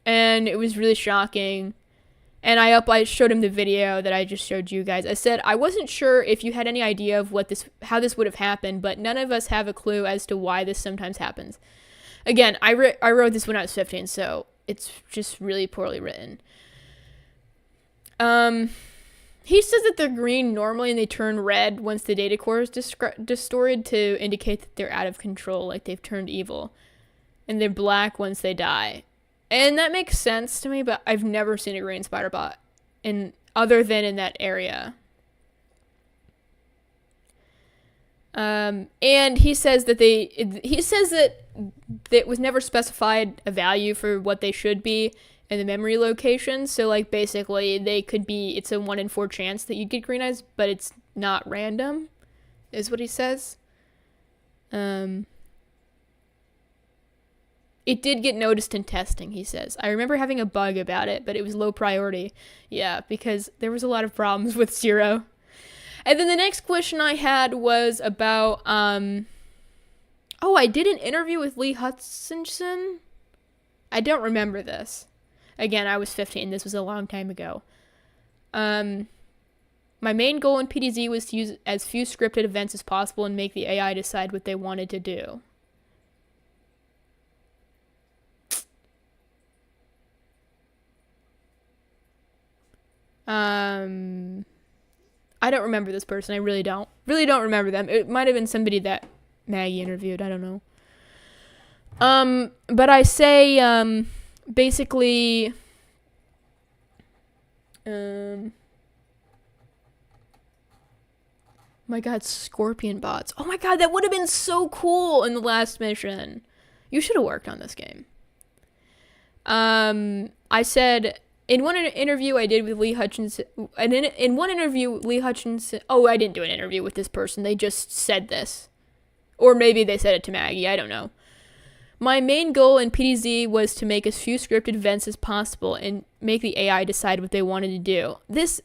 and it was really shocking. And I showed him the video that I just showed you guys. I said I wasn't sure if you had any idea of how this would have happened, but none of us have a clue as to why this sometimes happens. Again, I wrote this when I was 15, so it's just really poorly written. He says that they're green normally and they turn red once the data core is distorted to indicate that they're out of control, like they've turned evil. And they're black once they die. And that makes sense to me, but I've never seen a green spider bot other than in that area. And he says that it was never specified a value for what they should be in the memory location. So like basically it's a 1 in 4 chance that you'd get green eyes, but it's not random, is what he says. It did get noticed in testing, he says. I remember having a bug about it, but it was low priority. Yeah, because there was a lot of problems with Zero. And then the next question I had was about, I did an interview with Lee Hutchinson. I don't remember this. Again, I was 15. This was a long time ago. My main goal in PDZ was to use as few scripted events as possible and make the AI decide what they wanted to do. I don't remember this person. I really don't remember them. It might have been somebody that Maggie interviewed. I don't know. But I say, basically, my god, scorpion bots. Oh my god, that would have been so cool in the last mission. You should have worked on this game. I said, in one interview I did with Lee Hutchinson, in one interview, Lee Hutchinson, I didn't do an interview with this person, they just said this. Or maybe they said it to Maggie, I don't know. My main goal in PDZ was to make as few scripted events as possible and make the AI decide what they wanted to do.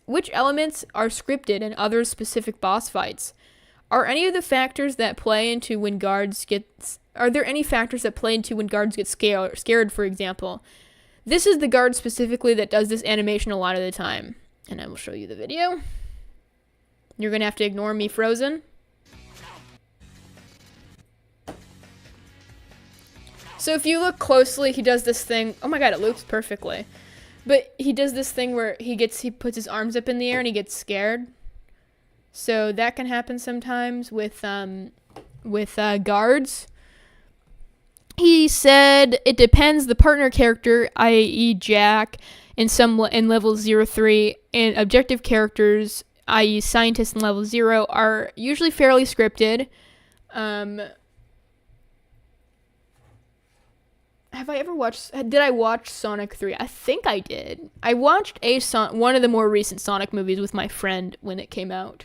Which elements are scripted and other specific boss fights? Are there any factors that play into when guards get scared, for example? This is the guard specifically that does this animation a lot of the time. And I will show you the video. You're going to have to ignore me frozen. So if you look closely, he does this thing. Oh my god, it loops perfectly. But he does this thing where he puts his arms up in the air and he gets scared. So that can happen sometimes with guards. He said it depends. The partner character, i.e. Jack, in level 0-3, and objective characters, i.e. scientists in level 0, are usually fairly scripted. Did I watch Sonic 3? I think I did. I watched one of the more recent Sonic movies with my friend when it came out.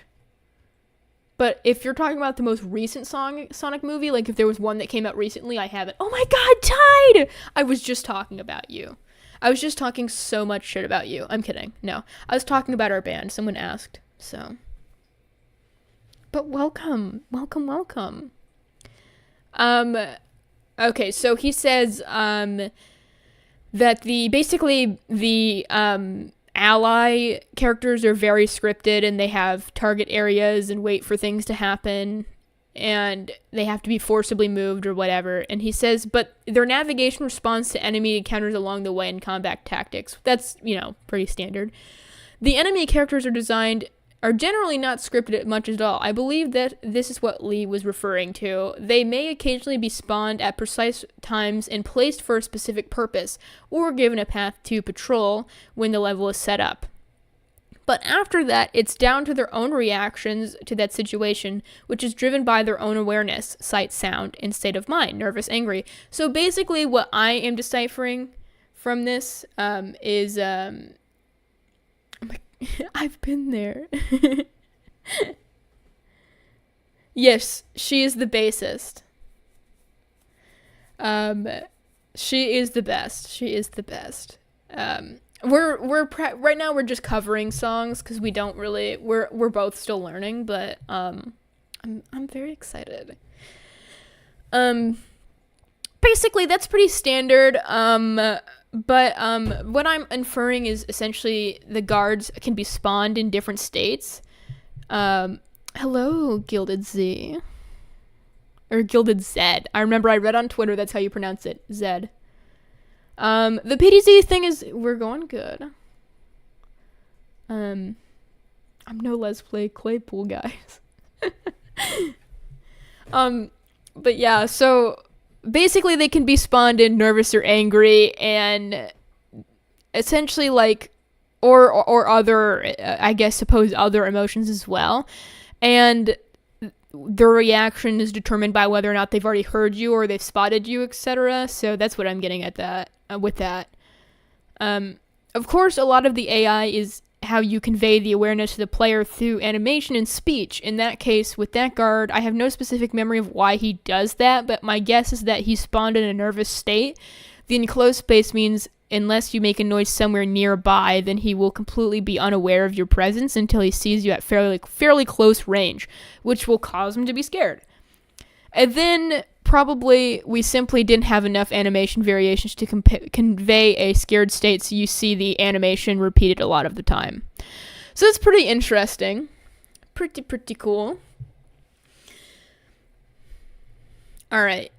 But if you're talking about the most recent Sonic movie, like if there was one that came out recently, I haven't. Oh my god, Tide! I was just talking about you. I was just talking so much shit about you. I'm kidding. No. I was talking about our band. Someone asked, so. But welcome. Welcome, welcome. Okay, so he says, that the ally characters are very scripted and they have target areas and wait for things to happen and they have to be forcibly moved or whatever. And he says, but their navigation responds to enemy encounters along the way in combat tactics. That's, pretty standard. The enemy characters are generally not scripted much at all. I believe that this is what Lee was referring to. They may occasionally be spawned at precise times and placed for a specific purpose, or given a path to patrol when the level is set up. But after that, it's down to their own reactions to that situation, which is driven by their own awareness, sight, sound, and state of mind, nervous, angry. So basically what I am deciphering from this is, I've been there. Yes, she is the bassist. She is the best. She is the best. Right now we're just covering songs because we don't really we're both still learning, but I'm very excited. Basically that's pretty standard. But what I'm inferring is essentially the guards can be spawned in different states. Hello, Gilded Z. Or Gilded Zed. I remember I read on Twitter that's how you pronounce it. Zed. The PDZ thing is, we're going good. I'm no Let's Play Claypool, guys. But yeah, so basically they can be spawned in nervous or angry, and essentially like, or other, I guess, suppose other emotions as well. And their reaction is determined by whether or not they've already heard you or they've spotted you, etc. So that's what I'm getting at that with that. Of course, a lot of the AI is how you convey the awareness to the player through animation and speech. In that case, with that guard, I have no specific memory of why he does that, but my guess is that he spawned in a nervous state. The enclosed space means unless you make a noise somewhere nearby, then he will completely be unaware of your presence until he sees you at fairly close range, which will cause him to be scared. And then probably we simply didn't have enough animation variations to convey a scared state, so you see the animation repeated a lot of the time. So it's pretty interesting. Pretty cool. Alright,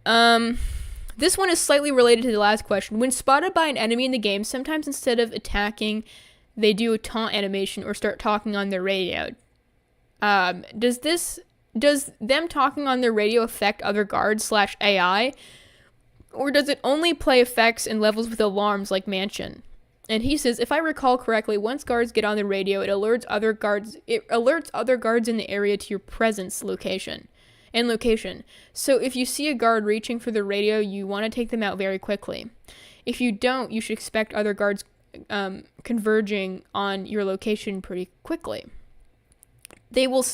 this one is slightly related to the last question. When spotted by an enemy in the game, sometimes instead of attacking, they do a taunt animation or start talking on their radio. Does them talking on their radio affect other guards / AI? Or does it only play effects in levels with alarms like Mansion? And he says, if I recall correctly, once guards get on the radio, it alerts other guards in the area to your presence location. So if you see a guard reaching for the radio, you want to take them out very quickly. If you don't, you should expect other guards converging on your location pretty quickly. They will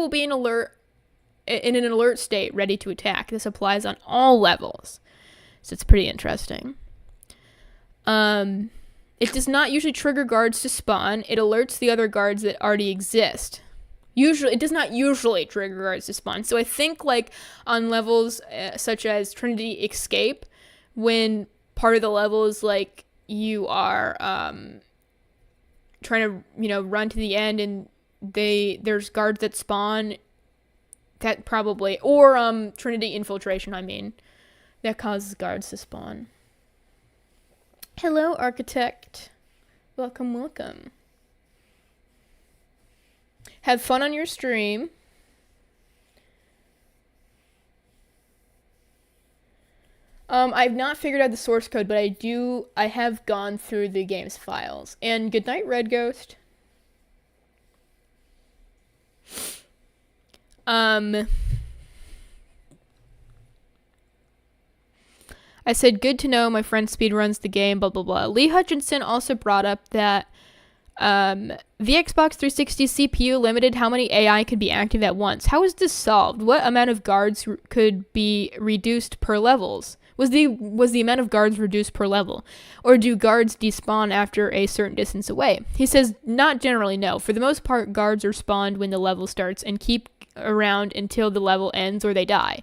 be in an alert state, ready to attack. This applies on all levels, so it's pretty interesting. It does not usually trigger guards to spawn. It alerts the other guards that already exist. It does not usually trigger guards to spawn. So I think like on levels such as Trinity Escape, when part of the level is like you are trying to run to the end and there's guards that spawn, that probably, or Trinity Infiltration, that causes guards to spawn. Hello, Architect. Welcome. Have fun on your stream. I've not figured out the source code, but I have gone through the game's files. And good night, Red Ghost. I said, good to know my friend speedruns the game, blah, blah, blah. Lee Hutchinson also brought up that the Xbox 360 CPU limited how many AI could be active at once. How is this solved? What amount of guards could be reduced per levels? Was the amount of guards reduced per level? Or do guards despawn after a certain distance away? He says, not generally, no. For the most part, guards are spawned when the level starts and keep around until the level ends or they die.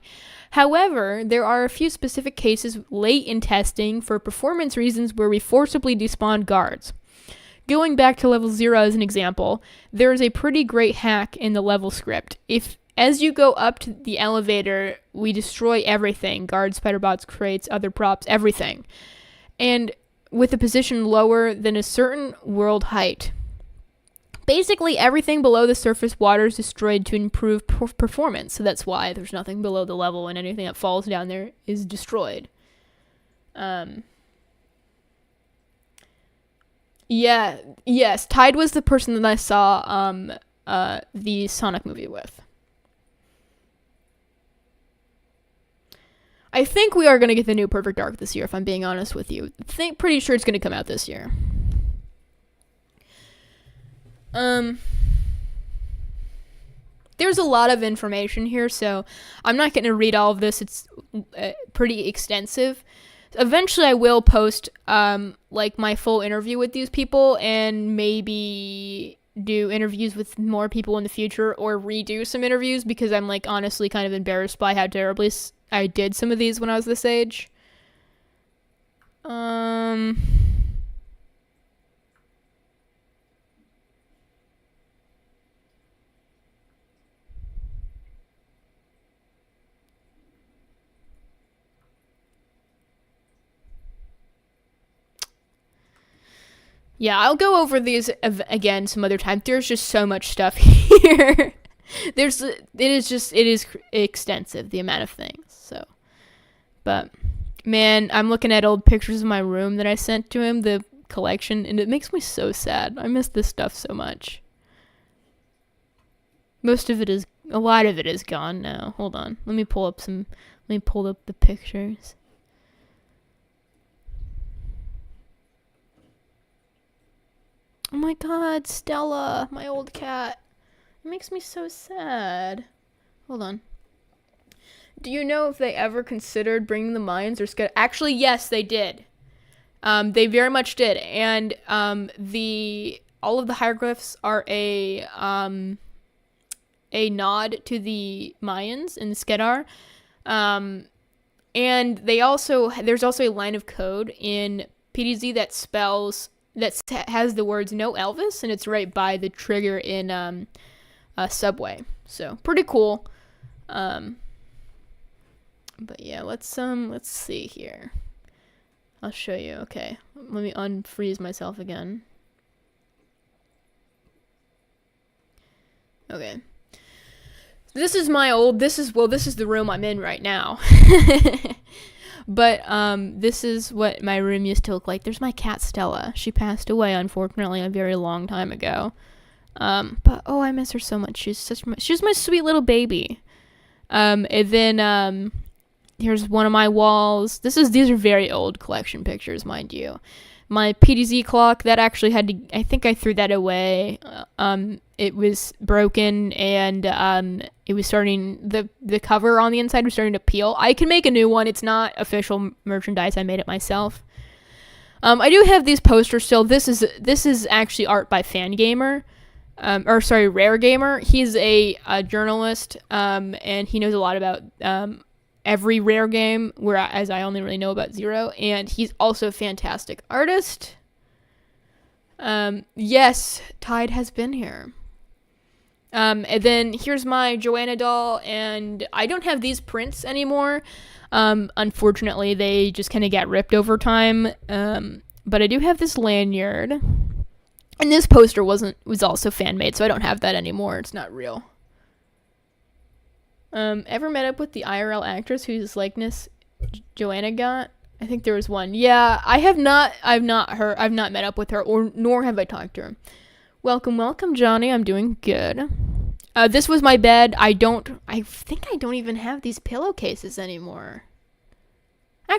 However, there are a few specific cases late in testing for performance reasons where we forcibly despawn guards. Going back to level 0 as an example, there is a pretty great hack in the level script. As you go up to the elevator, we destroy everything. Guards, spider bots, crates, other props, everything. And with a position lower than a certain world height. Basically, everything below the surface water is destroyed to improve performance. So that's why there's nothing below the level, and anything that falls down there is destroyed. Yeah, yes, Tide was the person that I saw the Sonic movie with. I think we are going to get the new Perfect Dark this year, if I'm being honest with you. Pretty sure it's going to come out this year. There's a lot of information here, so I'm not going to read all of this. It's pretty extensive. Eventually, I will post like my full interview with these people, and maybe do interviews with more people in the future, or redo some interviews, because I'm like honestly kind of embarrassed by how terribly I did some of these when I was this age. Yeah, I'll go over these again some other time. There's just so much stuff here. It is extensive, the amount of things. So, but man, I'm looking at old pictures of my room that I sent to him, the collection, and it makes me so sad. I miss this stuff so much. A lot of it is gone now. Hold on. Let me pull up the pictures. Oh my god, Stella, my old cat. It makes me so sad. Hold on. Do you know if they ever considered bringing the Mayans or Actually, yes, they did. They very much did. And all of the hieroglyphs are a nod to the Mayans in Skedar. And there's also a line of code in PDZ that has the words "No Elvis," and it's right by the trigger in Subway. So pretty cool. But yeah, let's see here. I'll show you. Okay, let me unfreeze myself again. Okay. This is the room I'm in right now. But this is what my room used to look like. There's my cat Stella. She passed away, unfortunately, a very long time ago. But I miss her so much. She's my sweet little baby. And then here's one of my walls. These are very old collection pictures, mind you. My PDZ clock, that actually I think I threw that away. It was broken, and it was starting, the cover on the inside was starting to peel. I can make a new one. It's not official merchandise. I made it myself. I do have these posters still. This is actually art by Fangamer. Rare Gamer. He's a journalist, and he knows a lot about every Rare game, whereas I only really know about Zero, and he's also a fantastic artist. Yes, Tide has been here. And then here's my Joanna doll, and I don't have these prints anymore. Unfortunately, they just kind of got ripped over time. But I do have this lanyard, and this poster was also fan made, so I don't have that anymore. It's not real. Ever met up with the IRL actress whose likeness Joanna got? I think there was one. Yeah, I've not met up with her, nor have I talked to her. Welcome, Johnny. I'm doing good. This was my bed. I think I don't even have these pillowcases anymore.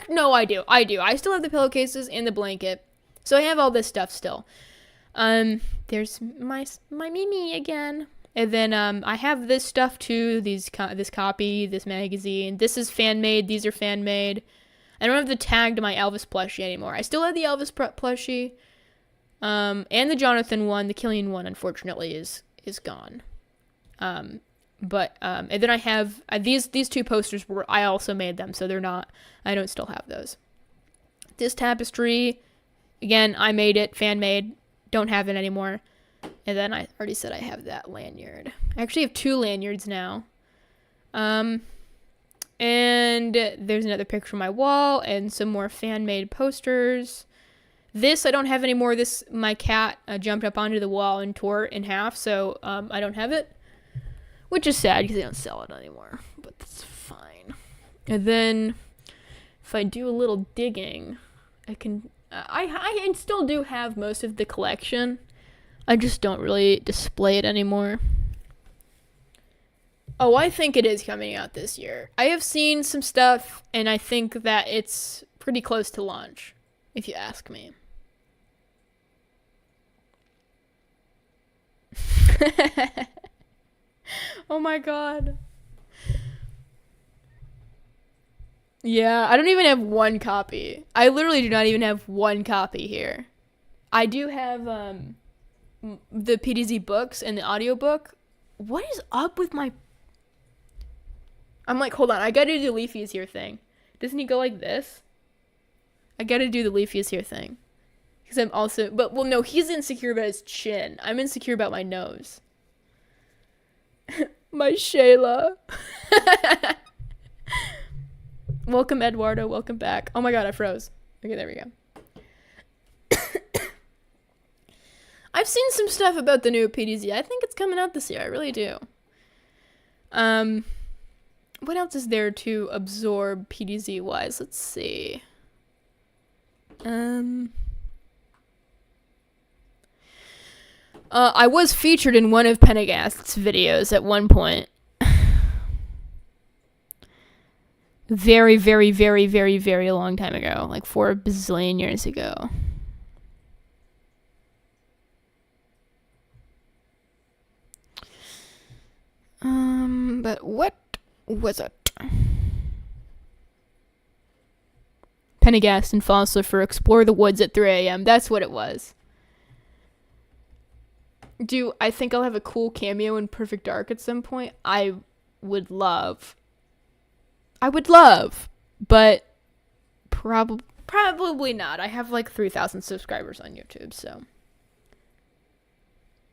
No, I do. I still have the pillowcases and the blanket. So I have all this stuff still. There's my Mimi again. And then I have this stuff too, this copy, this magazine. This is fan-made. These are fan-made. I don't have the tag to my Elvis plushie anymore. I still have the Elvis plushie. And the Jonathan one, the Killian one, unfortunately, is gone. And then I have these two posters I also made them, so I don't still have those. This tapestry, again, I made it, fan-made. Don't have it anymore. And then I already said I have that lanyard. I actually have 2 lanyards now. And there's another picture on my wall and some more fan-made posters. This I don't have anymore. My cat jumped up onto the wall and tore it in half, so I don't have it. Which is sad because they don't sell it anymore. But that's fine. And then if I do a little digging, I can I still do have most of the collection. I just don't really display it anymore. Oh, I think it is coming out this year. I have seen some stuff, and I think that it's pretty close to launch, if you ask me. Oh my god. Yeah, I don't even have one copy. I literally do not even have one copy here. I do have the PDZ books and the audiobook. What is up with my... I'm like, hold on, I gotta do the Leafy is here thing. Doesn't he go like this? I gotta do the Leafy is here thing. Because I'm also... But, well, no, he's insecure about his chin. I'm insecure about my nose. My Shayla. Welcome, Eduardo. Welcome back. Oh my god, I froze. Okay, there we go. I've seen some stuff about the new PDZ. I think it's coming out this year. I really do. What else is there to absorb PDZ-wise? Let's see. I was featured in one of Pendergast's videos at one point. Very, very, very, very, very long time ago. Like 4 bazillion years ago. But what was it? Pendergast and Fossler for Explore the Woods at 3 a.m. That's what it was. I think I'll have a cool cameo in Perfect Dark at some point? I would love, but probably not. I have like 3,000 subscribers on YouTube, so.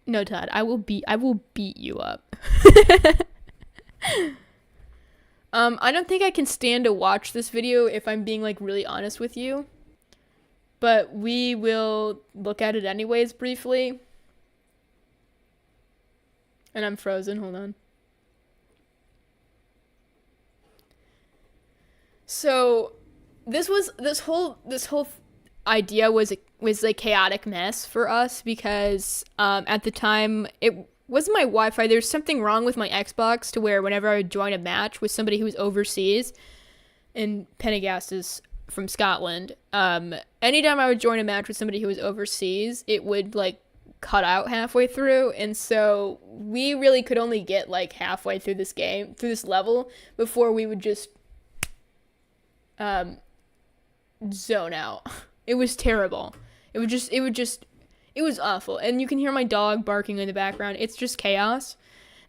No, Todd, I will beat you up. I don't think I can stand to watch this video if I'm being like really honest with you. But we will look at it anyways briefly. And I'm frozen, hold on. So this whole idea was a chaotic mess for us because at the time it wasn't my Wi-Fi. There's something wrong with my Xbox to where whenever I would join a match with somebody who was overseas, and Pendergast is from Scotland, anytime I would join a match with somebody who was overseas, it would like cut out halfway through, and so we really could only get like halfway through this game, through this level, before we would just zone out. It was terrible. It was awful. And you can hear my dog barking in the background. It's just chaos.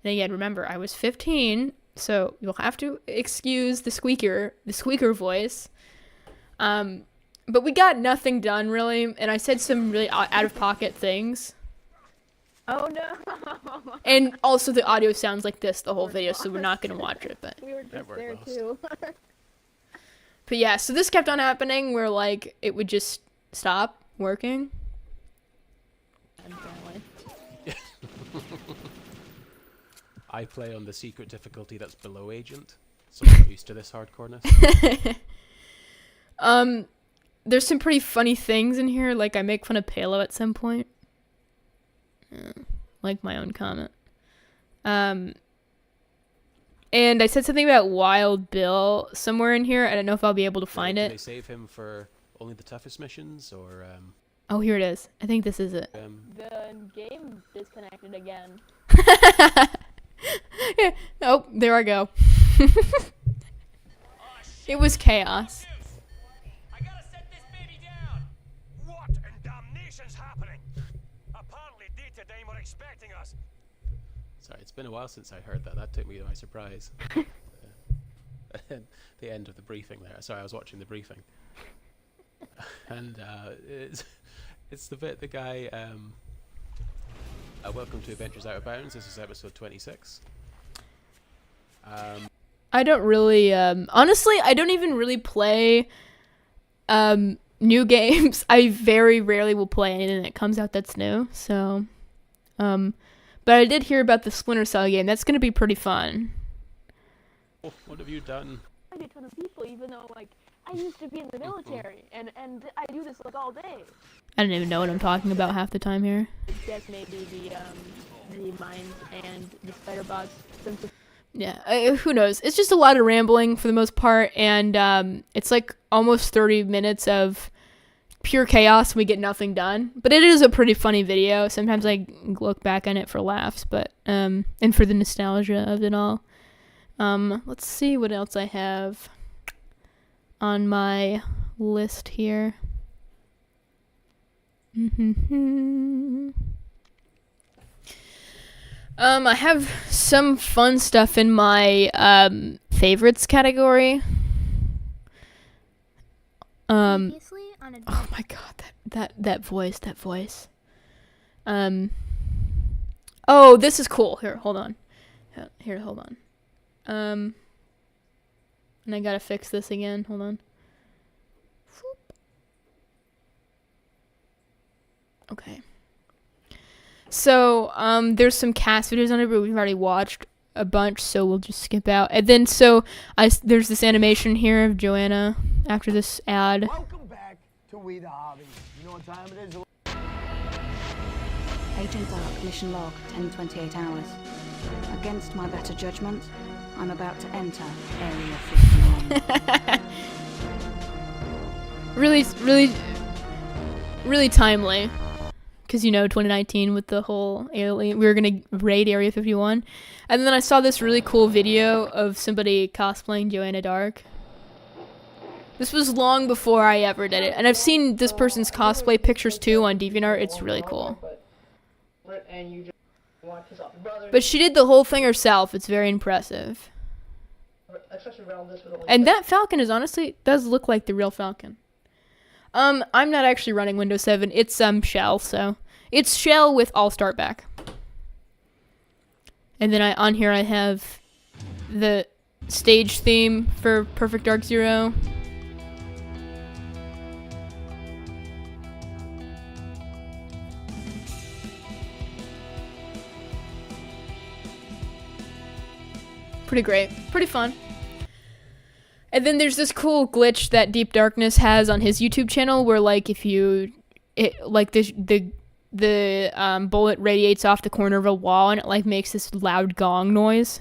And again, remember, I was 15, so you'll have to excuse the squeaker voice. But we got nothing done, really, and I said some really out-of-pocket things. Oh no! And also the audio sounds like this the whole video, so we're not going to watch it, but... We were just there too. But yeah, so this kept on happening where, like, it would just stop working. I play on the secret difficulty that's below Agent, so I'm not used to this hardcoreness. There's some pretty funny things in here, like I make fun of Palo at some point. Like my own comment. And I said something about Wild Bill somewhere in here. I don't know if I'll be able to find Can it. they save him for only the toughest missions, or Oh, here it is. I think this is it. The game disconnected again. Yeah. Oh, there I go. It was chaos. I gotta set this baby down. What in damnation's happening? Apparently Data were expecting us. Sorry, it's been a while since I heard that. That took me by surprise. The end of the briefing there. Sorry, I was watching the briefing. And it's the bit the guy... welcome to Adventures Out of Bounds. This is episode 26. I don't really... honestly, I don't even really play new games. I very rarely will play anything that comes out that's new. So... but I did hear about the Splinter Cell game. That's going to be pretty fun. Oh, what have you done? A ton of people, even though like I used to be in the military, and I do this like all day. I don't even know what I'm talking about half the time here. I guess maybe the mines and the spider bots. Since Yeah, who knows? It's just a lot of rambling for the most part, and it's like almost 30 minutes of pure chaos and we get nothing done. But it is a pretty funny video. Sometimes I look back on it for laughs, but and for the nostalgia of it all. Let's see what else I have on my list here. I have some fun stuff in my favorites category. Previously on Oh my god, that voice. Oh, this is cool. Here, hold on. Hold on. And I gotta fix this again. Hold on. Okay. So, there's some cast videos on it, but we've already watched a bunch, so we'll just skip out. And then, there's this animation here of Joanna after this ad. Welcome back to We the Hobby. You know what time it is? Agent Dark, mission log, 10:28 hours. Against my better judgment, I'm about to enter Area 51. really timely. Because, 2019 with the whole alien, we were going to raid Area 51. And then I saw this really cool video of somebody cosplaying Joanna Dark. This was long before I ever did it. And I've seen this person's cosplay pictures too on DeviantArt. It's really cool. But she did the whole thing herself. It's very impressive. And that Falcon does look like the real Falcon. I'm not actually running Windows 7. It's Shell, so it's Shell with All-Start back. And then on here I have the stage theme for Perfect Dark Zero. Pretty great. Pretty fun. And then there's this cool glitch that Deep Darkness has on his YouTube channel where, like, if the bullet radiates off the corner of a wall and it, like, makes this loud gong noise.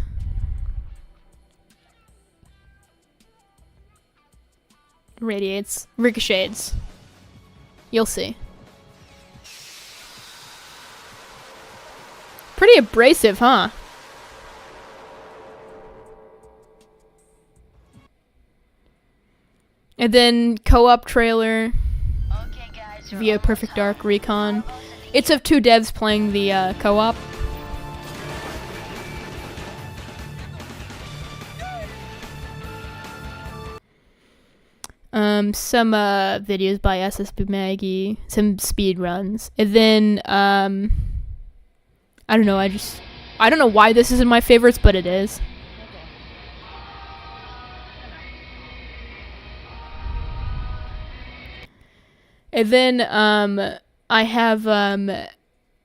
Ricochets. You'll see. Pretty abrasive, huh? And then co-op trailer via Perfect Dark Recon. It's of two devs playing the co-op. Some videos by SSB Maggie, some speed runs, and then I don't know. I don't know why this is in my favorites, but it is. And then I have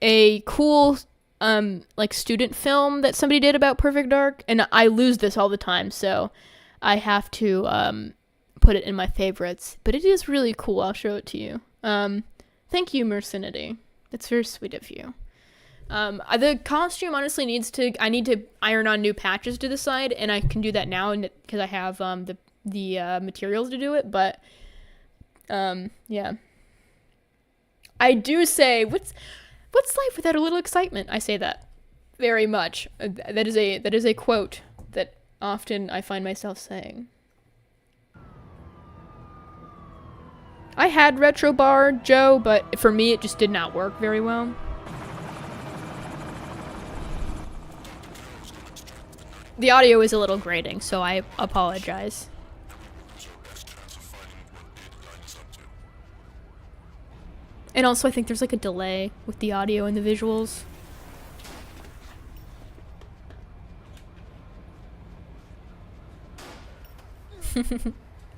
a cool like student film that somebody did about Perfect Dark, and I lose this all the time, so I have to put it in my favorites. But it is really cool. I'll show it to you. Thank you, Mercinity. It's very sweet of you. The costume honestly I need to iron on new patches to the side, and I can do that now because I have the materials to do it. But yeah. I do say, what's life without a little excitement? I say that very much. That is a quote that often I find myself saying. I had Retro Bar, Joe, but for me it just did not work very well. The audio is a little grating, so I apologize. And also I think there's like a delay with the audio and the visuals.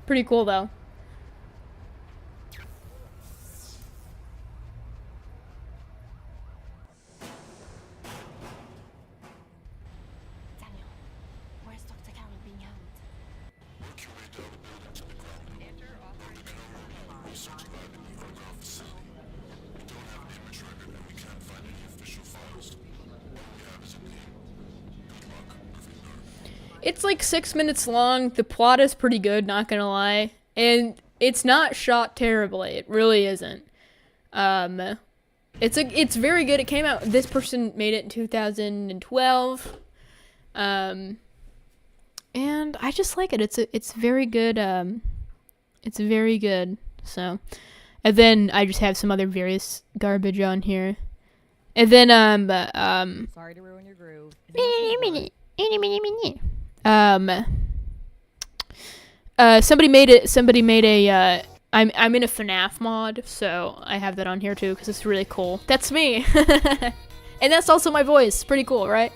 Pretty cool though. Daniel, where's Dr. Carol being held? It's like 6 minutes long. The plot is pretty good, not gonna lie. And it's not shot terribly. It really isn't. It's very good. It came out, this person made it in 2012. And I just like it. It's very good. It's very good. So, and then I just have some other various garbage on here. And then Sorry to ruin your groove. somebody made a I'm in a FNAF mod, so I have that on here too because it's really cool. That's me. And that's also my voice. Pretty cool, right?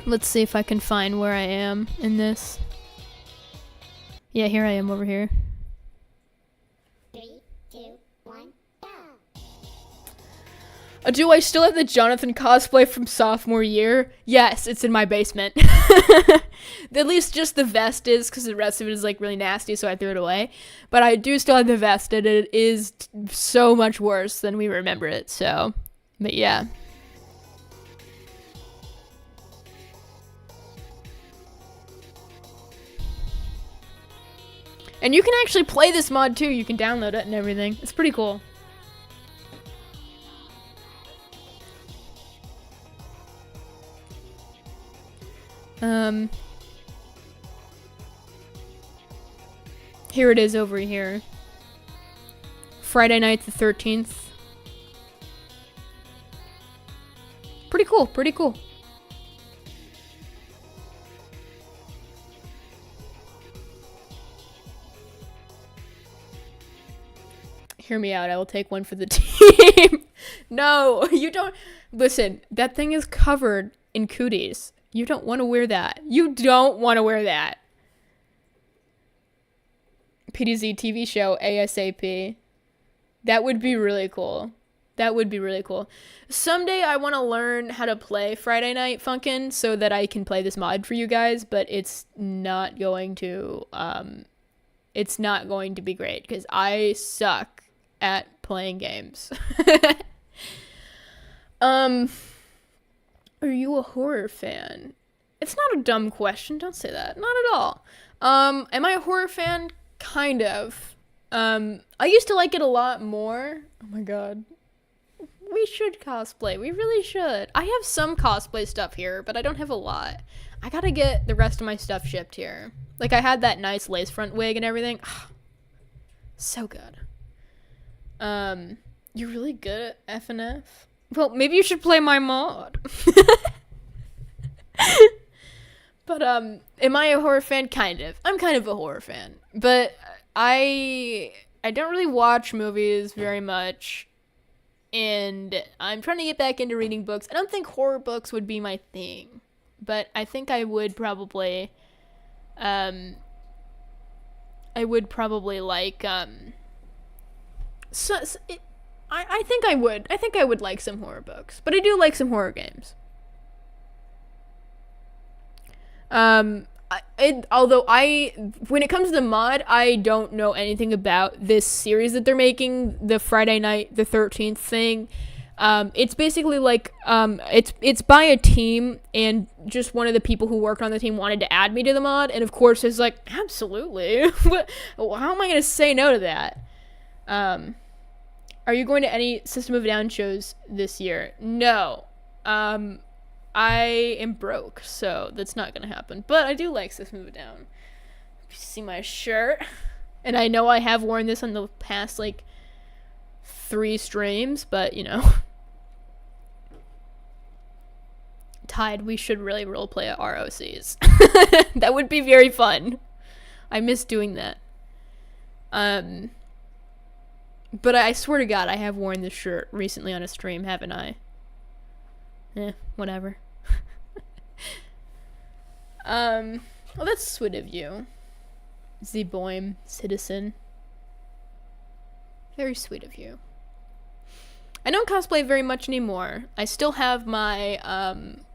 Let's see if I can find where I am in this. Yeah, here I am over here. 3, 2, 1, go! Do I still have the Jonathan cosplay from sophomore year? Yes, it's in my basement. At least just the vest is, because the rest of it is like really nasty, so I threw it away. But I do still have the vest, and it is so much worse than we remember it, so. But yeah. And you can actually play this mod too. You can download it and everything. It's pretty cool. Here it is over here. Friday night the 13th. Pretty cool, pretty cool. Hear me out, I will take one for the team. No, you don't. Listen, that thing is covered in cooties. You don't want to wear that. You don't want to wear that. PDZ TV show ASAP. That would be really cool. That would be really cool. Someday I want to learn how to play Friday Night Funkin' so that I can play this mod for you guys, but it's not going to be great because I suck at playing games. Are you a horror fan? It's not a dumb question. Don't say that. Not at all. Am I a horror fan? Kind of. I used to like it a lot more. Oh my god. We should cosplay. We really should. I have some cosplay stuff here, but I don't have a lot. I gotta get the rest of my stuff shipped here. Like, I had that nice lace front wig and everything. So good. You're really good at FNF? Well, maybe you should play my mod. But, am I a horror fan? Kind of. I'm kind of a horror fan. But I don't really watch movies very much. And I'm trying to get back into reading books. I don't think horror books would be my thing. But I think I would probably, like, I think I would. I think I would like some horror books. But I do like some horror games. Although when it comes to the mod, I don't know anything about this series that they're making, the Friday Night the 13th thing. It's basically like, it's by a team, and just one of the people who worked on the team wanted to add me to the mod, and of course it's like, absolutely. How am I gonna say no to that? Are you going to any System of a Down shows this year? No. I am broke, so that's not gonna happen. But I do like System of a Down. You see my shirt? And I know I have worn this on the past, like, 3 streams, but, you know. Tide, we should really roleplay at ROCs. That would be very fun. I miss doing that. But I swear to God, I have worn this shirt recently on a stream, haven't I? Whatever. Well, that's sweet of you. Zeboim, citizen. Very sweet of you. I don't cosplay very much anymore. I still have my,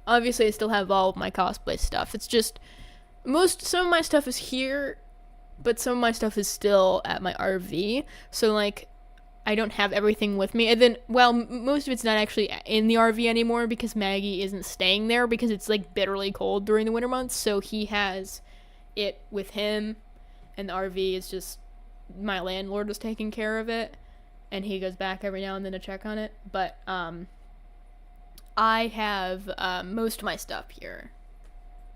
obviously I still have all of my cosplay stuff. It's just, some of my stuff is here, but some of my stuff is still at my RV. So, like, I don't have everything with me. And then, well, most of it's not actually in the RV anymore because Maggie isn't staying there because it's like bitterly cold during the winter months. So he has it with him, and the RV is just my landlord is taking care of it, and he goes back every now and then to check on it. But I have most of my stuff here,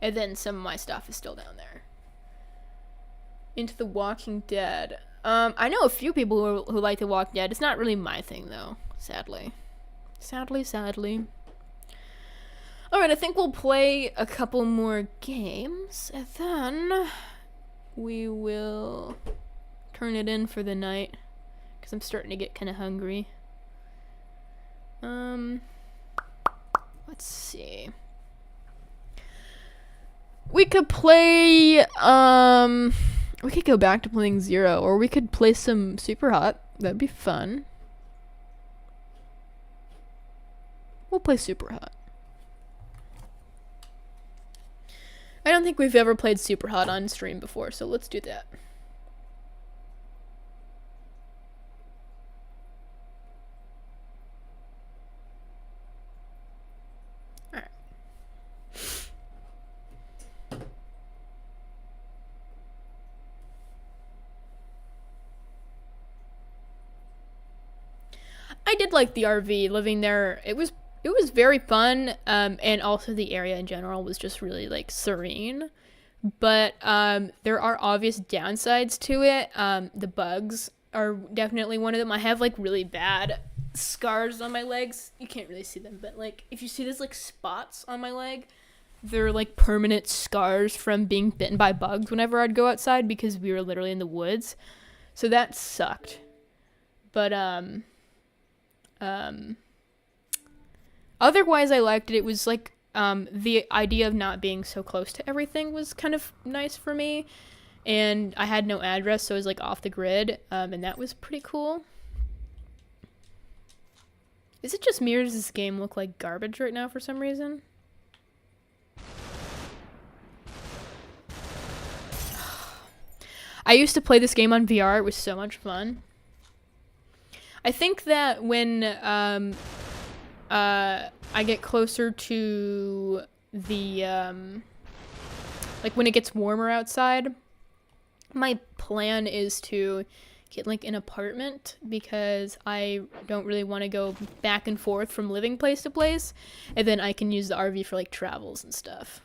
and then some of my stuff is still down there. Into the Walking Dead. I know a few people who like The Walking Dead. It's not really my thing, though, sadly. Sadly. Alright, I think we'll play a couple more games, and then we will turn it in for the night, because I'm starting to get kind of hungry. Let's see. We could play, we could go back to playing Zero, or we could play some Super Hot. That'd be fun. We'll play Super Hot. I don't think we've ever played Super Hot on stream before, so let's do that. Alright. I did like the RV, living there. It was very fun, and also the area in general was just really like serene. But there are obvious downsides to it. The bugs are definitely one of them. I have like really bad scars on my legs. You can't really see them, but like if you see these like spots on my leg, they're like permanent scars from being bitten by bugs whenever I'd go outside because we were literally in the woods. So that sucked. But otherwise I liked it. It was like the idea of not being so close to everything was kind of nice for me, and I had no address, so I was like off the grid, and that was pretty cool. Is it just me, or does this game look like garbage right now for some reason? I used to play this game on VR. It was so much fun. I think that when I get closer to the like when it gets warmer outside, my plan is to get like an apartment because I don't really want to go back and forth from living place to place, and then I can use the RV for like travels and stuff.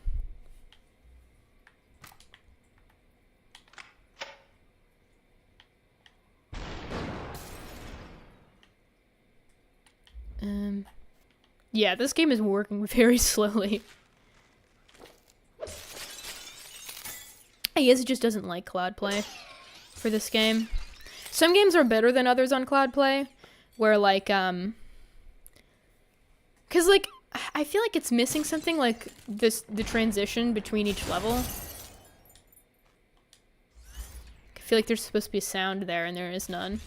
Yeah, this game is working very slowly. I guess it just doesn't like cloud play for this game. Some games are better than others on cloud play, where like, cause like, I feel like it's missing something, like the transition between each level. I feel like there's supposed to be sound there and there is none.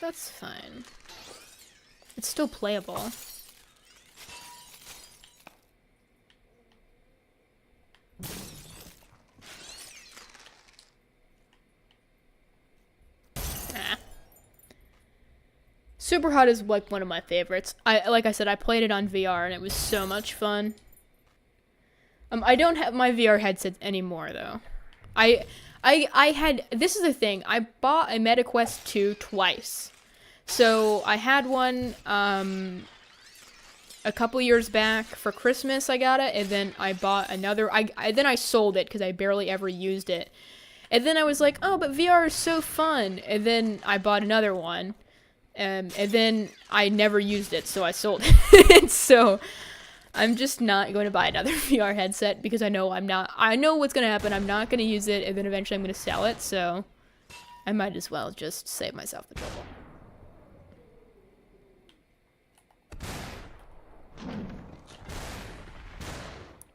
That's fine. It's still playable. Super Hot is like one of my favorites. Like I said, I played it on VR and it was so much fun. I don't have my VR headset anymore though. I had, this is the thing, I bought a MetaQuest 2 twice. So I had one a couple years back for Christmas. I got it, and then I bought another. Then I sold it because I barely ever used it. And then I was like, oh, but VR is so fun. And then I bought another one, and then I never used it, so I sold it. So I'm just not going to buy another VR headset because I know what's going to happen. I'm not going to use it, and then eventually I'm going to sell it. So I might as well just save myself the trouble.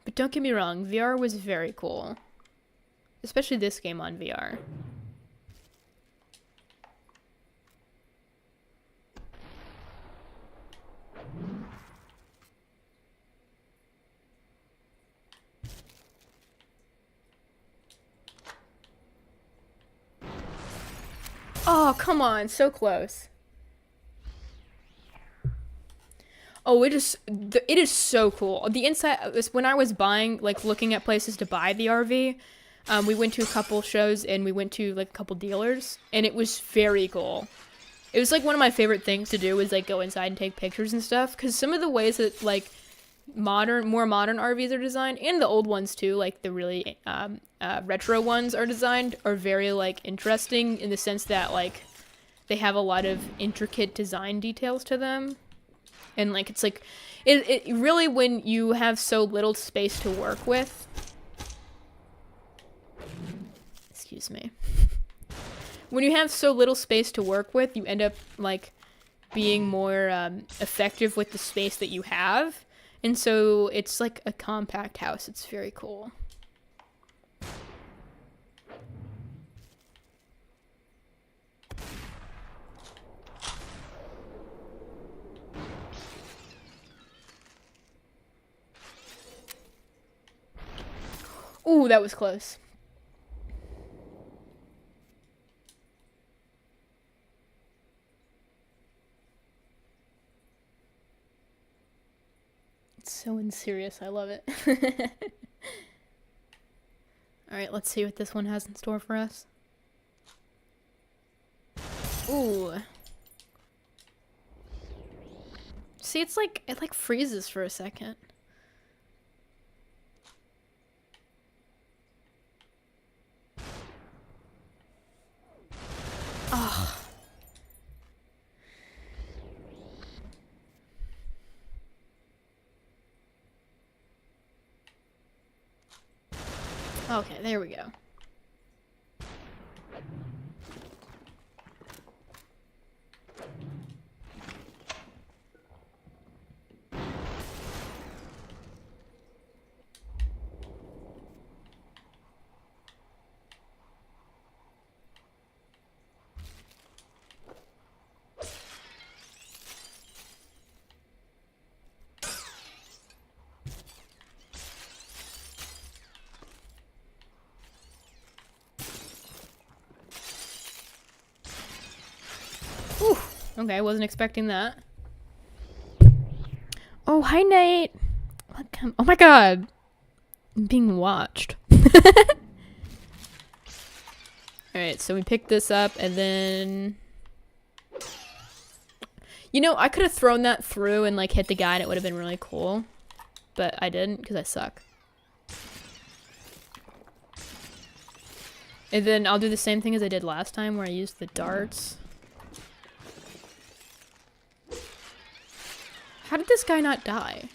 But don't get me wrong, VR was very cool. Especially this game on VR. Oh, come on. So close. Oh, it is so cool. The inside, when I was buying, like looking at places to buy the RV, we went to a couple shows and we went to like a couple dealers, and it was very cool. It was like one of my favorite things to do was like go inside and take pictures and stuff, because some of the ways that like more modern RVs are designed, and the old ones too, like the really retro ones are designed, are very like interesting in the sense that like they have a lot of intricate design details to them. And, like, it's, like, it really, when you have so little space to work with... Excuse me. When you have so little space to work with, you end up, like, being more effective with the space that you have. And so it's, like, a compact house. It's very cool. Ooh, that was close. It's so unserious. I love it. Alright, let's see what this one has in store for us. Ooh. See, it's like, it like freezes for a second. Oh. Okay, there we go. Whew. Okay, I wasn't expecting that. Oh, hi, Nate. Welcome. Oh my god. I'm being watched. Alright, so we picked this up, and then... You know, I could have thrown that through and, like, hit the guy, and it would have been really cool. But I didn't, because I suck. And then I'll do the same thing as I did last time, where I used the darts. How did this guy not die?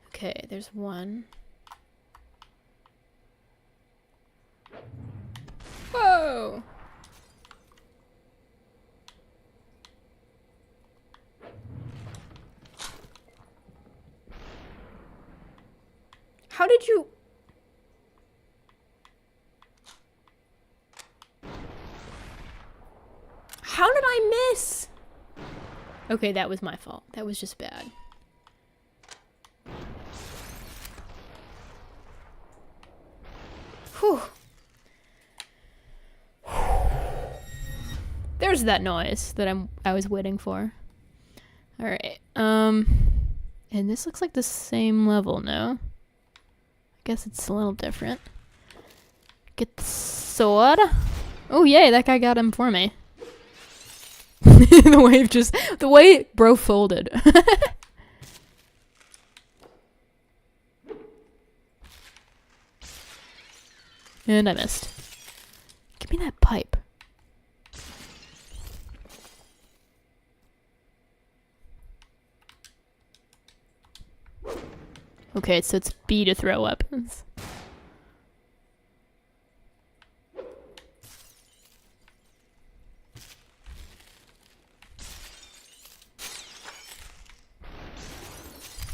Okay, there's one. Whoa! How did you... How did I miss? Okay, that was my fault. That was just bad. Whew. There's that noise that I was waiting for. All right. And this looks like the same level, no? I guess it's a little different. Get the sword. Oh yay, that guy got him for me. the way bro folded. And I missed. Give me that pipe. Okay, so it's B to throw weapons.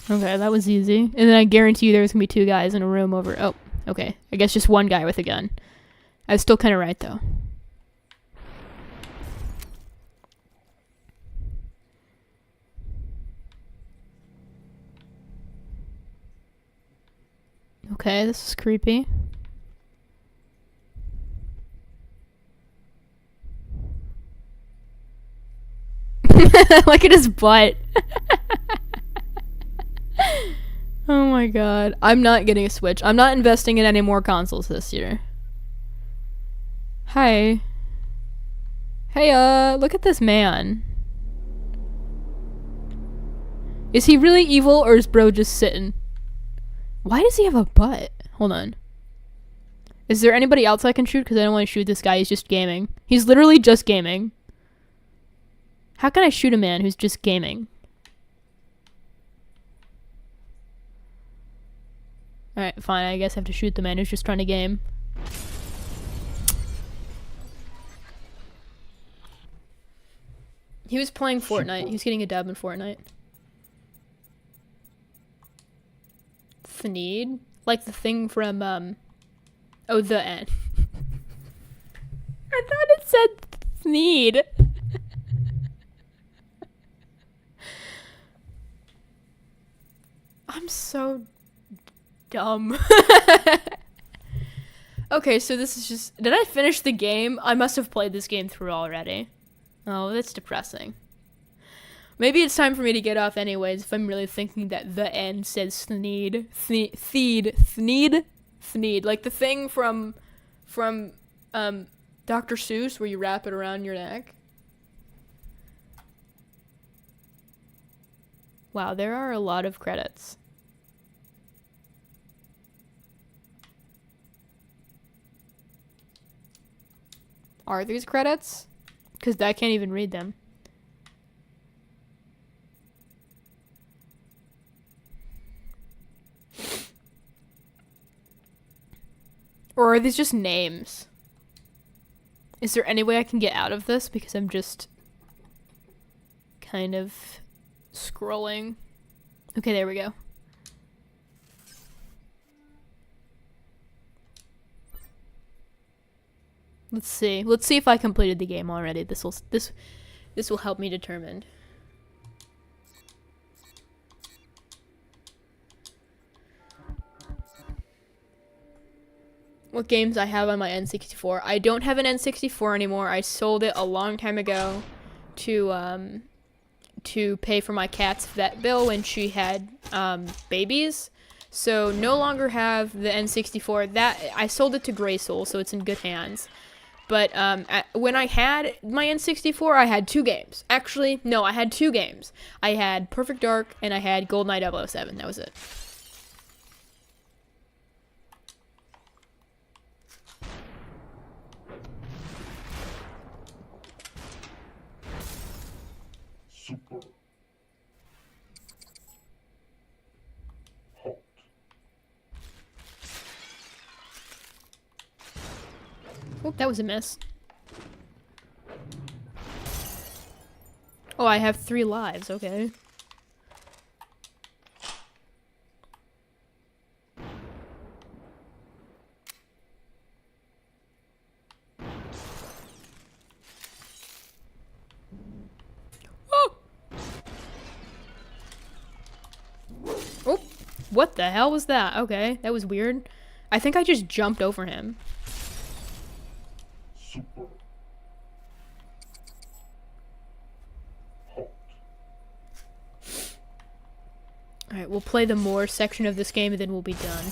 Okay, that was easy. And then I guarantee you there was gonna be two guys in a room over... Oh, okay. I guess just one guy with a gun. I was still kind of right, though. Okay, this is creepy. Look at his butt. Oh my god. I'm not getting a Switch. I'm not investing in any more consoles this year. Hi. Hey, look at this man. Is he really evil or is bro just sitting? Why does he have a butt? Hold on. Is there anybody else I can shoot? Because I don't want to shoot this guy. He's just gaming. He's literally just gaming. How can I shoot a man who's just gaming? Alright, fine. I guess I have to shoot the man who's just trying to game. He was playing Fortnite. He was getting a dub in Fortnite. Thneed? Like the thing from, oh, the end. I thought it said Thneed. I'm so dumb. Okay, so this is just... Did I finish the game? I must have played this game through already. Oh, that's depressing. Maybe it's time for me to get off anyways if I'm really thinking that the end says Thneed. Thneed. Like the thing from Dr. Seuss where you wrap it around your neck. Wow, there are a lot of credits. Are these credits? Because I can't even read them. Or are these just names? Is there any way I can get out of this? Because I'm just kind of scrolling. Okay, there we go. Let's see. Let's see if I completed the game already. This will help me determine. What games I have on my N64. I don't have an N64 anymore. I sold it a long time ago to pay for my cat's vet bill when she had babies. So no longer have the N64. That I sold it to Grey Soul, so it's in good hands. But when I had my N64, I had 2 games. Actually, no, I had 2 games. I had Perfect Dark and I had GoldenEye 007. That was it. Super. Hot. Oh, that was a miss. Oh, I have 3 lives. Okay. Oh, what the hell was that? Okay, that was weird. I think I just jumped over him. Super. Hot. Alright, we'll play the more section of this game and then we'll be done.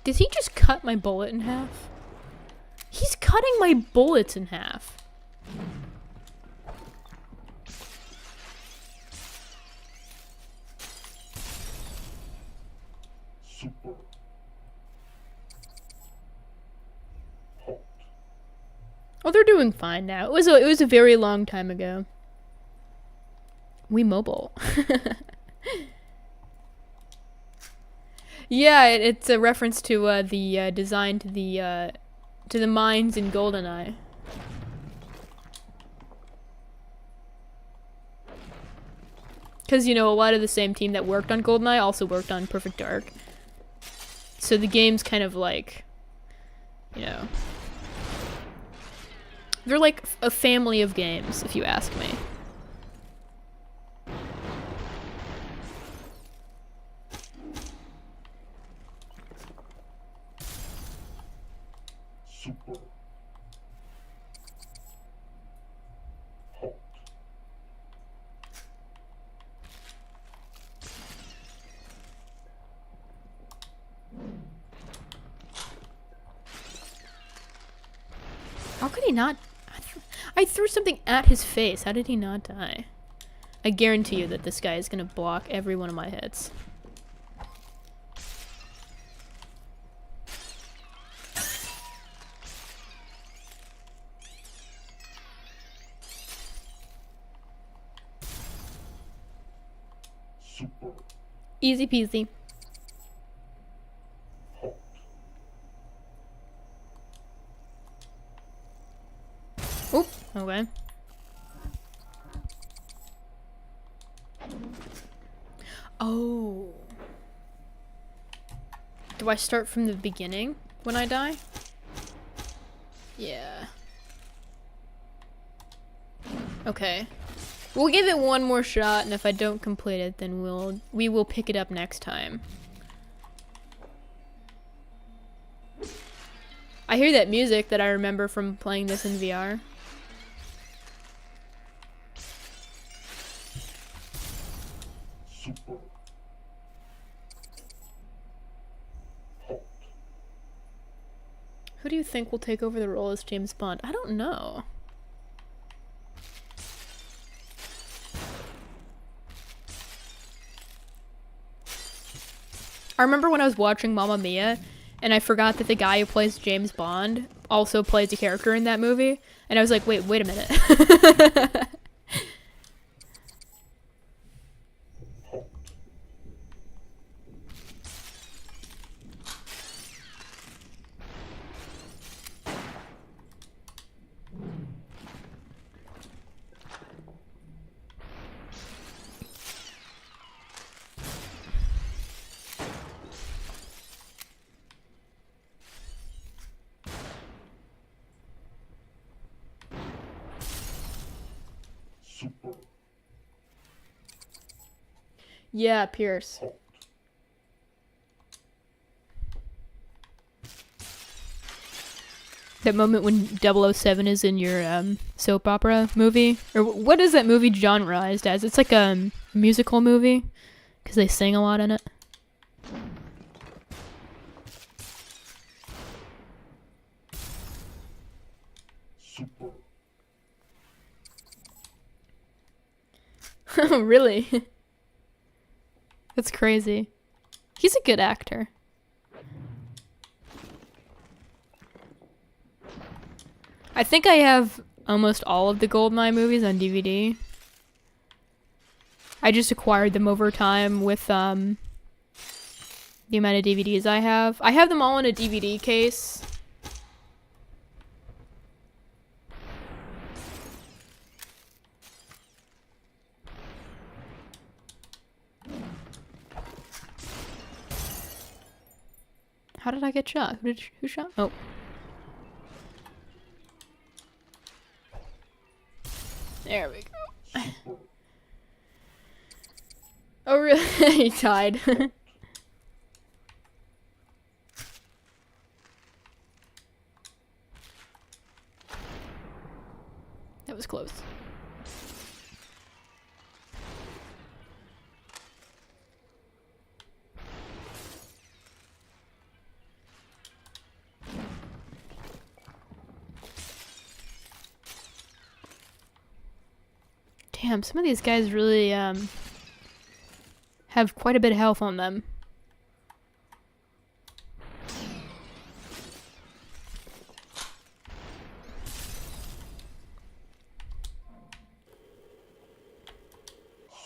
Did he just cut my bullet in half? He's cutting my bullets in half. Super. Hot. Oh, they're doing fine now. It was a very long time ago. We mobile. Yeah, it's a reference to the design to the mines in GoldenEye. Because, you know, a lot of the same team that worked on GoldenEye also worked on Perfect Dark. So the game's kind of like, you know, They're like a family of games, if you ask me. Super. Hot. How could he not? I threw something at his face. How did he not die? I guarantee you that this guy is gonna block every one of my hits. Super. Easy peasy. Hot. Oop, okay. Oh. Do I start from the beginning when I die? Yeah. Okay. We'll give it one more shot, and if I don't complete it, then we will pick it up next time. I hear that music that I remember from playing this in VR. Super. Hot. Who do you think will take over the role as James Bond? I don't know. I remember when I was watching Mamma Mia, and I forgot that the guy who plays James Bond also plays a character in that movie, and I was like, wait a minute. Super. Yeah, Pierce. That moment when 007 is in your soap opera movie, or what is that movie genreized as? It's like a musical movie because they sing a lot in it. Super. Really? That's crazy. He's a good actor. I think I have almost all of the Goldeneye movies on DVD. I just acquired them over time with the amount of DVDs I have. I have them all in a DVD case. How did I get shot? Who shot? Oh. There we go. Oh, really? He died. That was close. Damn, some of these guys really have quite a bit of health on them.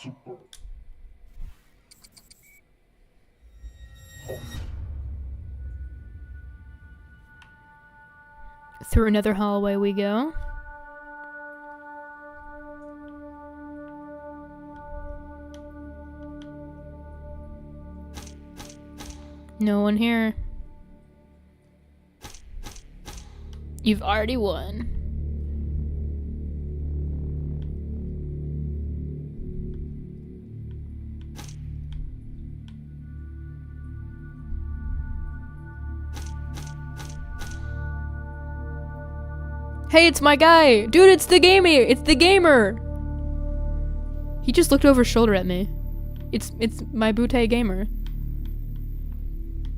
Super. Through another hallway we go. No one here. You've already won. Hey, it's my guy! Dude, it's the gamer! It's the gamer! He just looked over his shoulder at me. It's my Butte gamer.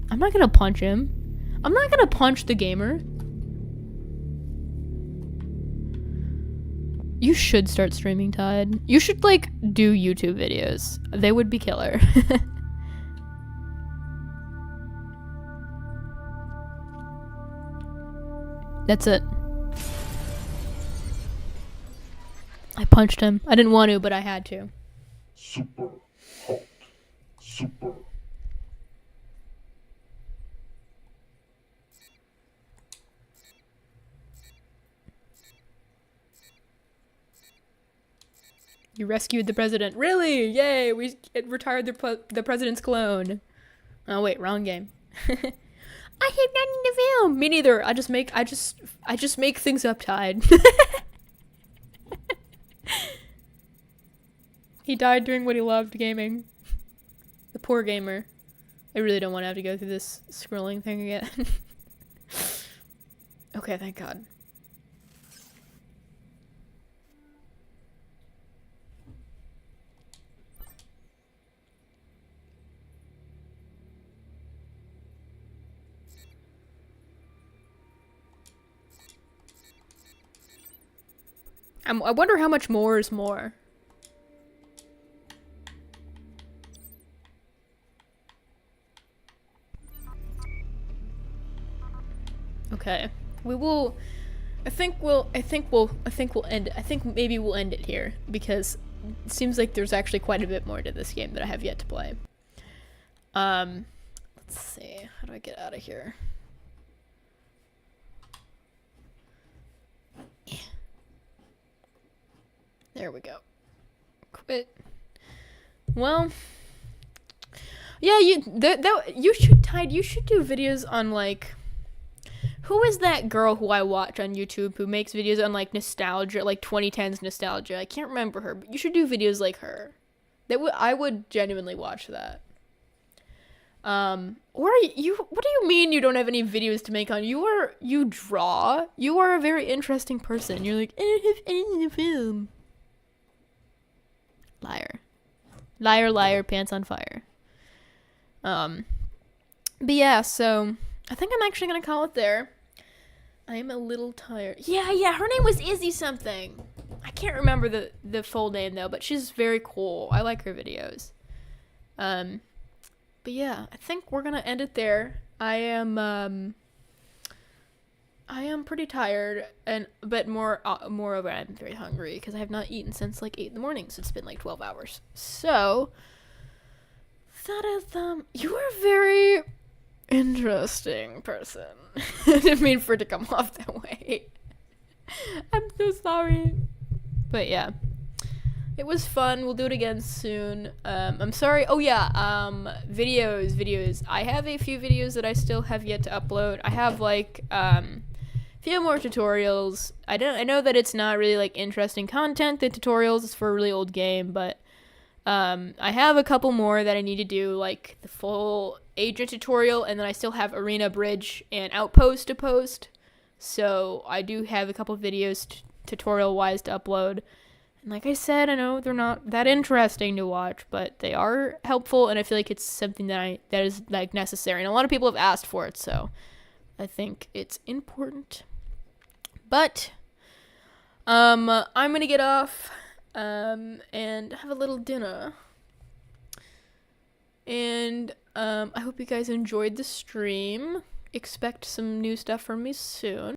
I'm not gonna punch him. I'm not gonna punch the gamer. You should start streaming, Tide. You should, like, do YouTube videos. They would be killer. That's it. I punched him. I didn't want to, but I had to. Super hot. Super. You rescued the president. Really? Yay! We retired the president's clone. Oh wait, wrong game. I have nothing to film. Me neither. I just make things up, Tide. He died doing what he loved, gaming. The poor gamer. I really don't want to have to go through this scrolling thing again. Okay, thank God. I wonder how much more is more. Okay. We will I think we'll end it. I think maybe we'll end it here because it seems like there's actually quite a bit more to this game that I have yet to play. Let's see. How do I get out of here? There we go. Quit. Well, yeah, you should do videos on, like, who is that girl who I watch on YouTube who makes videos on, like, nostalgia, like 2010s nostalgia? I can't remember her, but you should do videos like her. I would genuinely watch that. Or you, what do you mean you don't have any videos to make on? You draw? You are a very interesting person. You're like, I don't have anything to film. Liar. Liar, liar, pants on fire. But yeah, so I think I'm actually gonna call it there. I am a little tired. Yeah, her name was Izzy something. I can't remember the full name though, but she's very cool. I like her videos. But yeah, I think we're gonna end it there. I am pretty tired, but moreover, I'm very hungry because I have not eaten since like 8 in the morning, so it's been like 12 hours. So that is you are a very interesting person. I didn't mean for it to come off that way. I'm so sorry. But yeah. It was fun. We'll do it again soon. I'm sorry. Oh yeah, videos. I have a few videos that I still have yet to upload. I have like few more tutorials. I know that it's not really like interesting content. The tutorials is for a really old game, but I have a couple more that I need to do, like the full agent tutorial, and then I still have arena, bridge, and outpost to post. So I do have a couple videos tutorial wise to upload. And like I said, I know they're not that interesting to watch, but they are helpful, and I feel like it's something that is like necessary. And a lot of people have asked for it, so I think it's important. But I'm gonna get off and have a little dinner. And I hope you guys enjoyed the stream. Expect some new stuff from me soon.